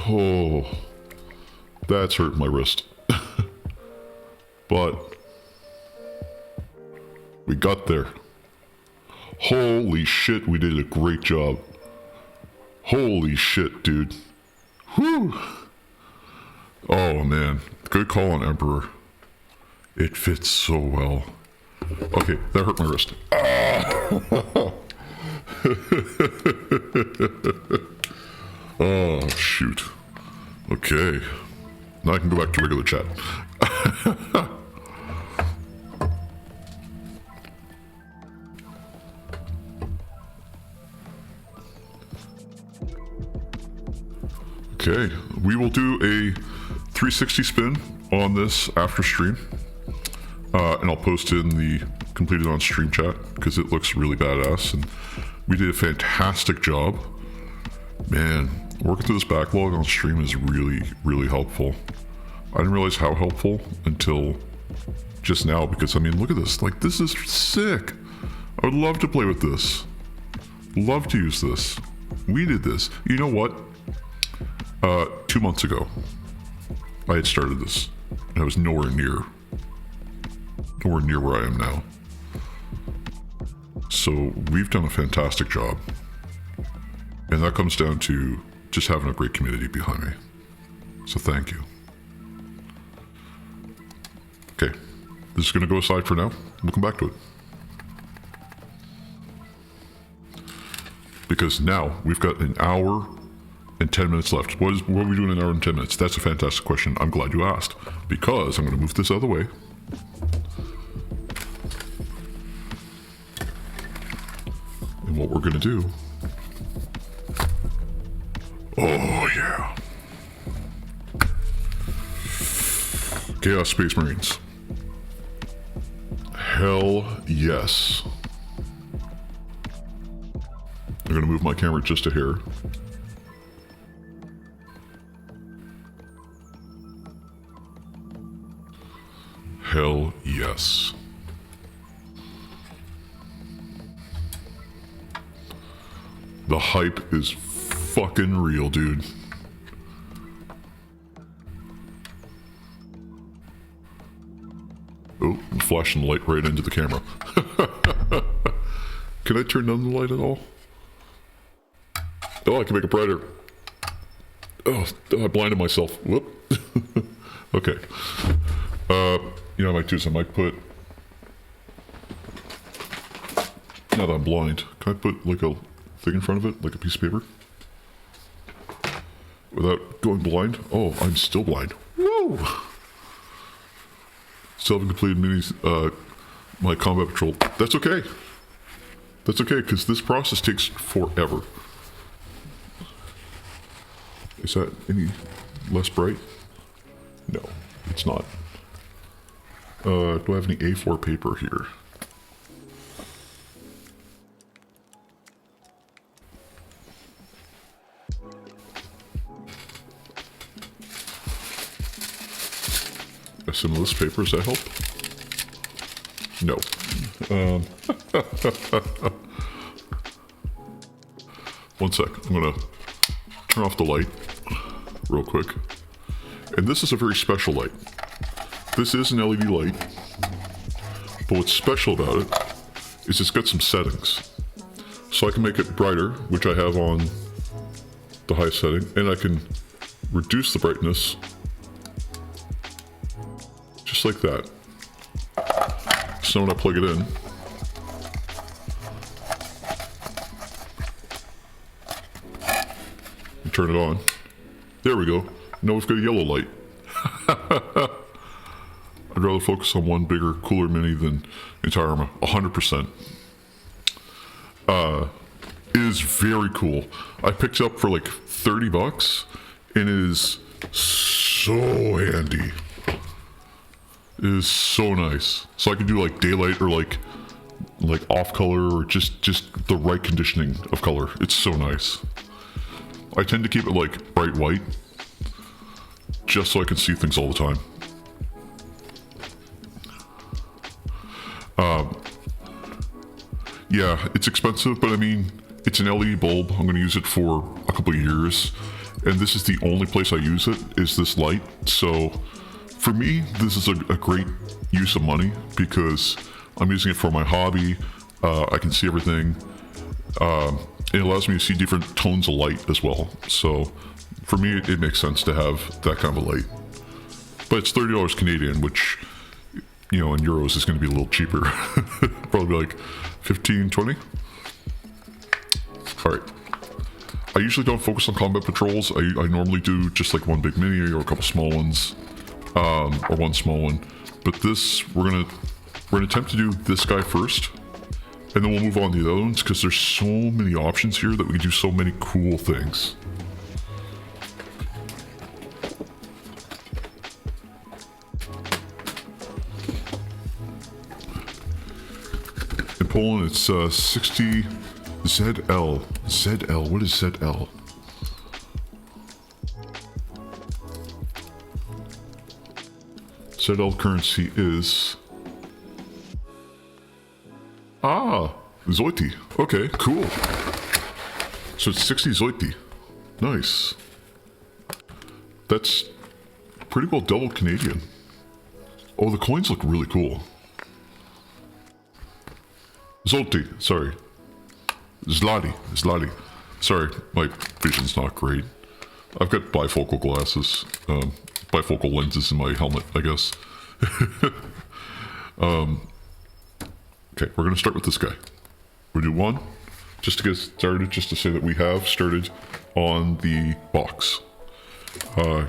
Oh, that's hurting my wrist. But we got there. Holy shit, we did a great job. Holy shit, dude. Whew. Oh man, good call on Emperor. It fits so well. Okay, that hurt my wrist. Ah. Oh, shoot. Okay. Now I can go back to regular chat. Okay, we will do a 360 spin on this after stream. And I'll post in the completed on stream chat because it looks really badass. And we did a fantastic job. Man, working through this backlog on stream is really, really helpful. I didn't realize how helpful until just now, because I mean, look at this. Like, this is sick. I would love to play with this. Love to use this. We did this. You know what? 2 months ago, I had started this, and I was nowhere near where I am now. So we've done a fantastic job, and that comes down to just having a great community behind me. So thank you. Okay, this is going to go aside for now. We'll come back to it. Because now we've got an hour and 10 minutes left. What are we doing in an hour and 10 minutes? That's a fantastic question. I'm glad you asked. Because I'm going to move this out of the way. And what we're going to do... Oh, yeah. Chaos Space Marines. Hell yes. I'm going to move my camera just a hair. Hell yes. The hype is fucking real, dude. Oh, I'm flashing the light right into the camera. Can I turn down the light at all? Oh, I can make it brighter. Oh, I blinded myself. Whoop. Okay. You know, I might do this. I might put... Now that I'm blind, can I put like a thing in front of it? Like a piece of paper? Without going blind? Oh, I'm still blind. Woo! Still haven't completed minis, my combat patrol. That's okay. That's okay, because this process takes forever. Is that any less bright? No, it's not. Do I have any A4 paper here? Some of this paper, does that help? No. One sec. I'm gonna turn off the light real quick. And this is a very special light. This is an LED light, but what's special about it is it's got some settings. So I can make it brighter, which I have on the highest setting, and I can reduce the brightness just like that. So when I plug it in, and turn it on, there we go. Now we've got a yellow light. I'd rather focus on one bigger, cooler mini than entire armor. 100%. It is very cool. I picked it up for like $30 and it is so handy. It is so nice. So I can do like daylight or like off color or just the right conditioning of color. It's so nice. I tend to keep it like bright white just so I can see things all the time. Yeah, it's expensive, but I mean, it's an LED bulb. I'm going to use it for a couple of years, and this is the only place I use it, is this light. So for me, this is a great use of money because I'm using it for my hobby. I can see everything. It allows me to see different tones of light as well. So for me, it makes sense to have that kind of a light. But it's $30 Canadian, which, you know, in euros is going to be a little cheaper. Probably like 15, 20. All right. I usually don't focus on combat patrols. I normally do just like one big mini or a couple small ones, or one small one. But this, we're gonna attempt to do this guy first, and then we'll move on to the other ones because there's so many options here that we can do so many cool things. In Poland, it's 60 ZL. ZL, what is ZL? ZL currency is... Ah, Zoiti. Okay, cool. So it's 60 Zoiti. Nice. That's pretty well double Canadian. Oh, the coins look really cool. Zloty, sorry. Zloty. Sorry, my vision's not great. I've got bifocal glasses, bifocal lenses in my helmet, I guess. Okay, we're gonna start with this guy. We'll do one, just to get started, just to say that we have started on the box.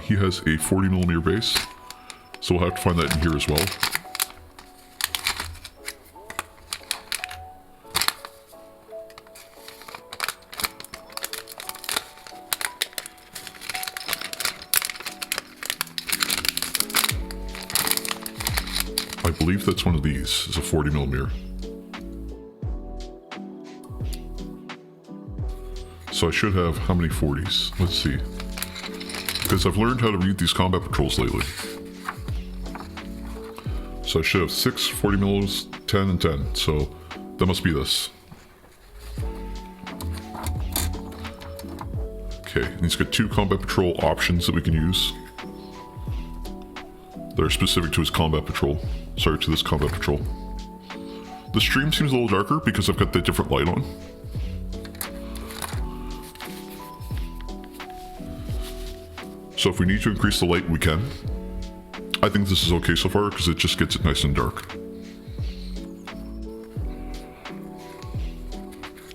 He has a 40mm base, so we'll have to find that in here as well. I believe that's one of these, is a 40mm. So I should have how many 40s? Let's see. Because I've learned how to read these combat patrols lately. So I should have 6 40mm, 10 and 10. So that must be this. Okay, and he's got 2 combat patrol options that we can use. That are specific to his combat patrol. Sorry, to this combat patrol. The stream seems a little darker because I've got that different light on. So if we need to increase the light, we can. I think this is okay so far because it just gets it nice and dark.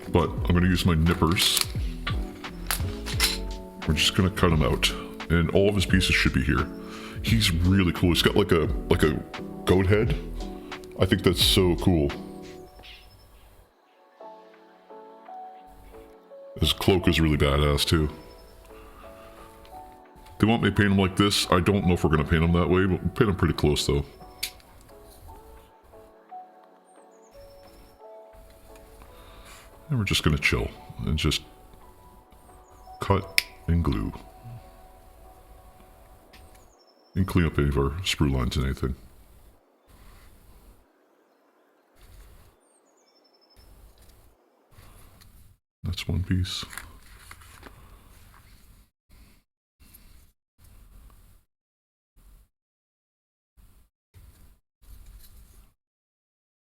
But I'm going to use my nippers. We're just going to cut him out. And all of his pieces should be here. He's really cool. He's got like a goat head. I think that's so cool. His cloak is really badass too. They want me to paint him like this. I don't know if we're going to paint him that way, but we'll paint him pretty close though. And we're just going to chill and just cut and glue. And clean up any of our sprue lines and anything. That's one piece.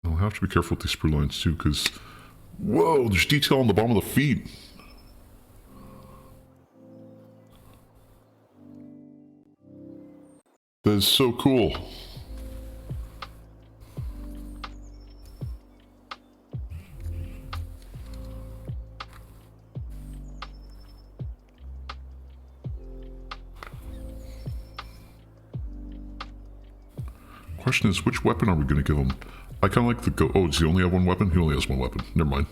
I'll have to be careful with these sprue lines too, because... Whoa, there's detail on the bottom of the feet! That is so cool. Question is, which weapon are we going to give him? I kind of like the go. Oh, does he only have one weapon? He only has one weapon. Never mind.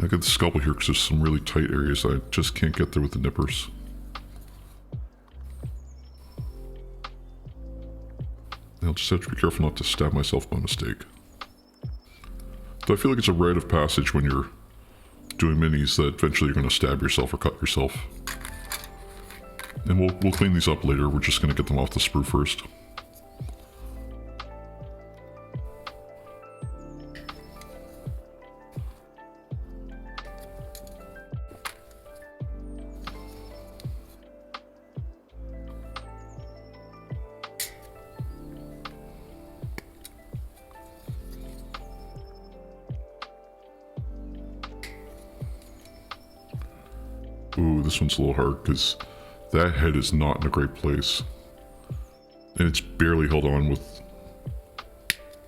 I got the scalpel here because there's some really tight areas I just can't get there with the nippers. I'll just have to be careful not to stab myself by mistake. Though I feel like it's a rite of passage when you're doing minis that eventually you're going to stab yourself or cut yourself. And we'll clean these up later. We're just going to get them off the sprue first. Ooh, this one's a little hard because that head is not in a great place. And it's barely held on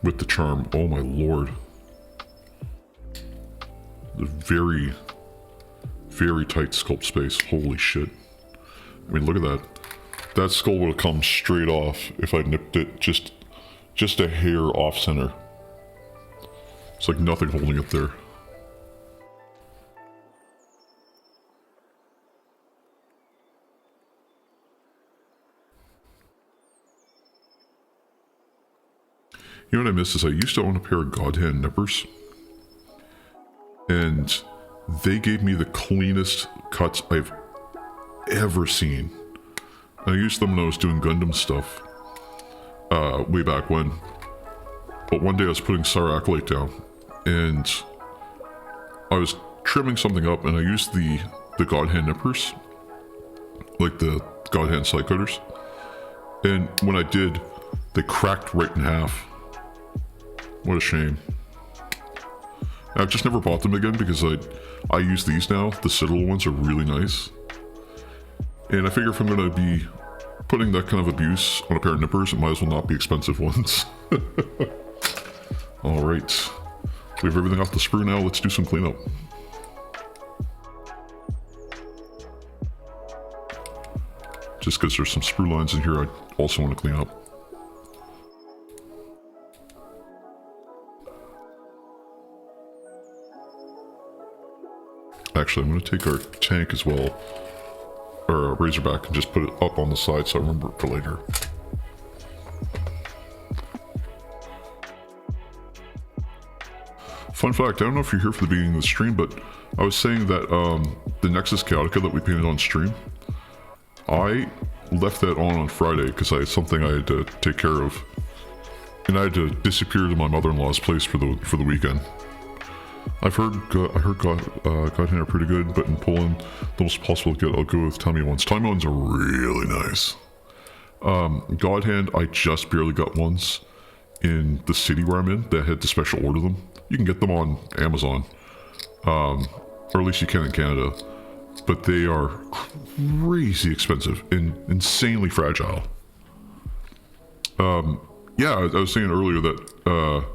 with the charm. Oh my lord. The very, very tight sculpt space. Holy shit. I mean, look at that. That skull would have come straight off if I nipped it just a hair off center. It's like nothing holding it there. You know what I miss is I used to own a pair of Godhand nippers. And they gave me the cleanest cuts I've ever seen. I used them when I was doing Gundam stuff, way back when. But one day I was putting Star Acolyte down, and I was trimming something up, and I used the God Hand nippers, like the God Hand side cutters. And when I did, they cracked right in half. What a shame. I've just never bought them again because I use these now. The Citadel ones are really nice. And I figure if I'm going to be putting that kind of abuse on a pair of nippers, it might as well not be expensive ones. Alright. We have everything off the sprue now. Let's do some cleanup. Just because there's some sprue lines in here I also want to clean up. Actually, I'm going to take our tank as well, or Razorback, and just put it up on the side so I remember it for later. Fun fact, I don't know if you're here for the beginning of the stream, but I was saying that the Nexus Chaotica that we painted on stream, I left that on Friday because I had something I had to take care of, and I had to disappear to my mother-in-law's place for the weekend. I heard God Hand are pretty good, but in Poland, the most possible to get, I'll go with Tommy ones. Tommy ones are really nice. God Hand, I just barely got ones in the city where I'm in that had to special order them. You can get them on Amazon, or at least you can in Canada, but they are crazy expensive and insanely fragile. Yeah, I was saying earlier that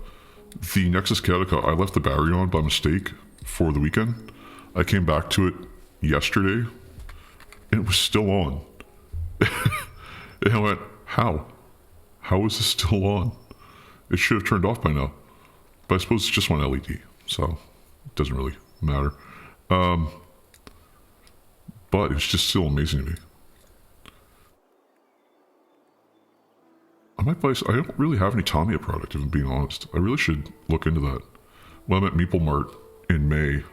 the Nexus Chaotica, I left the battery on by mistake for the weekend. I came back to it yesterday, and it was still on. And I went, how? How is this still on? It should have turned off by now. But I suppose it's just one LED, so it doesn't really matter. But it's just still amazing to me. I might buy, I don't really have any Tamiya product, if I'm being honest. I really should look into that. When I'm at Meeple Mart in May,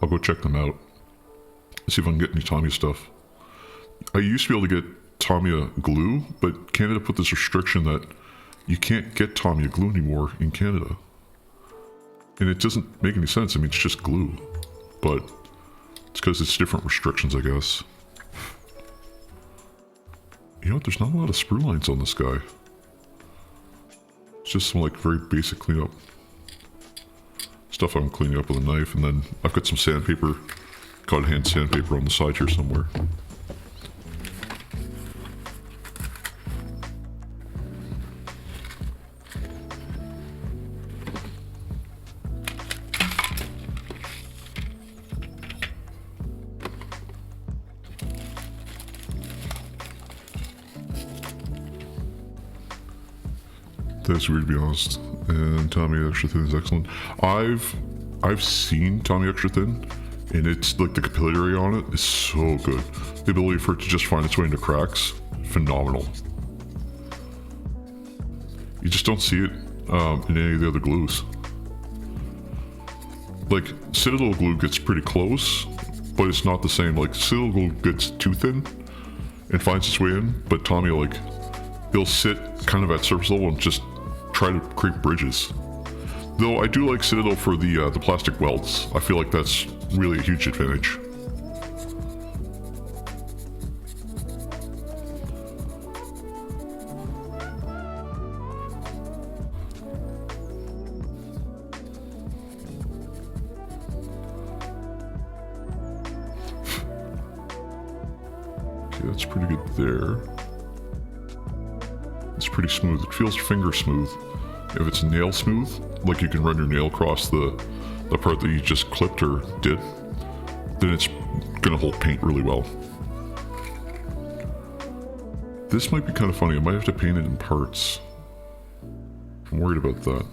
I'll go check them out. See if I can get any Tamiya stuff. I used to be able to get Tamiya glue, but Canada put this restriction that you can't get Tamiya glue anymore in Canada. And it doesn't make any sense. I mean, it's just glue. But it's because it's different restrictions, I guess. You know what? There's not a lot of sprue lines on this guy. It's just some, like, very basic cleanup. Stuff I'm cleaning up with a knife, and then I've got some sandpaper, God Hand sandpaper on the side here somewhere. That's weird to be honest. And Tommy Extra Thin is excellent. I've seen Tommy Extra Thin, and it's like the capillary on it is so good. The ability for it to just find its way into cracks, phenomenal. You just don't see it in any of the other glues. Like Citadel glue gets pretty close, but it's not the same. Like Citadel glue gets too thin and finds its way in, but Tommy, like, he'll sit kind of at surface level and just try to create bridges. Though I do like Citadel for the plastic welds. I feel like that's really a huge advantage. Okay, that's pretty good there. It's pretty smooth. It feels finger smooth. If it's nail smooth, like you can run your nail across the part that you just clipped or did, then it's gonna hold paint really well. This might be kind of funny. I might have to paint it in parts. I'm worried about that.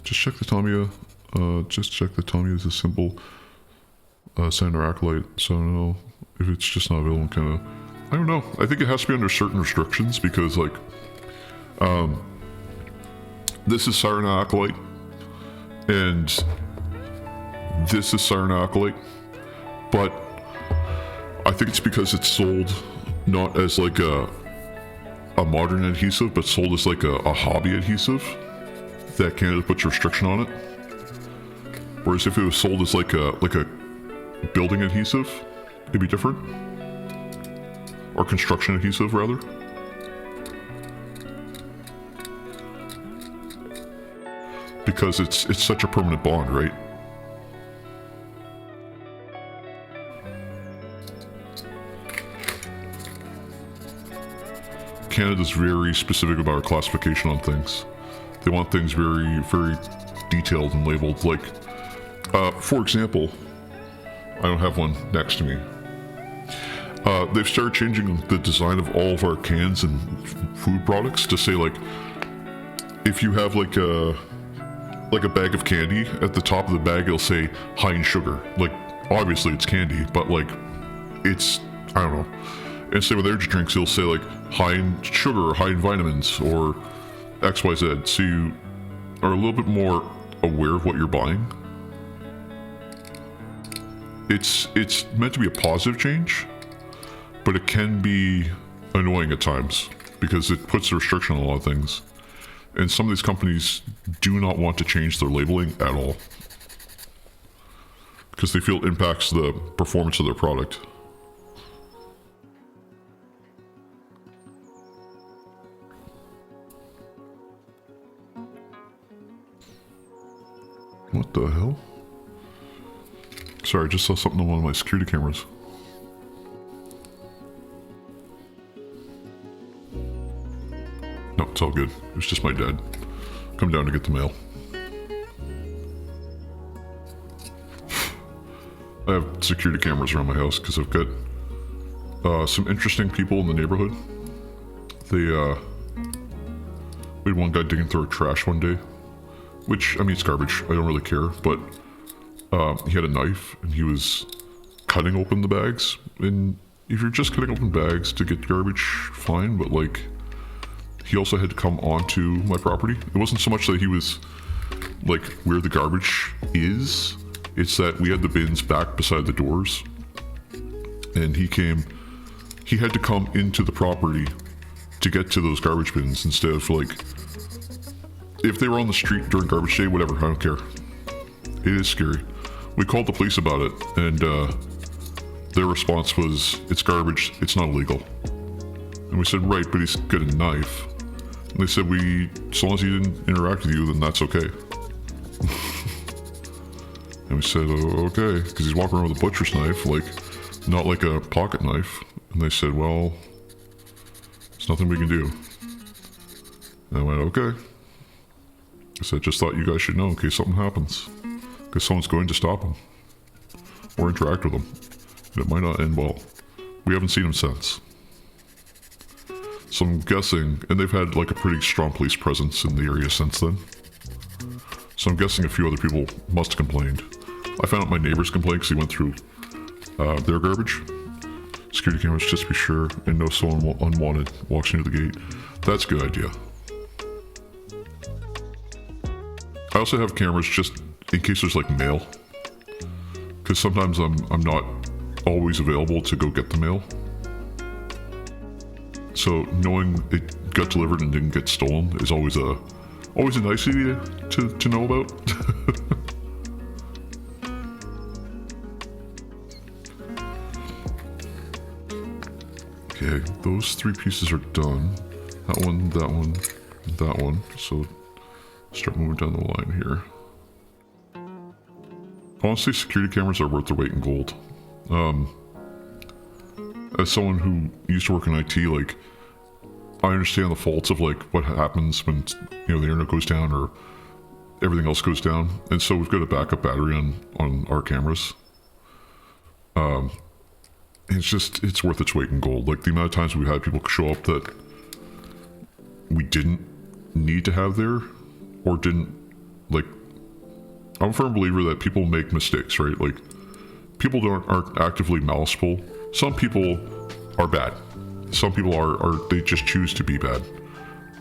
Just check the Tamiya. Just check the Tamiya is a simple Sander Acolyte, so I don't know if it's just not available. Kind of, I don't know. I think it has to be under certain restrictions because, like, This is Siren Acolyte, and this is Siren Acolyte, but I think it's because it's sold not as like a modern adhesive, but sold as like a hobby adhesive that Canada puts a restriction on it. Whereas if it was sold as like a building adhesive, it'd be different. Or construction adhesive, rather. Because it's such a permanent bond, right? Canada's very specific about our classification on things. They want things very, very detailed and labeled. Like, for example, I don't have one next to me. They've started changing the design of all of our cans and food products to say, like, if you have like a bag of candy, at the top of the bag it'll say high in sugar. Like, obviously it's candy, but like, it's, I don't know. And say with energy drinks, it'll say like high in sugar or high in vitamins or XYZ. So you are a little bit more aware of what you're buying. It's meant to be a positive change, but it can be annoying at times because it puts a restriction on a lot of things. And some of these companies do not want to change their labeling at all because they feel it impacts the performance of their product. What the hell? Sorry, I just saw something on one of my security cameras. No, it's all good. It was just my dad. Come down to get the mail. I have security cameras around my house because I've got some interesting people in the neighborhood. We had one guy digging through our trash one day, which, I mean, it's garbage. I don't really care, but he had a knife and he was cutting open the bags. And if you're just cutting open bags to get garbage, fine, but like, he also had to come onto my property. It wasn't so much that he was like where the garbage is, it's that we had the bins back beside the doors, and he had to come into the property to get to those garbage bins instead of like, if they were on the street during garbage day, whatever, I don't care. It is scary. We called the police about it, and their response was, it's garbage, it's not illegal. And we said, right, but he's got a knife. And they said, as long as he didn't interact with you, then that's okay. And we said, oh, okay, because he's walking around with a butcher's knife, like, not like a pocket knife. And they said, well, there's nothing we can do. And I went, okay. I said, just thought you guys should know in case something happens. Because someone's going to stop him. Or interact with him. And it might not end well. We haven't seen him since. So I'm guessing, and they've had like a pretty strong police presence in the area since then. So I'm guessing a few other people must have complained. I found out my neighbors complained because he went through their garbage. Security cameras just to be sure, and no someone unwanted walks near the gate. That's a good idea. I also have cameras just in case there's like mail. Because sometimes I'm not always available to go get the mail. So knowing it got delivered and didn't get stolen is always a nice idea to know about. Okay, those three pieces are done. That one, that one, that one. So start moving down the line here. Honestly, security cameras are worth their weight in gold. As someone who used to work in IT, like, I understand the faults of like what happens when, you know, the internet goes down or everything else goes down, and so we've got a backup battery on our cameras. It's worth its weight in gold. Like, the amount of times we had people show up that we didn't need to have there, or didn't, like, I'm a firm believer that people make mistakes, right? Like, people aren't actively maliceful. Some people are bad. Some people are they just choose to be bad.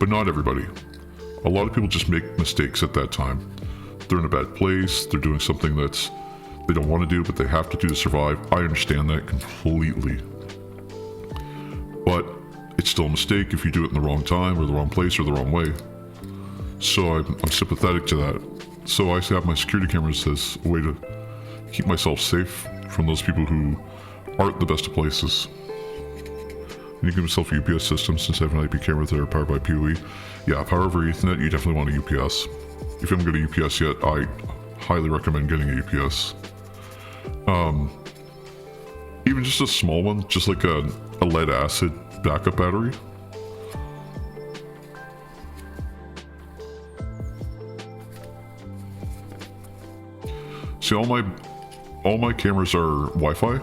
But not everybody. A lot of people just make mistakes at that time. They're in a bad place, they're doing something that's they don't want to do, but they have to do to survive. I understand that completely. But it's still a mistake if you do it in the wrong time or the wrong place or the wrong way. So I'm sympathetic to that. So I have my security cameras as a way to keep myself safe from those people who aren't the best of places. And you give yourself a UPS system since I have an IP camera that are powered by PoE. Yeah, power over Ethernet, you definitely want a UPS. If you haven't got a UPS yet, I highly recommend getting a UPS. Even just a small one, just like a lead acid backup battery. See, all my cameras are Wi-Fi,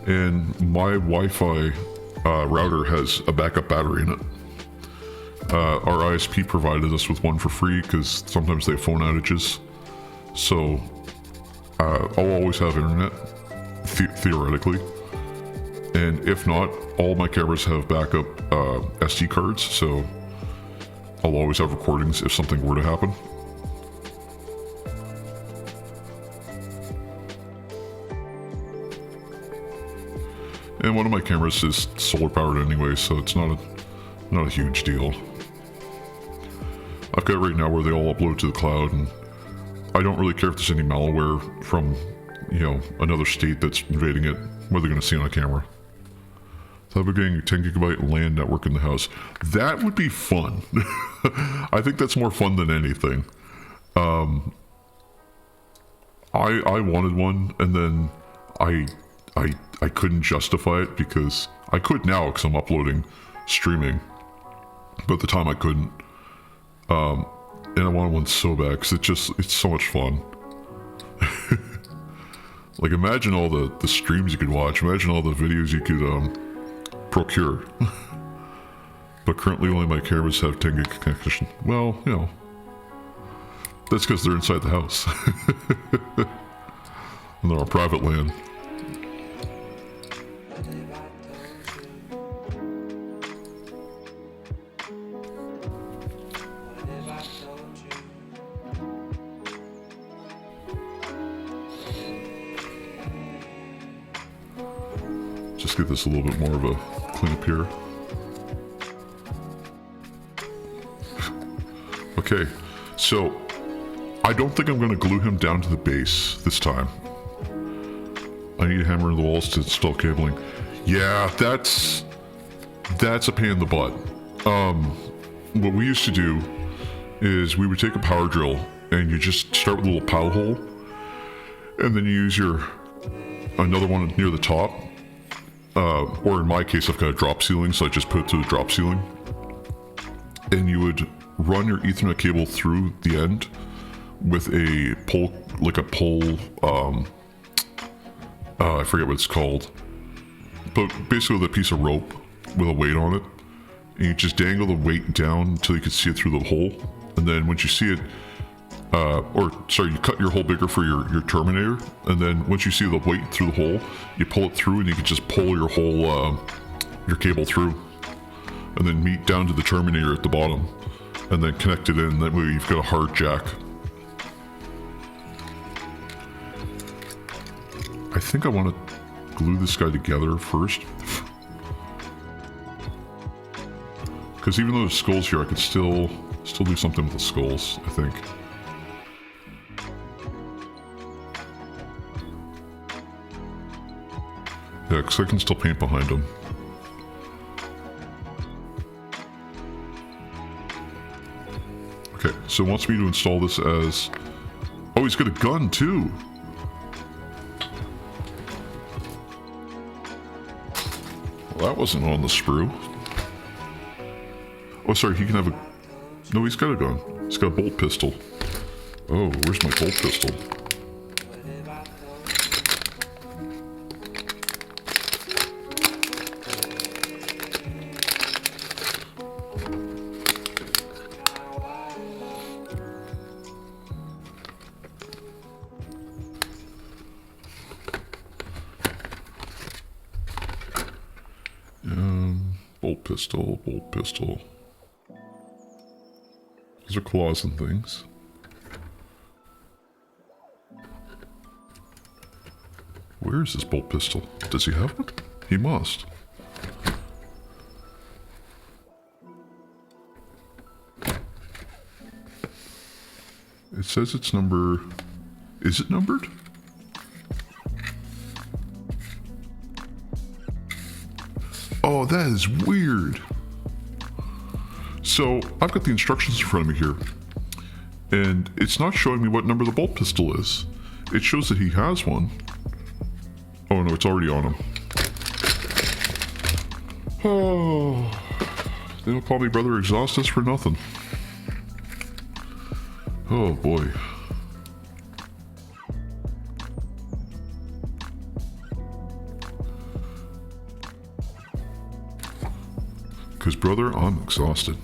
and my Wi-Fi router has a backup battery in it. Our ISP provided us with one for free because sometimes they have phone outages. So I'll always have internet, theoretically. And if not, all my cameras have backup SD cards, so I'll always have recordings if something were to happen. And one of my cameras is solar powered anyway, so it's not a huge deal. I've got it right now where they all upload to the cloud, and I don't really care if there's any malware from, another state that's invading it, what they're going to see on a camera. So I've been getting a 10 gigabyte LAN network in the house. That would be fun. I think that's more fun than anything. I wanted one, and then I couldn't justify it because I could now because I'm uploading streaming, but at the time I couldn't. And I wanted one so bad because it's so much fun. Like, imagine all the streams you could watch, imagine all the videos you could procure. But currently only my cameras have 10 gig connection. Well, that's because they're inside the house. And they're on private land. Just get this a little bit more of a cleanup here. Okay, so I don't think I'm going to glue him down to the base this time. I need a hammer in the walls to install cabling. Yeah, that's a pain in the butt. What we used to do is we would take a power drill and you just start with a little pow hole, and then you use another one near the top. Or in my case, I've got a drop ceiling, so I just put it through the drop ceiling. And you would run your Ethernet cable through the end with a pole, I forget what it's called. But basically with a piece of rope with a weight on it. And you just dangle the weight down until you can see it through the hole. And then once you see it, you cut your hole bigger for your terminator, and then once you see the weight through the hole, you pull it through, and you can just pull your whole your cable through, and then meet down to the terminator at the bottom, and then connect it in. That way you've got a hard jack. I think I want to glue this guy together first, because even though there's skulls here, I could still do something with the skulls, I think. Yeah, because I can still paint behind him. Okay, so it wants me to install this as... Oh, he's got a gun, too! Well, that wasn't on the sprue. Oh, sorry, he can have a... No, he's got a gun. He's got a bolt pistol. Oh, where's my bolt pistol? Bolt pistol, bolt pistol. Those are claws and things. Where is his bolt pistol? Does he have one? He must. It says it's number... Is it numbered? Oh, that is weird. So, I've got the instructions in front of me here. And it's not showing me what number the bolt pistol is. It shows that he has one. Oh no, it's already on him. Oh, they don't call me Brother Exhaustus for nothing. Oh boy. Because brother, I'm exhausted.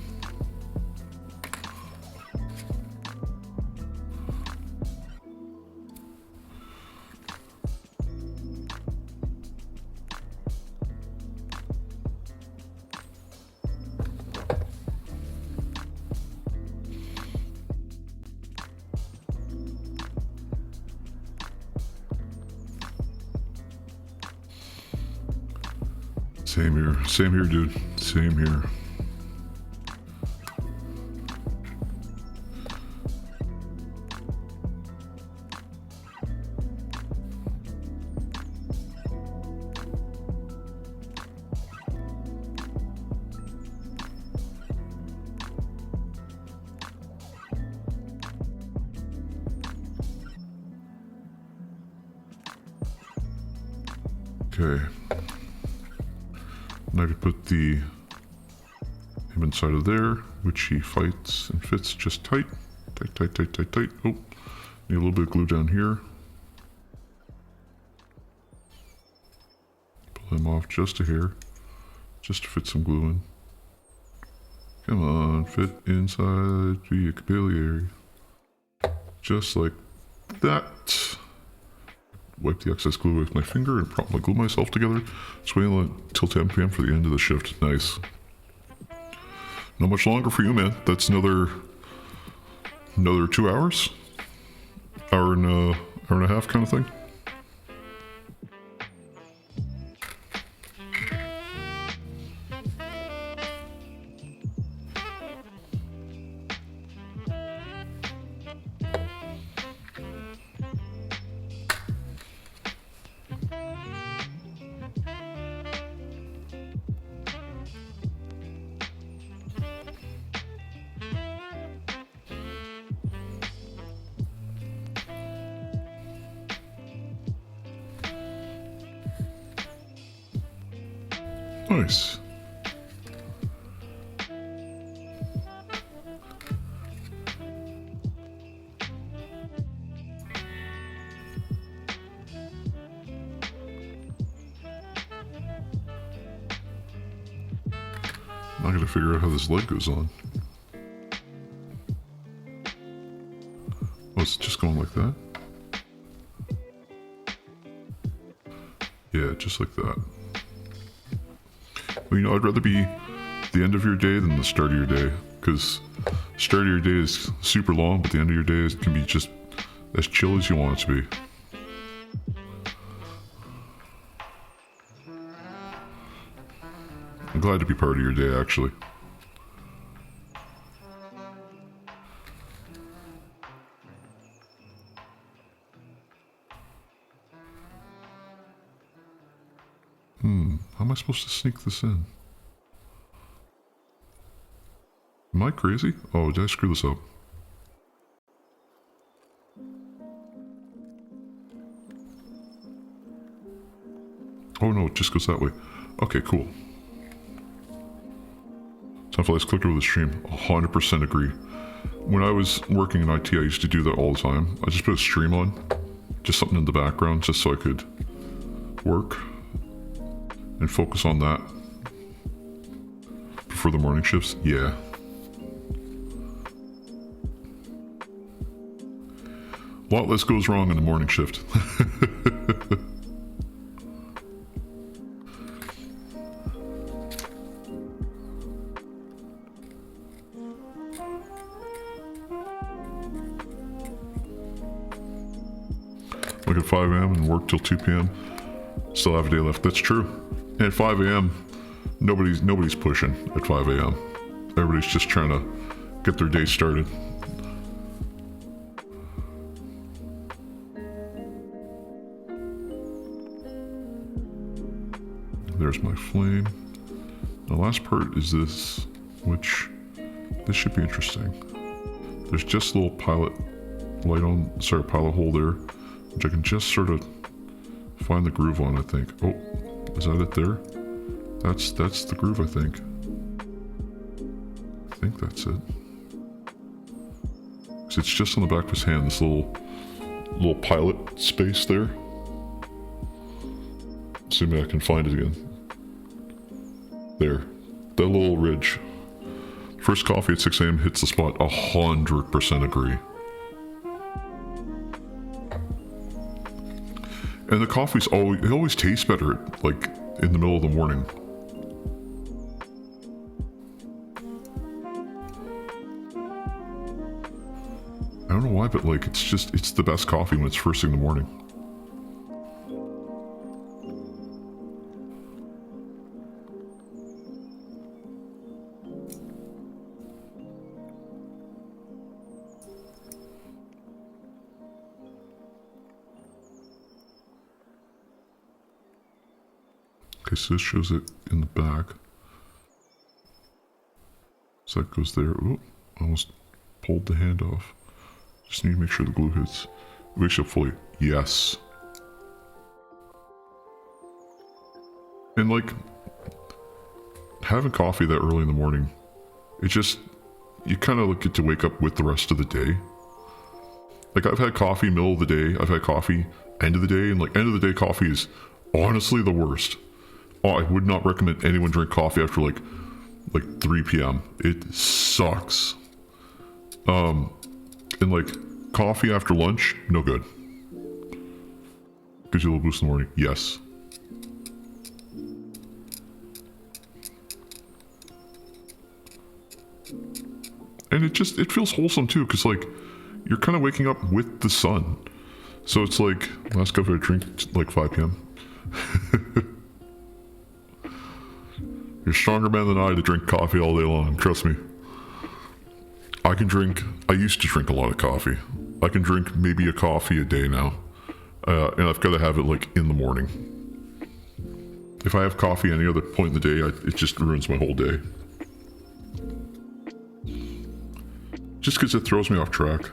Same here, dude. Same here. Okay. And I could put him inside of there, which he fights and fits just tight. Tight, tight, tight, tight, tight. Oh, need a little bit of glue down here. Pull him off just a hair, just to fit some glue in. Come on, fit inside the capillary. Just like that. Wipe the excess glue with my finger and promptly glue myself together. Just wait until 10 p.m. for the end of the shift. Nice. Not much longer for you, man. That's another 2 hours? Hour and a half kind of thing? Nice. Now I gotta figure out how this leg goes on. Oh, it's just going like that? Yeah, just like that. Well, you know, I'd rather be the end of your day than the start of your day, because the start of your day is super long, but the end of your day can be just as chill as you want it to be. I'm glad to be part of your day, actually. How am I supposed to sneak this in? Am I crazy? Oh, did I screw this up? Oh no, it just goes that way. Okay, cool. Time for let's click over the stream. 100% agree. When I was working in IT, I used to do that all the time. I just put a stream on, just something in the background, just so I could work and focus on that before the morning shifts. Yeah. A lot less goes wrong in the morning shift. 5 a.m. and work till 2 p.m. Still have a day left. That's true. And at 5 a.m., nobody's pushing at 5 a.m. Everybody's just trying to get their day started. There's my flame. The last part is this, which this should be interesting. There's just a little pilot hole there, which I can just sort of find the groove on, I think. Oh, is that it there? That's the groove, I think. I think that's it. So it's just on the back of his hand, this little pilot space there. Assuming I can find it again. There. That little ridge. First coffee at 6 a.m. hits the spot. 100% agree. And the coffee's always tastes better, like, in the middle of the morning. I don't know why, but like, it's the best coffee when it's first thing in the morning. Okay, so this shows it in the back. So that goes there. Oh, almost pulled the hand off. Just need to make sure the glue hits. Wakes up fully. Yes. And like, having coffee that early in the morning, it just, you kind of get to wake up with the rest of the day. Like, I've had coffee middle of the day, I've had coffee end of the day, and like, end of the day coffee is honestly the worst. Oh, I would not recommend anyone drink coffee after like 3 p.m. It sucks. And like, coffee after lunch, no good. Gives you a little boost in the morning, yes. And it feels wholesome too, because like, you're kind of waking up with the sun. So it's like, last cup I drink like 5 p.m. You're a stronger man than I to drink coffee all day long, trust me. I used to drink a lot of coffee. I can drink maybe a coffee a day now. And I've got to have it like in the morning. If I have coffee any other point in the day, it just ruins my whole day. Just because it throws me off track.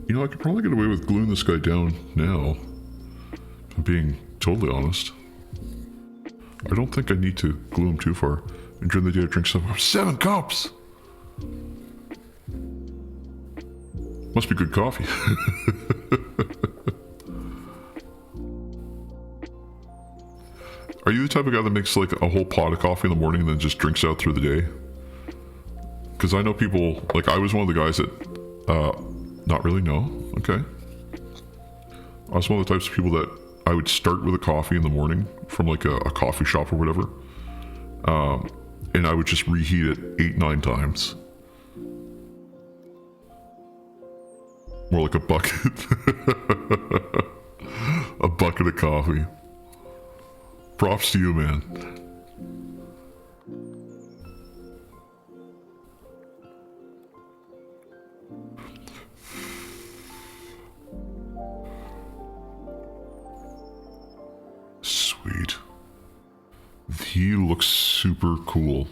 You know, I could probably get away with gluing this guy down now. If I'm being totally honest. I don't think I need to glue him too far. And during the day I drink 7 cups! Must be good coffee. Are you the type of guy that makes like a whole pot of coffee in the morning and then just drinks out through the day? Because I know people, like I was one of the guys that, not really, no, okay. I was one of the types of people that I would start with a coffee in the morning from like a coffee shop or whatever. And I would just reheat it 8-9 times. More like a bucket. A bucket of coffee. Props to you, man. Sweet. He looks super cool.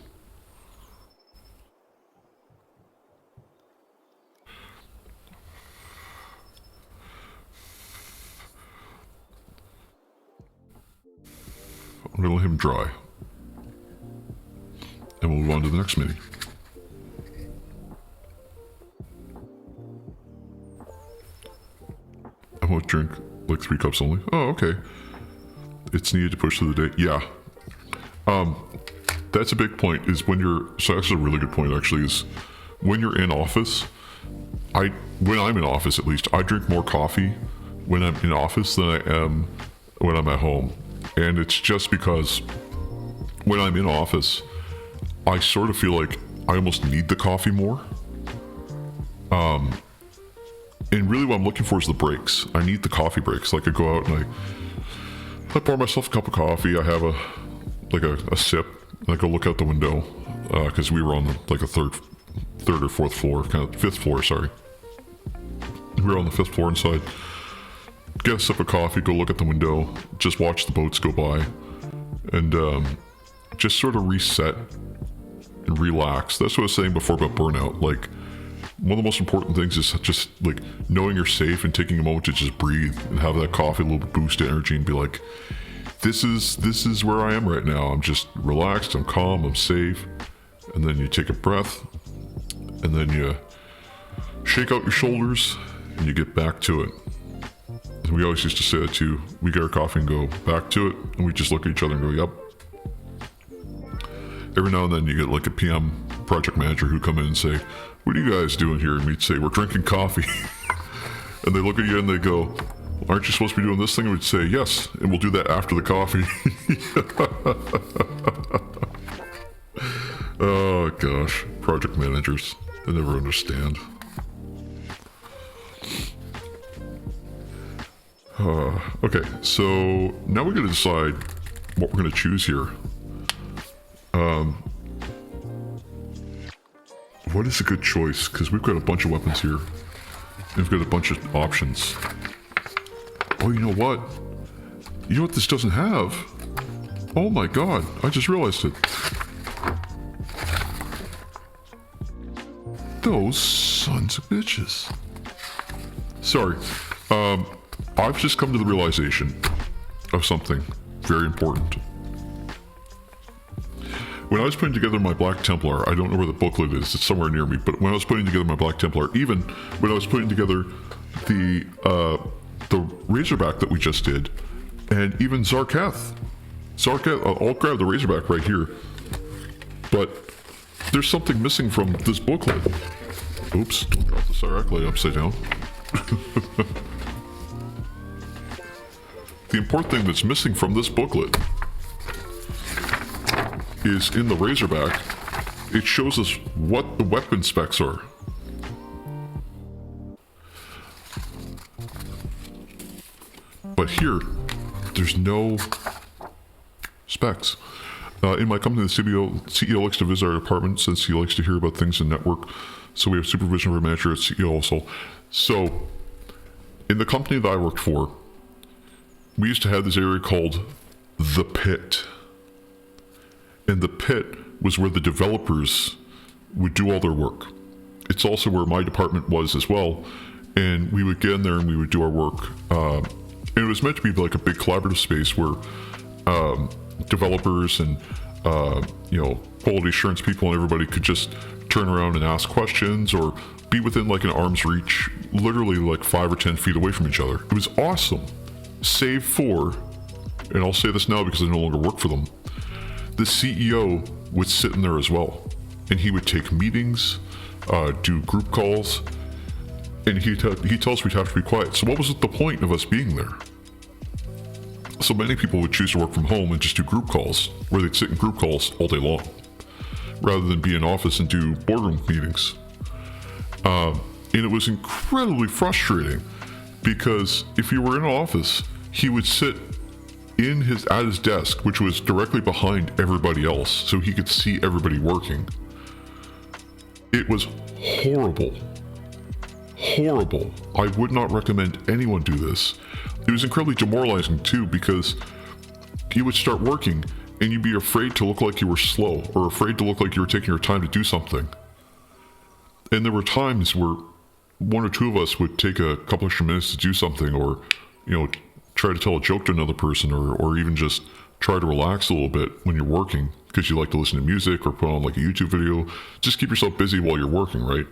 I'm gonna let him dry. And we'll move on to the next mini. I won't drink like 3 cups only. Oh, okay. It's needed to push through the day. Yeah. That's a big point is when you're, so that's a really good point actually, is when you're in office, when I'm in office at least, I drink more coffee when I'm in office than I am when I'm at home. And it's just because when I'm in office, I sort of feel like I almost need the coffee more. And really what I'm looking for is the breaks. I need the coffee breaks. Like I go out and I pour myself a cup of coffee. I have a sip. And I go look out the window because we were on a third or fourth floor, kind of fifth floor, sorry. We were on the fifth floor inside. Get a sip of coffee, go look at the window, just watch the boats go by, and just sort of reset and relax. That's what I was saying before about burnout. Like, one of the most important things is just like knowing you're safe and taking a moment to just breathe and have that coffee, a little bit boost energy, and be like, this is where I am right now. I'm just relaxed, I'm calm, I'm safe. And then you take a breath, and then you shake out your shoulders, and you get back to it. And we always used to say that too. We get our coffee and go back to it, and we just look at each other and go, yep. Every now and then you get like a PM project manager who come in and say, what are you guys doing here? And we'd say, we're drinking coffee. And they look at you and they go, aren't you supposed to be doing this thing? And we'd say, yes, and we'll do that after the coffee. Oh gosh, project managers, I never understand. Okay, so now we're gonna decide what we're gonna choose here. What is a good choice? Because we've got a bunch of weapons here. And we've got a bunch of options. Oh, you know what? You know what this doesn't have? Oh my god, I just realized it. Those sons of bitches. Sorry. I've just come to the realization of something very important. When I was putting together my Black Templar, I don't know where the booklet is, it's somewhere near me, but when I was putting together my Black Templar, even when I was putting together the Razorback that we just did, and even Zarketh, I'll grab the Razorback right here, but there's something missing from this booklet. Oops, don't drop the Cyrac light upside down. The important thing that's missing from this booklet is in the Razorback, it shows us what the weapon specs are. But here, there's no specs. In my company, the CEO likes to visit our department since he likes to hear about things in network. So we have supervision of our manager at CEO also. So in the company that I worked for, we used to have this area called the Pit. And the Pit was where the developers would do all their work. It's also where my department was as well. And we would get in there and we would do our work. And it was meant to be like a big collaborative space where developers and quality assurance people and everybody could just turn around and ask questions or be within like an arm's reach, literally like 5 or 10 feet away from each other. It was awesome. Save for, and I'll say this now because I no longer work for them, the CEO would sit in there as well. And he would take meetings, do group calls, and he tells us we'd have to be quiet. So what was the point of us being there? So many people would choose to work from home and just do group calls, where they'd sit in group calls all day long, rather than be in office and do boardroom meetings. And it was incredibly frustrating because if you were in an office, he would sit at his desk, which was directly behind everybody else, so he could see everybody working. It was horrible. Horrible. I would not recommend anyone do this. It was incredibly demoralizing too, because you would start working and you'd be afraid to look like you were slow or afraid to look like you were taking your time to do something. And there were times where one or two of us would take a couple extra minutes to do something, or, try to tell a joke to another person, or even just try to relax a little bit when you're working because you like to listen to music or put on like a YouTube video. Just keep yourself busy while you're working, right?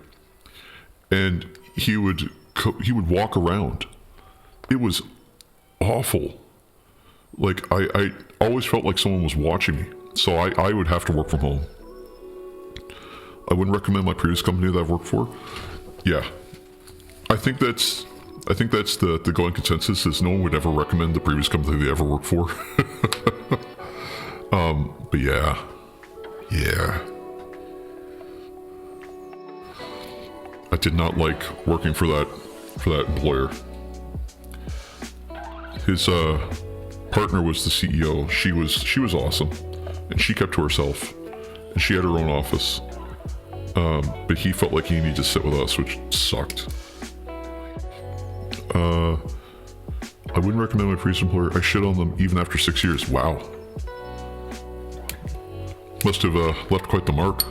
And he would walk around. It was awful. Like I always felt like someone was watching me. So I would have to work from home. I wouldn't recommend my previous company that I've worked for. Yeah. I think that's the going consensus, is no one would ever recommend the previous company they ever worked for. But yeah. I did not like working for that for that employer. His partner was the CEO. She was awesome, and she kept to herself, and she had her own office. But he felt like he needed to sit with us, which sucked. I wouldn't recommend my previous employer. I shit on them even after 6 years. Wow. Must have left quite the mark.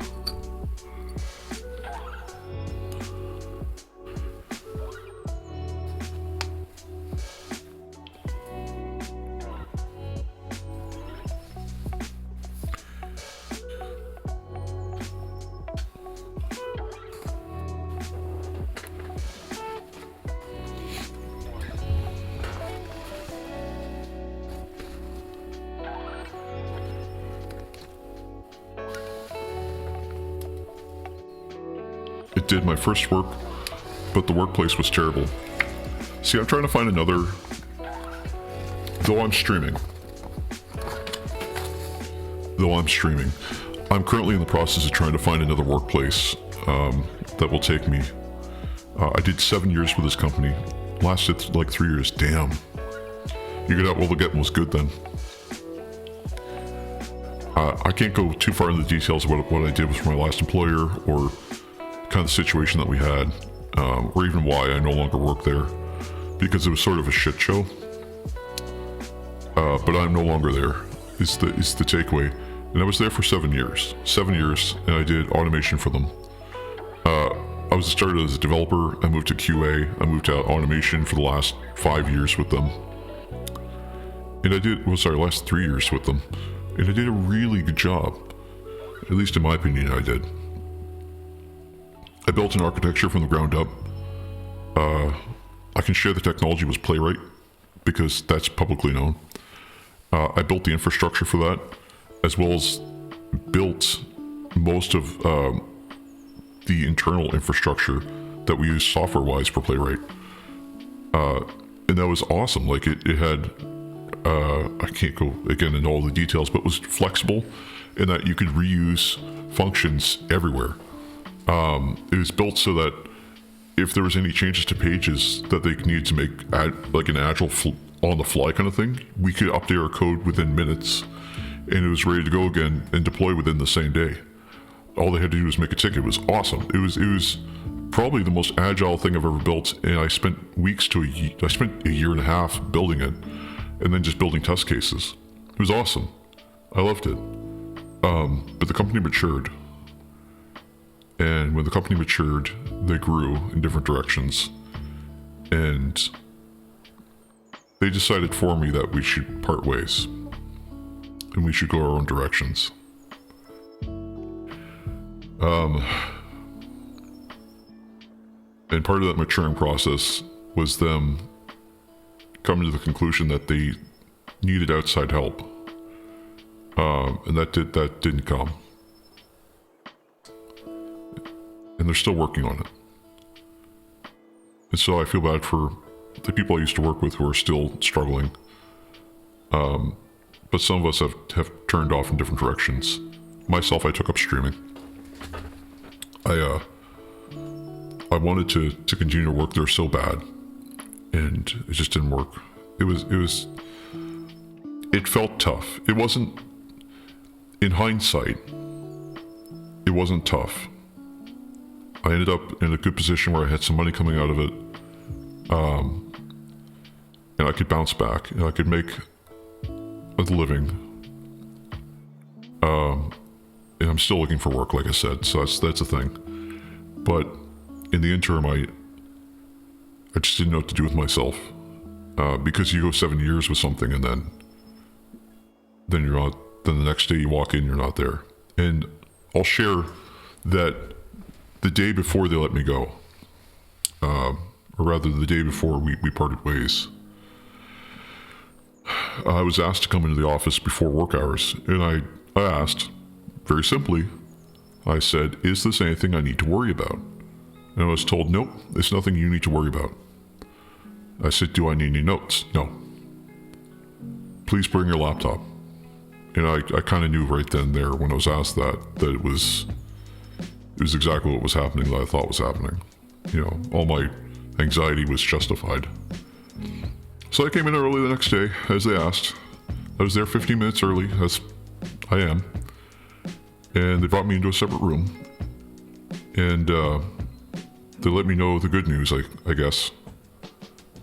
It did my first work, but the workplace was terrible. See, I'm trying to find another, though I'm streaming. I'm currently in the process of trying to find another workplace that will take me. I did 7 years with this company, lasted like 3 years. Damn. You get out while the getting was good then. I can't go too far into the details of what I did with my last employer, or kind of the situation that we had, or even why I no longer work there, because it was sort of a shit show. But I'm no longer there, is the takeaway. And I was there for 7 years. 7 years, and I did automation for them. I was started as a developer, I moved to QA, I moved to automation for the last 5 years with them. And last 3 years with them. And I did a really good job. At least in my opinion, I did. I built an architecture from the ground up. I can share the technology was Playwright, because that's publicly known. I built the infrastructure for that, as well as built most of the internal infrastructure that we use software-wise for Playwright. And that was awesome. Like it had, I can't go again into all the details, but it was flexible in that you could reuse functions everywhere. It was built so that if there was any changes to pages that they needed to make like an agile on the fly kind of thing, we could update our code within minutes, and it was ready to go again and deploy within the same day. All they had to do was make a ticket. It was awesome. It was probably the most agile thing I've ever built, and I spent a year and a half building it, and then just building test cases. It was awesome. I loved it. But the company matured. And when the company matured, they grew in different directions. And they decided for me that we should part ways. And we should go our own directions. And part of that maturing process was them coming to the conclusion that they needed outside help. And that didn't come. And they're still working on it. And so I feel bad for the people I used to work with who are still struggling. But some of us have turned off in different directions. Myself, I took up streaming. I wanted to continue to work there so bad, and it just didn't work. It felt tough. It wasn't, in hindsight, it wasn't tough. I ended up in a good position where I had some money coming out of it, and I could bounce back, and I could make a living. And I'm still looking for work, like I said, so that's a thing. But in the interim, I just didn't know what to do with myself, because you go 7 years with something, and then you're not. Then the next day you walk in, you're not there. And I'll share that the day before they let me go, or rather the day before we parted ways, I was asked to come into the office before work hours, and I asked, very simply, I said, is this anything I need to worry about? And I was told, nope, it's nothing you need to worry about. I said, do I need any notes? No. Please bring your laptop. And I kind of knew right then and there when I was asked that it was exactly what was happening that I thought was happening. You know, all my anxiety was justified. So I came in early the next day, as they asked. I was there 15 minutes early, as I am. And they brought me into a separate room. And they let me know the good news, I guess.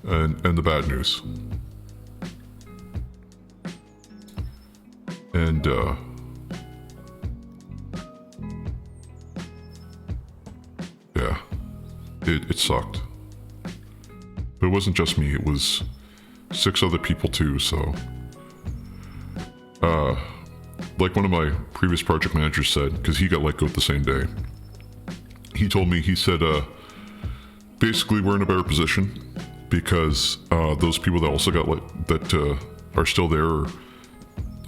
And the bad news. And yeah, it sucked. But it wasn't just me, it was 6 other people too, so like one of my previous project managers said, because he got let go the same day, he told me, he said, basically we're in a better position because those people that also got that are still there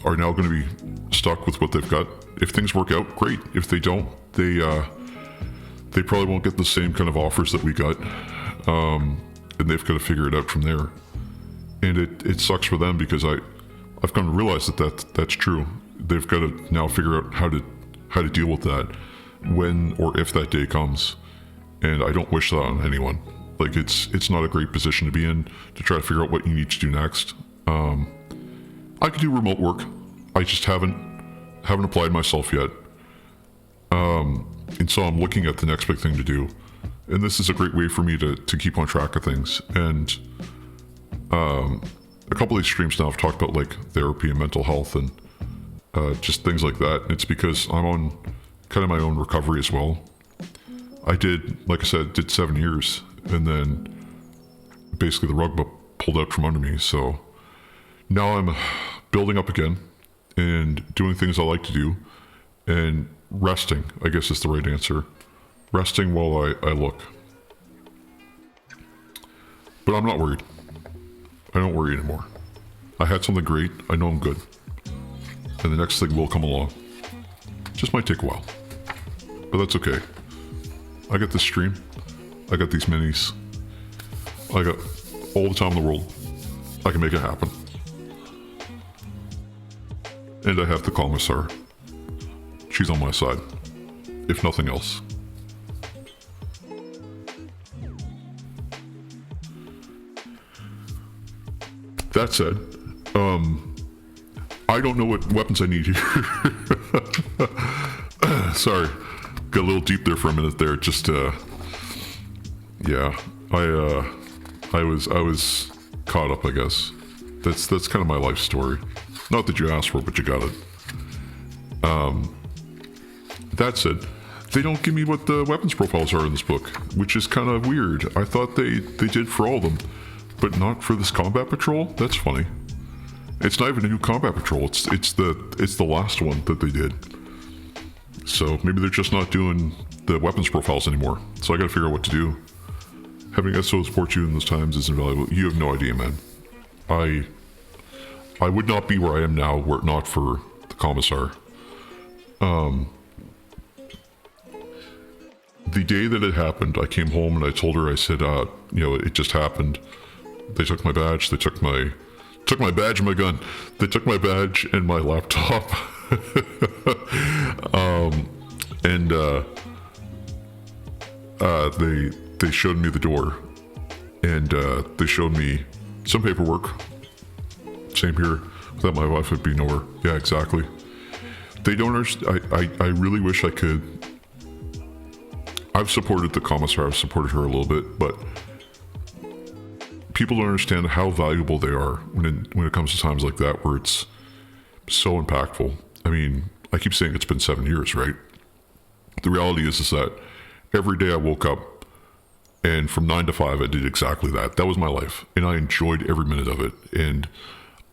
are now going to be stuck with what they've got. If things work out, great. If they don't, they probably won't get the same kind of offers that we got, and they've got to figure it out from there. And it sucks for them because I've come to realize that's true. They've got to now figure out how to deal with that when or if that day comes. And I don't wish that on anyone. Like it's not a great position to be in to try to figure out what you need to do next. I could do remote work. I just haven't applied myself yet. And so I'm looking at the next big thing to do. And this is a great way for me to keep on track of things. And a couple of these streams now have talked about like therapy and mental health and just things like that. And it's because I'm on kind of my own recovery as well. I did, like I said, 7 years, and then basically the rug pulled out from under me. So now I'm building up again and doing things I like to do and resting, I guess is the right answer. Resting while I look. But I'm not worried. I don't worry anymore. I had something great. I know I'm good. And the next thing will come along. Just might take a while. But that's okay. I got this stream. I got these minis. I got all the time in the world. I can make it happen. And I have the commissar. She's on my side. If nothing else. That said, I don't know what weapons I need here. Sorry, got a little deep there for a minute there. Just, yeah, I was caught up, I guess. That's kind of my life story. Not that you asked for it, but you got it. That said, they don't give me what the weapons profiles are in this book, which is kind of weird. I thought they did for all of them, but not for this combat patrol. That's funny. It's not even a new combat patrol. It's the last one that they did. So maybe they're just not doing the weapons profiles anymore. So I got to figure out what to do. Having SO support you in those times is invaluable. You have no idea, man. I would not be where I am now were it not for the commissar. The day that it happened, I came home and I told her, I said, it just happened. They took my badge, they took my badge and my gun. They took my badge and my laptop. They showed me the door. And they showed me some paperwork. Same here. Without my wife would be nowhere. Yeah, exactly. They don't understand. I really wish I could. I've supported the commissar, I've supported her a little bit, but people don't understand how valuable they are when it comes to times like that where it's so impactful. I mean, I keep saying it's been 7 years, right? The reality is that every day I woke up and from 9 to 5 I did exactly that. That was my life, and I enjoyed every minute of it. And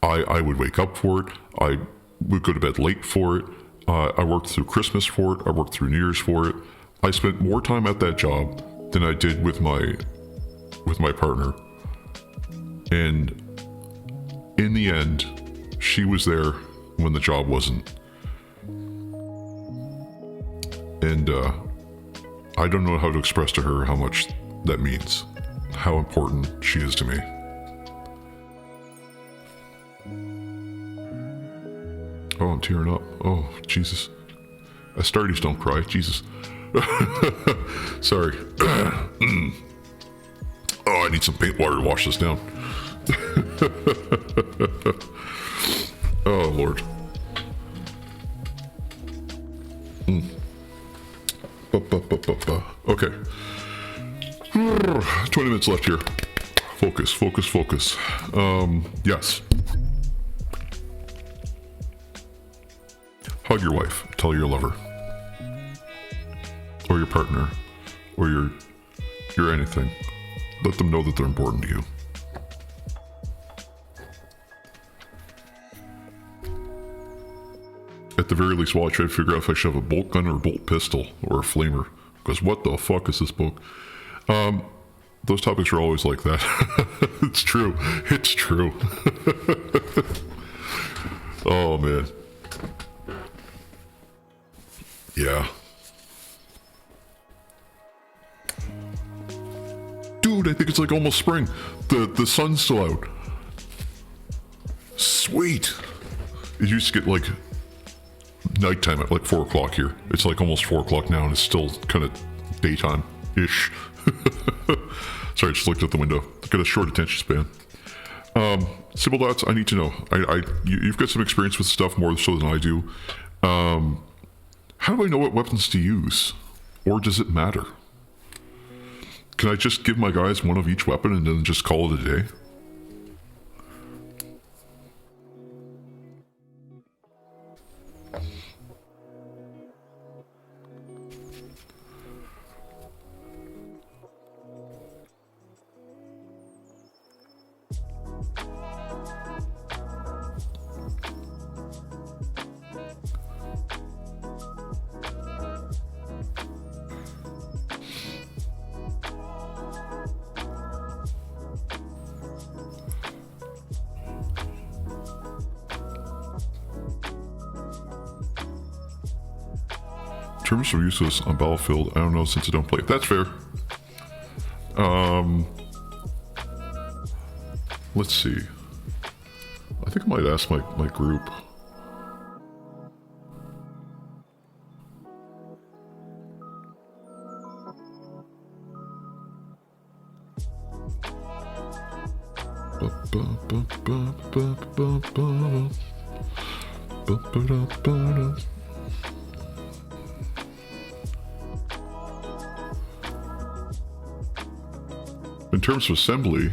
I would wake up for it. I would go to bed late for it. I worked through Christmas for it. I worked through New Year's for it. I spent more time at that job than I did with my partner. And in the end, she was there when the job wasn't. And I don't know how to express to her how much that means, how important she is to me. Oh, I'm tearing up. Oh, Jesus. Astartes don't cry. Jesus. Sorry. Oh, I need some paint water to wash this down. Oh, Lord. Okay. 20 minutes left here. Focus, focus, focus. Yes. Hug your wife. Tell her you love her. Or your partner. Or your anything. Let them know that they're important to you. At the very least, while I try to figure out if I should have a bolt gun or a bolt pistol or a flamer. Because what the fuck is this book? Those topics are always like that. It's true. It's true. Oh, man. Yeah. Dude, I think it's like almost spring. The sun's still out. Sweet. It used to get like nighttime at like 4 o'clock here. It's like almost 4 o'clock now and it's still kind of daytime-ish. Sorry, I just looked out the window. Got a short attention span. Sybil Dots, I need to know. You've got some experience with stuff more so than I do. How do I know what weapons to use? Or does it matter? Can I just give my guys one of each weapon and then just call it a day? Terms are useless on battlefield. I don't know since I don't play. That's fair. Let's see. I think I might ask my group. In terms of assembly,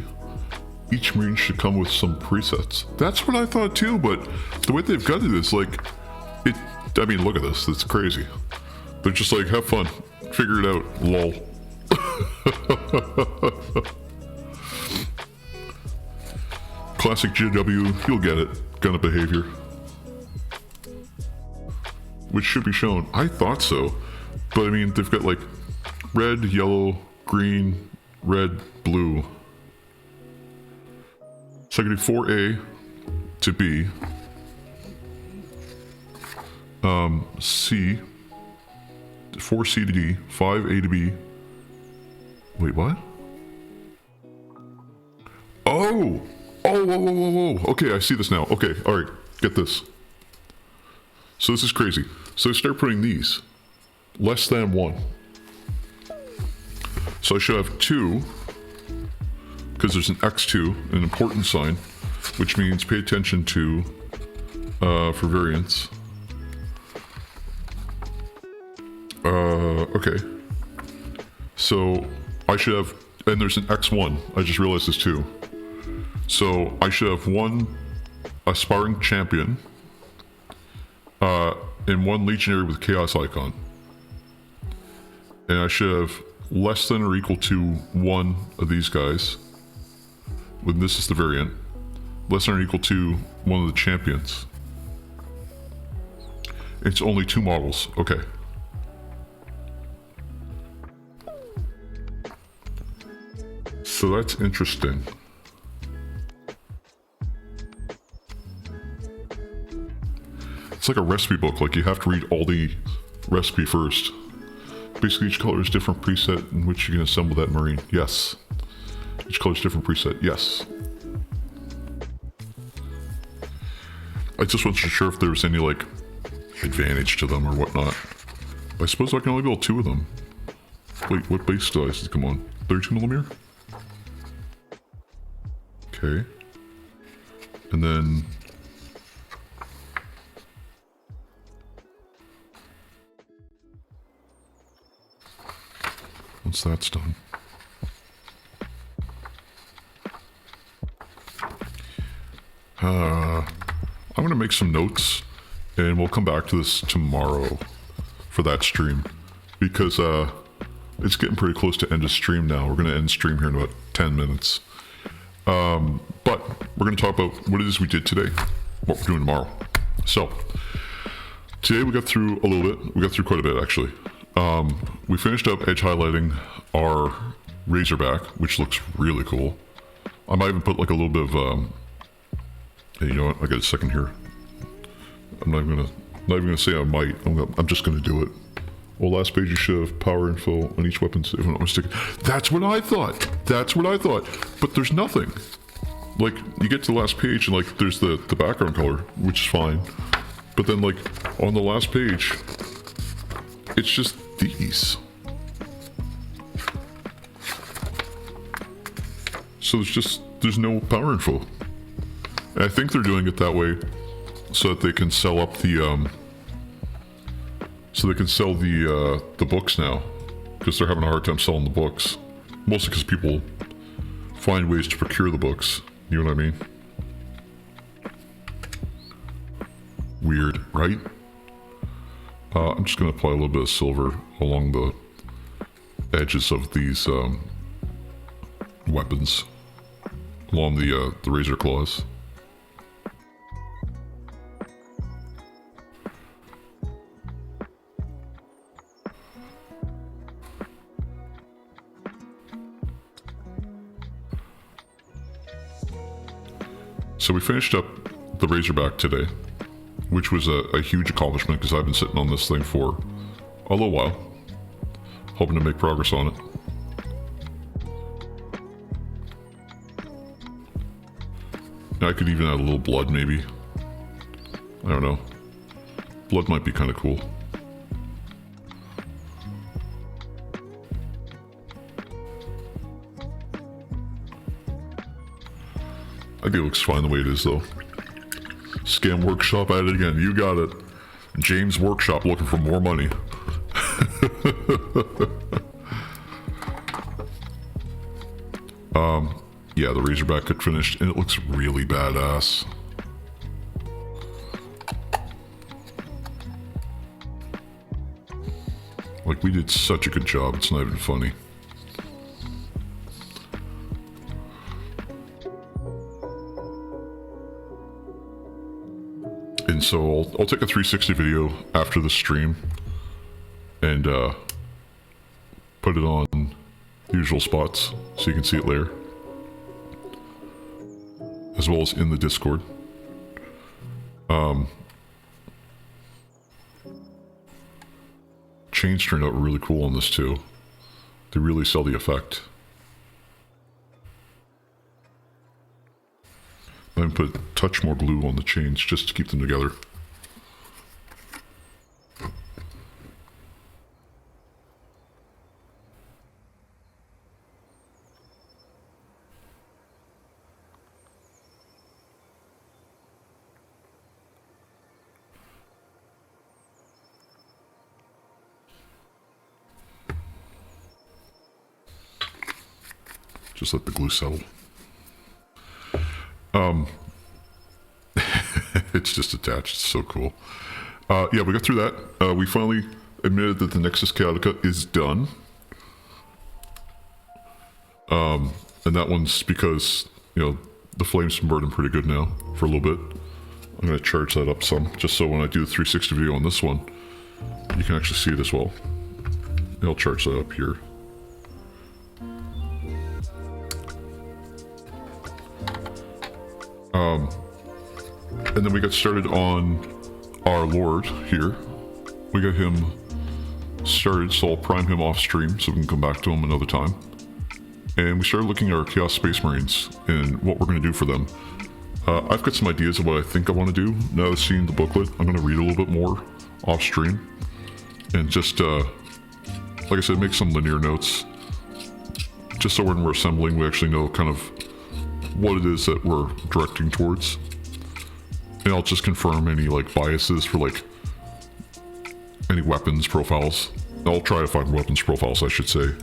each Marine should come with some presets. That's what I thought too, but the way they've got it is like, I mean, look at this, it's crazy. They're just like, have fun, figure it out, lol. Classic GW, you'll get it, gun of behavior. Which should be shown. I thought so, but I mean, they've got like red, yellow, green, red, blue. So I can do 4A to B. C. 4C to D. 5A to B. Wait, what? Oh! Oh, whoa, whoa, whoa, whoa. Okay, I see this now. Okay, alright. Get this. So this is crazy. So I start putting these. Less than 1. So I should have 2, because there's an X2, an important sign, which means pay attention to, for variance. Okay. So I should have, and there's an X1, I just realized this too. So I should have 1 aspiring champion, and 1 legionary with chaos icon. And I should have less than or equal to 1 of these guys, when this is the variant, less than or equal to 1 of the champions. It's only 2 models, okay. So that's interesting. It's like a recipe book, like you have to read all the recipe first. Basically, each color is different preset in which you can assemble that marine. Yes. Each color is different preset. Yes. I just wasn't sure if there was any, like, advantage to them or whatnot. I suppose I can only build 2 of them. Wait, what base size did it come on? 32mm? Okay. And then... once that's done... I'm going to make some notes, and we'll come back to this tomorrow for that stream, because it's getting pretty close to end of stream now. We're going to end stream here in about 10 minutes. But we're going to talk about what it is we did today, what we're doing tomorrow. So, today we got through a little bit. We got through quite a bit, actually. We finished up edge highlighting our Razorback, which looks really cool. I might even put like a little bit of... hey, you know what? I got a second here. I'm not even gonna say I might. I'm just gonna do it. Well, last page you should have power info on each weapon, if I'm not mistaken. That's what I thought. That's what I thought. But there's nothing. Like, you get to the last page and like there's the background color, which is fine. But then like on the last page, it's just these. So there's no power info. And I think they're doing it that way so that they can sell up the the books now, because they're having a hard time selling the books, mostly because people find ways to procure the books. You know what I mean? Weird, right? I'm just gonna apply a little bit of silver along the edges of these weapons, along the razor claws. So we finished up the Razorback today, which was a huge accomplishment because I've been sitting on this thing for a little while, hoping to make progress on it. I could even add a little blood, maybe. I don't know. Blood might be kind of cool. I think it looks fine the way it is, though. Scam Workshop at it again. You got it. James Workshop looking for more money. Yeah, the Razorback got finished, and it looks really badass. Like, we did such a good job, it's not even funny. And so I'll take a 360 video after the stream and put it on the usual spots so you can see it later, as well as in the Discord. Chains turned out really cool on this too. They really sell the effect. I'm going to put a touch more glue on the chains just to keep them together. Just let the glue settle. It's just attached. It's so cool. Yeah, we got through that. We finally admitted that the Nexus Chaotica is done. And that one's because, you know, the flame's been burning pretty good now for a little bit. I'm going to charge that up some, just so when I do the 360 video on this one, you can actually see it as well. I'll charge that up here. And then we got started on our Lord here. We got him started, so I'll prime him off stream so we can come back to him another time. And we started looking at our Chaos Space Marines and what we're going to do for them. I've got some ideas of what I think I want to do. Now that I've seen the booklet, I'm going to read a little bit more off stream. And just, like I said, make some linear notes. Just so when we're assembling, we actually know kind of what it is that we're directing towards. And I'll just confirm any like biases for like any weapons profiles. I'll try to find weapons profiles, I should say,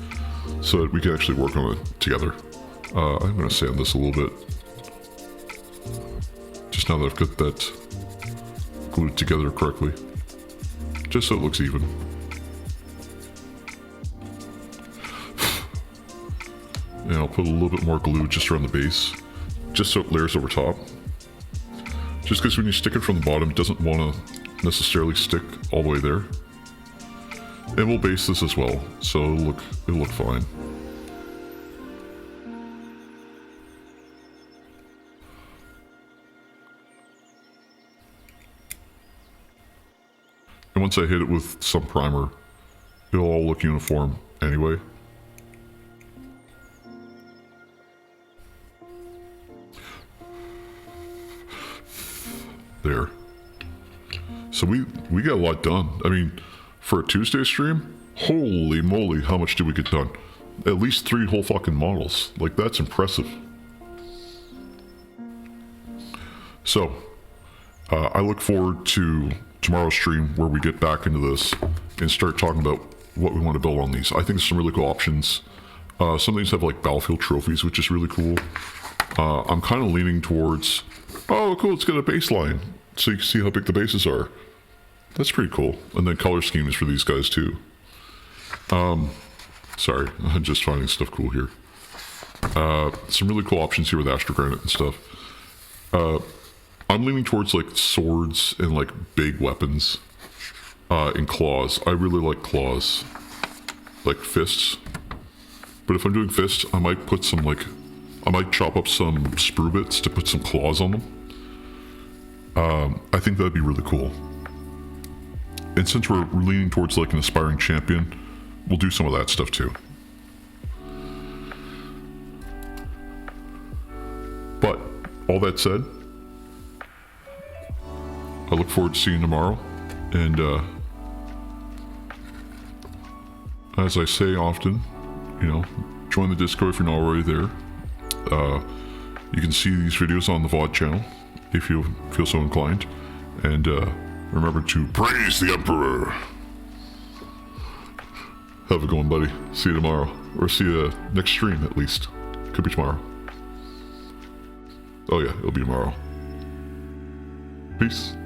so that we can actually work on it together. I'm going to sand this a little bit. Just now that I've got that glued together correctly. Just so it looks even. And I'll put a little bit more glue just around the base, just so it layers over top. Just because when you stick it from the bottom, it doesn't want to necessarily stick all the way there. And we'll base this as well, so it'll look fine. And once I hit it with some primer, it'll all look uniform anyway. There. So we got a lot done. I mean, for a Tuesday stream, holy moly, how much did we get done? At least 3 whole fucking models. Like, that's impressive. So, I look forward to tomorrow's stream where we get back into this and start talking about what we want to build on these. I think there's some really cool options. Some of these have like battlefield trophies, which is really cool. I'm kind of leaning towards, oh cool, it's got a baseline, so you can see how big the bases are. That's pretty cool. And then color schemes for these guys too. Sorry, I'm just finding stuff cool here. Some really cool options here with Astrogranite and stuff. I'm leaning towards like swords and like big weapons and claws. I really like claws, like fists. But if I'm doing fists, I might put some like, I might chop up some sprue bits to put some claws on them. I think that'd be really cool. And since we're leaning towards like an aspiring champion, we'll do some of that stuff too. But all that said, I look forward to seeing you tomorrow. And as I say often, you know, join the Discord if you're not already there. You can see these videos on the VOD channel if you feel so inclined. And remember to praise the Emperor. Have a good one, buddy. See you tomorrow. Or see you next stream, at least. Could be tomorrow. Oh yeah, it'll be tomorrow. Peace.